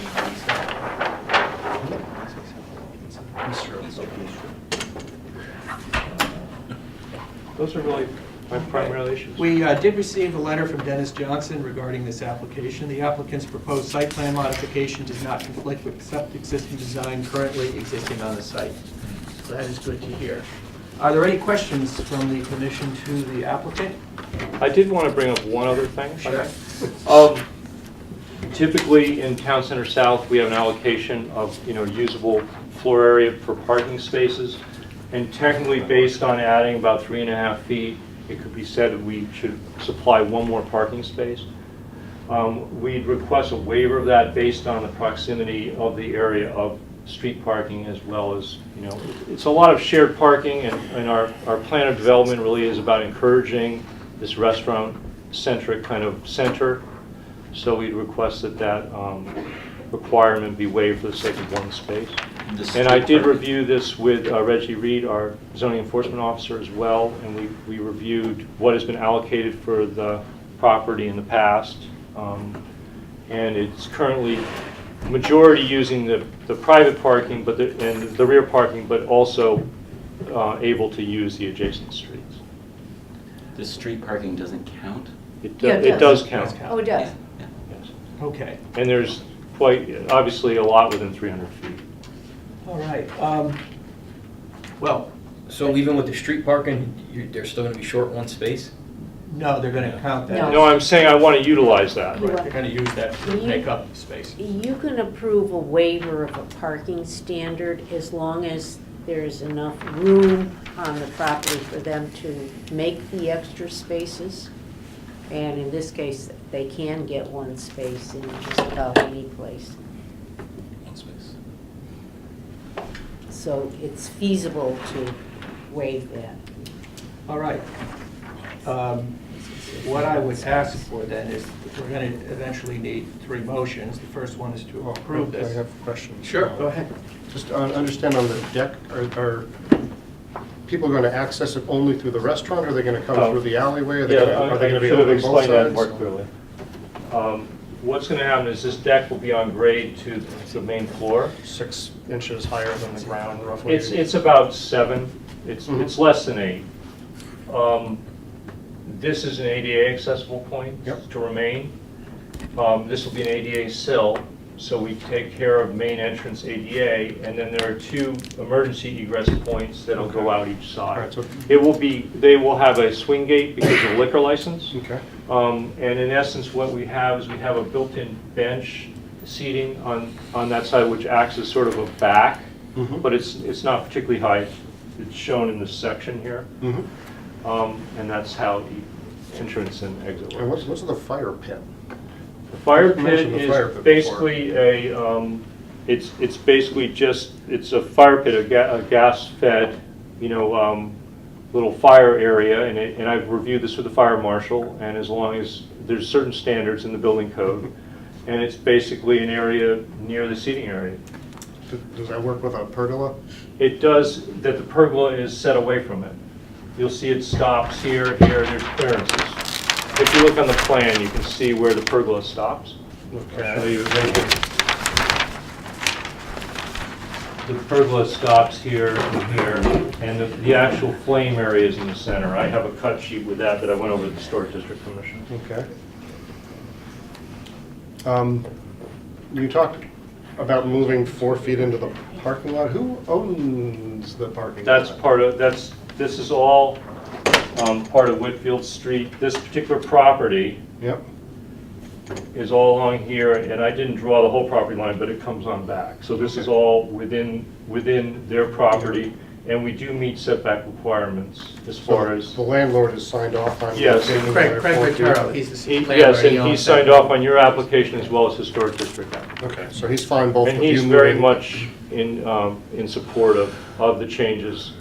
Those are really my primary issues. We did receive a letter from Dennis Johnson regarding this application. The applicant's proposed site plan modification does not conflict with existing design currently existing on the site. So that is good to hear. Are there any questions from the commission to the applicant? I did want to bring up one other thing. Sure. Typically in Town Center South, we have an allocation of usable floor area for parking spaces. And technically, based on adding about 3.5 feet, it could be said that we should supply one more parking space. We'd request a waiver of that based on the proximity of the area of street parking, as well as, it's a lot of shared parking, and our plan of development really is about encouraging this restaurant-centric kind of center. So we'd request that requirement be waived for the sake of one space. And I did review this with Reggie Reed, our zoning enforcement officer, as well, and we reviewed what has been allocated for the property in the past. And it's currently majority using the private parking and the rear parking, but also able to use the adjacent streets. The street parking doesn't count? It does count. Oh, it does? Yes. Okay. And there's quite, obviously, a lot within 300 feet. All right. Well. So even with the street parking, they're still going to be short one space? No, they're going to count that. No, I'm saying I want to utilize that. Right, they're going to use that to make up space. You can approve a waiver of a parking standard as long as there's enough room on the property for them to make the extra spaces. And in this case, they can get one space in just about any place. One space. So it's feasible to waive that. All right. What I would ask for then is, we're going to eventually need 3 motions. The first one is to approve I this. have a question. Sure, go ahead. Just understand on the deck, are people going to access it only through the restaurant, or are they going to come through the alleyway? Are they going to be should have open both explained that sides? more clearly. What's going to happen is this deck will be on grade to the main floor. 6 inches higher than the ground, roughly? It's about 7. It's less than 8. This is an ADA accessible point to remain. This will be an ADA sill, so we take care of main entrance ADA, and then there are 2 emergency egress points that'll go out each side. Right, so they will have a swing gate because of liquor license. Okay. And in essence, what we have is we have a built-in bench seating on that side, which acts as sort of a back, but it's not particularly high. It's shown in this section here. And that's how the entrance and exit And works. what's the fire pit? The fire You pit mentioned the fire is pit basically it's basically just, it's a fire pit, a gas-fed, little fire area, and I've reviewed this with the fire marshal, and as long as there's certain standards in the building code, and it's basically an area near the seating area. Does that work with a pergola? It does, that the pergola is set away from it. You'll see it stops here, there's clearances. If you look on the plan, you can see where the pergola stops. Okay. I'll show you right here. the pergola stops here and here, and the actual flame area is in the center. I have a cut sheet with that I went over to the Historic District Commission. Okay. You talked about moving 4 feet into the parking lot. Who owns the parking lot? That's part of, this is all part of Whitfield Street. This particular property is all along here, and I didn't draw the whole property line, but it comes on back. So this is all within their property, and we do meet setback requirements as far as... The landlord has signed off on... Yes. Craig Ventura, he's the landlord. Yes, and he signed off on your application as well as Historic District. Okay, so he's fine both and with you he's very moving- much in support of the changes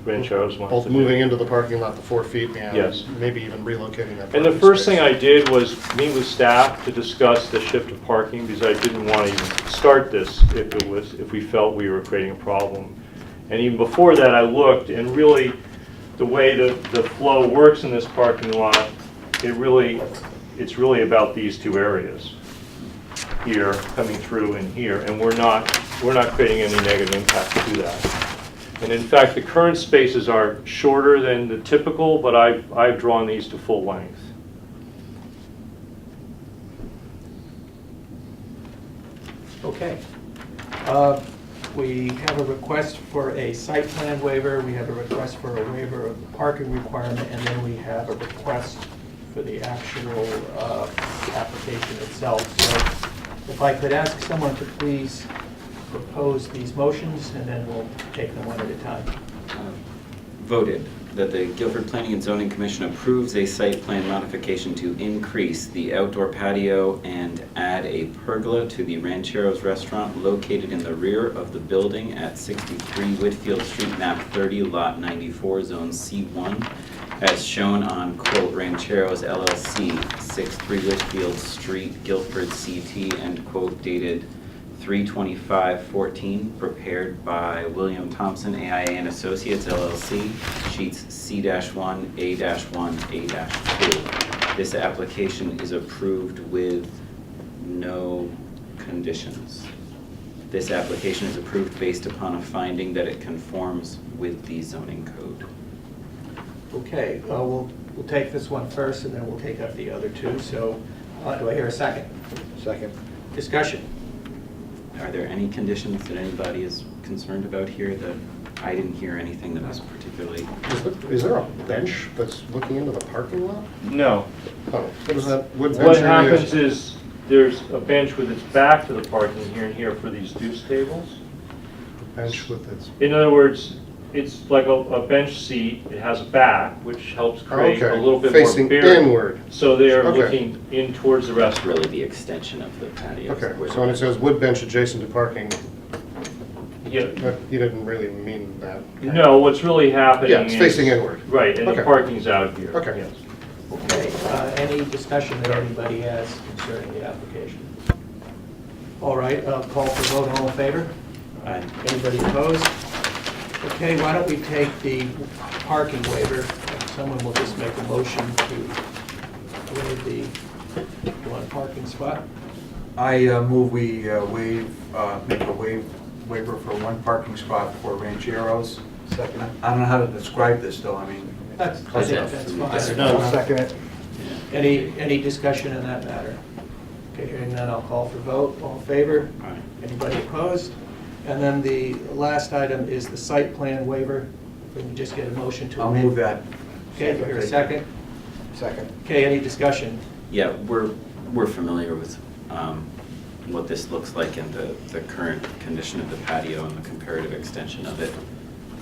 Rancheros wants Both to moving do. into the parking lot, the 4 feet, and Yes. maybe even relocating that. And the parking first space. thing I did was meet with staff to discuss the shift of parking, because I didn't want to even start this if we felt we were creating a problem. And even before that, I looked, and really, the way the flow works in this parking lot, it's really about these two areas here, coming through and here, and we're not creating any negative impact to that. And in fact, the current spaces are shorter than the typical, but I've drawn these to full length. Okay. We have a request for a site plan waiver, we have a request for a waiver of the parking requirement, and then we have a request for the actual application itself. So if I could ask someone to please propose these motions, and then we'll take them one at a time. Voted that the Guilford Planning and Zoning Commission approves a site plan modification to increase the outdoor patio and add a pergola to the Rancheros Restaurant located in the rear of the building at 63 Whitfield Street, map 30, lot 94, zone C1, as shown on, quote, Rancheros LLC, 63 Whitfield Street, Guilford, CT, end quote, dated 3/25/14, prepared by William Thompson, AIA and Associates, LLC, sheets C-1, A-1, A-2. This application is approved with no conditions. This application is approved based upon a finding that it conforms with the zoning code. Okay, we'll take this one first, and then we'll take up the other two. So do I hear a second? Second. Discussion. Are there any conditions that anybody is concerned about here that I didn't hear anything that was particularly... Is there a bench that's looking into the parking lot? No. Oh, what is that? What bench area happens is there's a bench with its back to the parking here and here for these deuce tables. Bench with its... In other words, it's like a bench seat. It has a back, which helps create a little bit Facing more barrier. inward. So they are Okay. looking in towards the restaurant. Really the extension of the patio. Okay, so when it says wood bench adjacent to parking, Yeah. you didn't really mean that. No, what's really happening Yeah, it's is... facing inward. Right, and the Okay. parking's out here. Okay. Yes. Okay, any discussion that anybody has concerning the application? All right, call for vote, all in favor? Aye. Anybody opposed? Okay, why don't we take the parking waiver? Someone will just make a motion to waive the one parking spot. I move we make a waiver for one parking spot for Rancheros. Second. I don't know how to describe this, though, I mean. I think that's fine. No, second it. Any discussion in that matter? Okay, hearing none, I'll call for vote. All in favor? Aye. Anybody opposed? And then the last item is the site plan waiver. We can just get a motion to I'll amend. move that. Okay, do I hear a second? Second. Okay, any discussion? Yeah, we're familiar with what this looks like and the current condition of the patio and the comparative extension of it,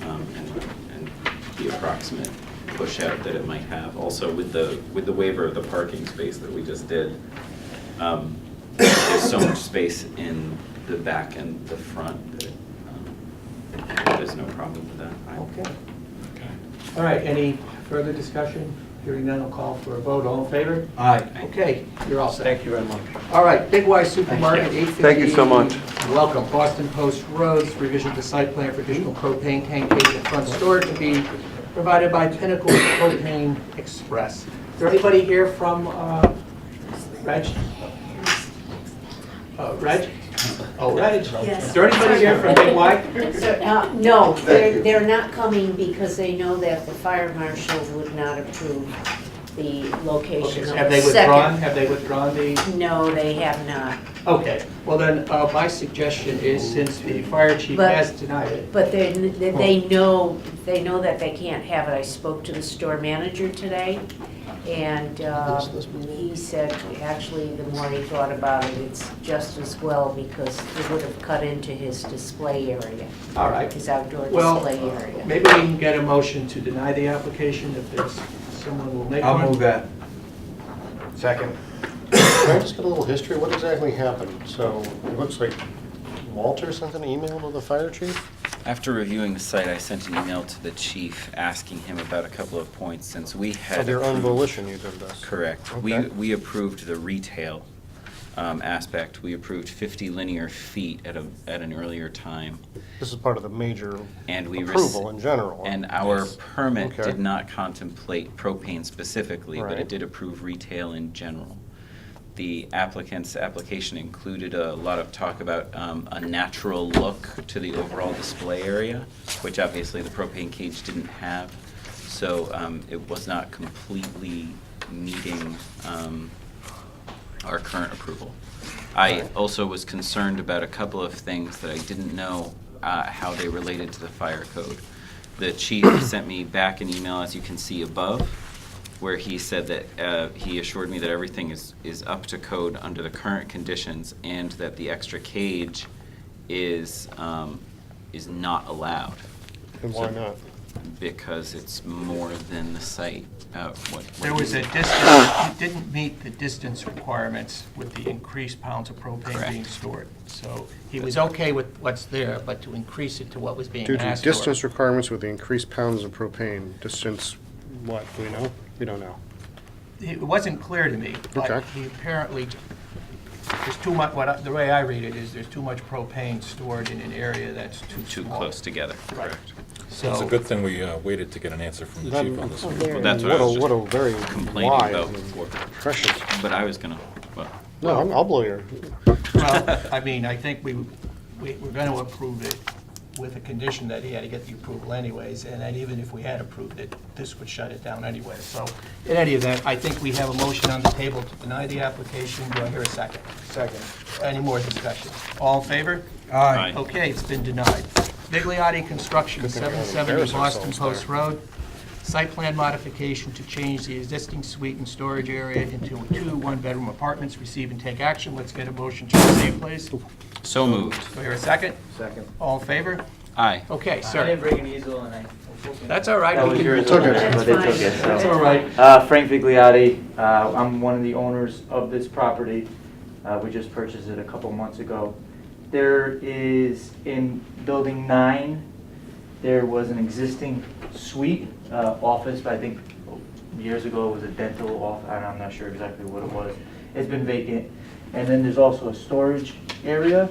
and the approximate push out that it might have. Also with the waiver of the parking space that we just did, there's so much space in the back and the front that there's no problem with that. Okay. All right, any further discussion? Hearing none, I'll call for a vote. All in favor? Aye. Okay, you're all set. Thank you very much. All right, Big Y Supermarket, 850. Thank you so much. Welcome. Boston Post Roads, revision to site plan for additional propane tank and front storage to be provided by Pinnacle Propane Express. Is there anybody here from Reg? Reg? Oh, right. Yes. Is there anybody here from Big Y? No, Thank you. they're not coming because they know that the fire marshal would not approve the Okay, location so of have the they withdrawn, second. have they withdrawn the? No, they have not. Okay, well then, my suggestion is, since the fire chief But- has denied it. But they know that they can't have it. I spoke to the store manager today, and he said, actually, the more he thought about it, it's just as well because it would have cut into his display area. All right. His outdoor Well, display area. maybe we can get a motion to deny the application if there's, someone will make one. I'll move that. Second. Can I just get a little history? What exactly happened? So it looks like Walter sent an email to the fire chief? After reviewing the site, I sent an email to the chief asking him about a couple of points since we had. Of your own approved- volition you did this? Correct. Okay. We approved the retail aspect. We approved 50 linear feet at an earlier time. This is part of the major And we approval in general. And our Yes. permit Okay. did not contemplate propane specifically, but Right. it did approve retail in general. The applicant's application included a lot of talk about a natural look to the overall display area, which obviously the propane cage didn't have. So it was not completely meeting our current approval. I also was concerned about a couple of things that I didn't know how they related to the fire code. The chief sent me back an email, as you can see above, where he said that he assured me that everything is up to code under the current conditions and that the extra cage is not allowed. And why not? Because it's more than the site. There was a distance, it didn't meet the distance requirements with the increased pounds of propane being stored. So he was okay with what's there, but to increase it to what was being Due to asked for. distance requirements with the increased pounds of propane, distance, what, do we know? We don't know. It wasn't clear to me, but Okay. he apparently, there's too much, the way I read it is there's too much propane stored in an area that's too small. Close together, Right. correct. So. It's a good thing we waited to get an answer from the That- chief on this one. Well, that's what I was just What a very complaining wide about and before. precious. But I was gonna, well. No, I'll blow your. Well, I mean, I think we're going to approve it with a condition that he had to get the approval anyways, and that even if we had approved it, this would shut it down anyway. So in any event, I think we have a motion on the table to deny the application. Do I hear a second? Second. Any more discussion? All in favor? Aye. Okay, it's been denied. Bigliotti Construction, Good thing we don't 770 embarrass Boston ourselves Post there. Road. Site plan modification to change the existing suite and storage area into 2 one-bedroom apartments. Receive and take action. Let's get a motion to receive, please. So moved. Do I hear a second? Second. All in favor? Aye. Okay, I sir. didn't bring an easel and I. That's all right. That We was can- yours. Took it. But they took it, so. That's all right. Frank Vigliotti, I'm one of the owners of this property. We just purchased it a couple months ago. There is, in building 9, there was an existing suite, office, but I think years ago it was a dental office, and I'm not sure exactly what it was. It's been vacant. And then there's also a storage area,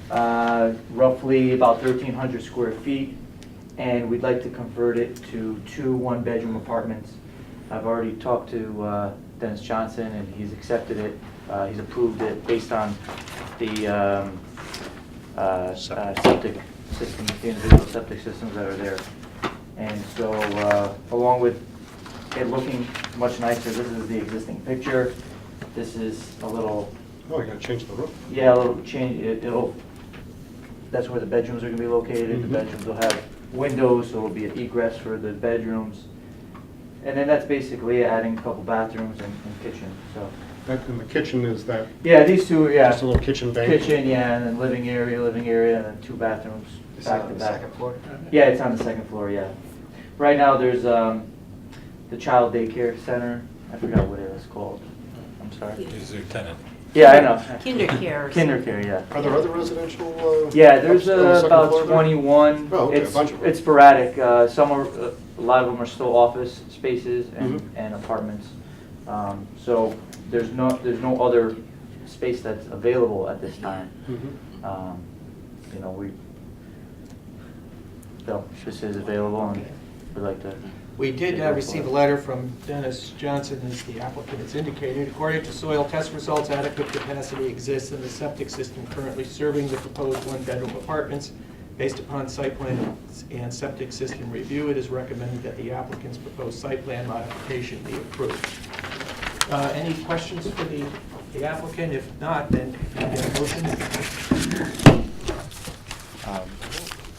roughly about 1,300 square feet. And we'd like to convert it to 2 one-bedroom apartments. I've already talked to Dennis Johnson, and he's accepted it. He's approved it based on the septic systems, the individual septic systems that are there. And so, along with it looking much nicer, this is the existing picture. This is a little, Oh, you gotta change the roof. yeah, a little change, it'll, that's where the bedrooms are gonna be located. The bedrooms will have windows, so it'll be an egress for the bedrooms. And then that's basically adding a couple bathrooms and kitchen, so. And the kitchen is that, Yeah, these two, yeah. just a little kitchen bank? Kitchen, yeah, and then living area, and then 2 bathrooms back to back. floor? Yeah, it's on the 2nd floor, yeah. Right now, there's the child daycare center. I forgot what it was called. I'm sorry. He's your tenant. Yeah, I know. Kindercare. Kindercare, yeah. Are there other residential? Yeah, there's on the second about floor there? 21. Oh, okay, a It's bunch of them. it's sporadic. Some are, a lot of them are still office spaces and apartments. So there's no other space that's available at this time. You know, so this is available, and we'd like to We did receive a letter from Dennis Johnson, as the applicant has indicated. According to soil test results, adequate capacity exists in the septic system currently serving the proposed one-bedroom apartments. Based upon site plan and septic system review, it is recommended that the applicant's proposed site plan modification be approved. Any questions for the applicant? If not, then can I get a motion?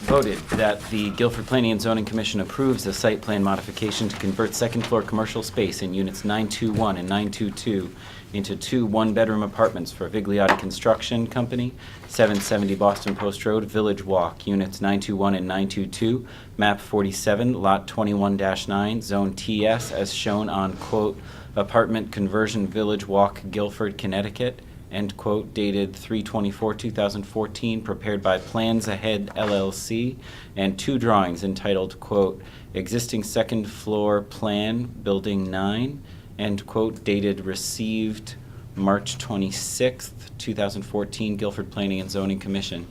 Voted that the Guilford Planning and Zoning Commission approves a site plan modification to convert second-floor commercial space in units 921 and 922 into 2 one-bedroom apartments for Vigliotti Construction Company, 770 Boston Post Road, Village Walk, units 921 and 922, map 47, lot 21-9, zone TS, as shown on, quote, apartment conversion Village Walk, Guilford, Connecticut, end quote, dated 3/24/2014, prepared by Plans Ahead LLC, and 2 drawings entitled, quote, existing second floor plan, building 9, end quote, dated received March 26th, 2014, Guilford Planning and Zoning Commission.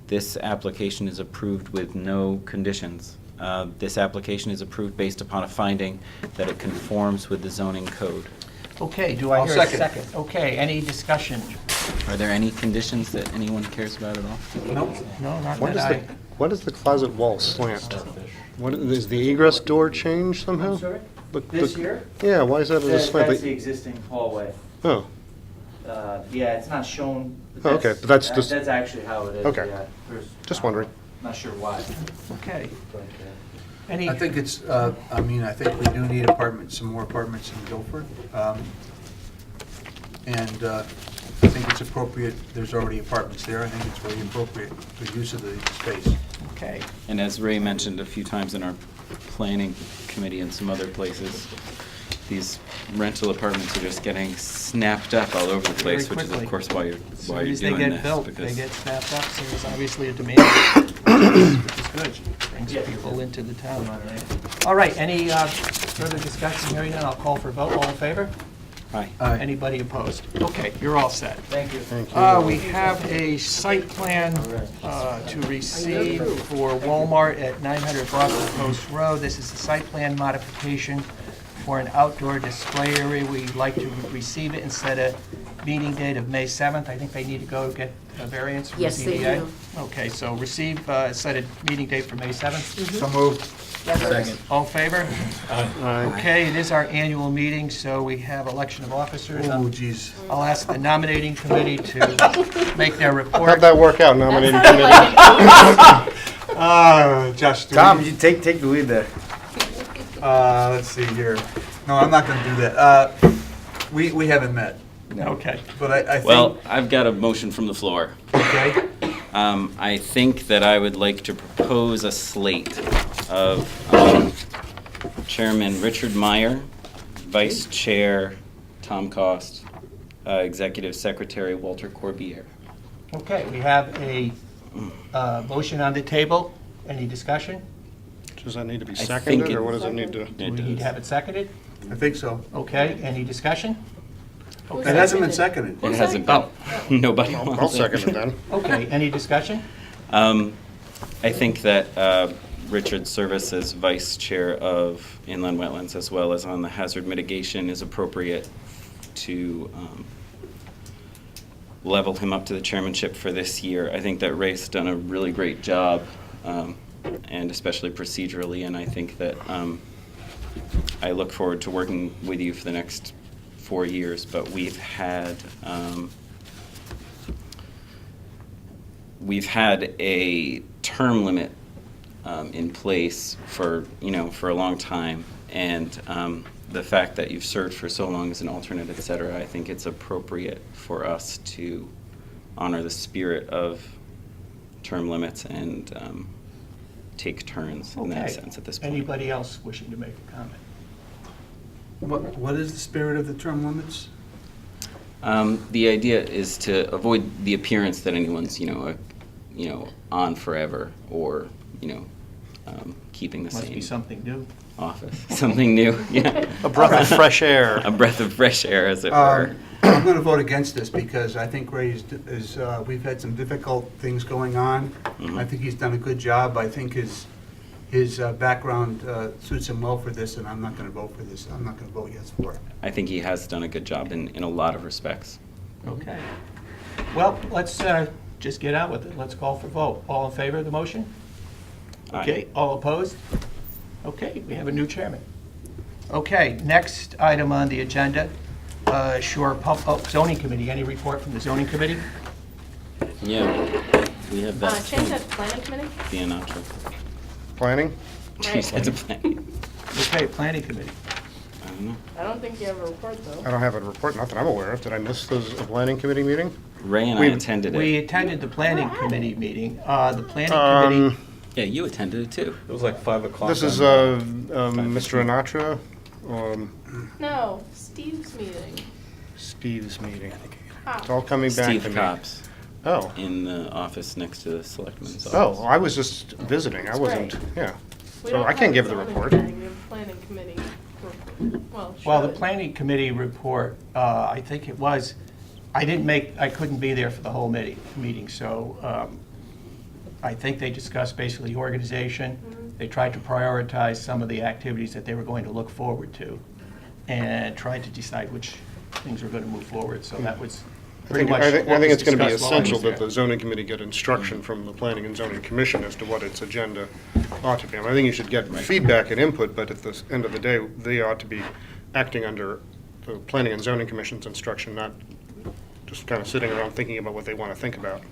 This application is approved with no conditions. This application is approved based upon a finding that it conforms with the zoning code. Okay, do I I'll hear a second. second? Okay, any discussion? Are there any conditions that anyone cares about at all? Nope. No, not What that is what does the closet wall slant? What, is the egress door changed somehow? I'm sorry? Look- This look- here? Yeah, why is that at a slant? That's the existing hallway. Oh, Yeah, it's not shown. Oh, okay, but that's just- That's actually how it is, Okay. yeah. There's, just wondering. Not sure why. Okay. But, Any, I think it's, I mean, I think we do need apartments, some more apartments in Guilford. And I think it's appropriate, there's already apartments there, I think it's very appropriate for use of the space. okay. And as Ray mentioned a few times in our planning committee and some other places, these rental apartments are just getting snapped up all over the place, which is of quickly. course why you're As why soon you're as they doing get this. built, they because get snapped up, so there's obviously a demand, which is good. Brings people into the town. All right, any further discussion? Hearing none, I'll call for a vote. All in favor? Aye. Anybody opposed? Okay, you're all set. Thank you. We have a site plan to receive for Walmart at 900 Boston Post Road. This is a site plan modification for an outdoor display area. We'd like to receive it and set a meeting date of May 7th. I think they need to go get a variance from the Yes, they ZBA. do. Okay, so receive, set a meeting date for May 7th. So moved. Second. All in favor? Aye. Okay, it is our annual meeting, so we have election of officers. Oh, geez. I'll ask the nominating committee to make their report. How'd that work out, nominating committee? Josh, do Tom, we- you take the lead there. let's see here. No, I'm not gonna do that. We haven't met, Okay. but I think. well, I've got a motion from the floor. Okay. I think that I would like to propose a slate of Chairman Richard Meyer, Vice Chair Tom Cost, Executive Secretary Walter Corbier. Okay, we have a motion on the table. Any discussion? Does that need to be think seconded, it- or what does it need to? Do we need to have it seconded? I think so. Okay, any discussion? It hasn't been seconded. It hasn't been. Nobody I'll wants it. second it then. Okay, any discussion? I think that Richard's service as Vice Chair of Inland Wetlands, as well as on the hazard mitigation, is appropriate to level him up to the chairmanship for this year. I think that Ray's done a really great job, and especially procedurally, and I think that I look forward to working with you for the next 4 years, but we've had a term limit in place for a long time, and the fact that you've served for so long as an alternate, et cetera, I think it's appropriate for us to honor the spirit of term limits and take turns in that Okay. sense at this point. Anybody else wishing to make a comment? What is the spirit of the term limits? The idea is to avoid the appearance that anyone's, on forever or, keeping the Must same be something new. office. Something new, yeah. A breath of fresh air. A breath of fresh air, as it were. I'm going to vote against this because I think Ray we've had some difficult things going on. Mhm. I think he's done a good job. I think his background suits him well for this, and I'm not going to vote for this. I'm not going to vote yes for it. I think he has done a good job in a lot of respects. Okay. Well, let's just get out with it. Let's call for vote. All in favor of the motion? Aye. Okay, all opposed? Okay, we have a new chairman. Okay, next item on the agenda, zoning committee. Any report from the zoning committee? Yeah, we have that. Change that to planning committee? Bianatra. Planning? She said to planning. Okay, planning committee. I don't know. I don't think you have a report, though. I don't have a report, not that I'm aware of. Did I miss the planning committee meeting? Ray and I attended it. We attended the planning committee meeting. The planning committee, Yeah, you attended it too. It was like 5 o'clock. This is Mr. Anatra, No, Steve's meeting. Steve's meeting. Ah. It's all coming back to Steve me. Cops. Oh. In the office next to the selectman's Oh, office. I was just visiting. I wasn't, yeah. We So don't I can't have give the zoning report. meeting, we have planning committee report. well, the should. planning committee report, I think it was, I couldn't be there for the whole meeting, so I think they discussed basically the organization. They tried to prioritize some of the activities that they were going to look forward to and tried to decide which things were going to move forward. So that was pretty much I think what was it's going to be discussed while I was essential that there. the zoning committee get instruction from the planning and zoning commission as to what its agenda ought to be. I mean, I think you should get feedback and input, but at the end of the day, they ought to be acting under the planning and zoning commission's instruction, not just kind of sitting around thinking about what they want to think about.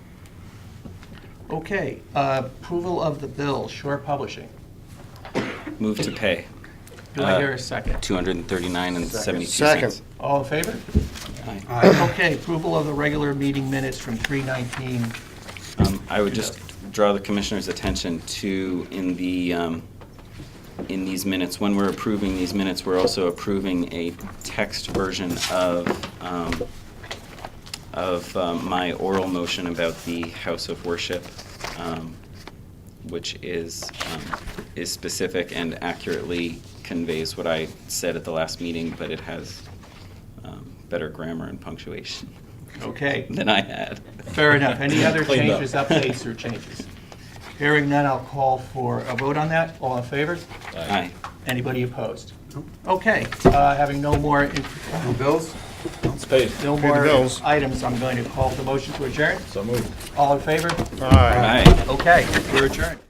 Okay, approval of the bill, Shore Publishing. Move to pay. Do I hear a second? $239.72. Second. All in favor? Aye. Okay, approval of the regular meeting minutes from 3:19. I would just draw the commissioner's attention to in these minutes, when we're approving these minutes, we're also approving a text version of my oral motion about the House of Worship, which is specific and accurately conveys what I said at the last meeting, but it has better grammar and punctuation. Okay. Than I had. Fair enough. Any other Cleaned up. changes, updates, or changes? Hearing none, I'll call for a vote on that. All in favor? Aye. Anybody opposed? Okay, having no more. No bills? It's paid. No Pay the more bills. items, I'm going to call for the motion to adjourn. So moved. All in favor? Aye. Aye. Okay, we're adjourned.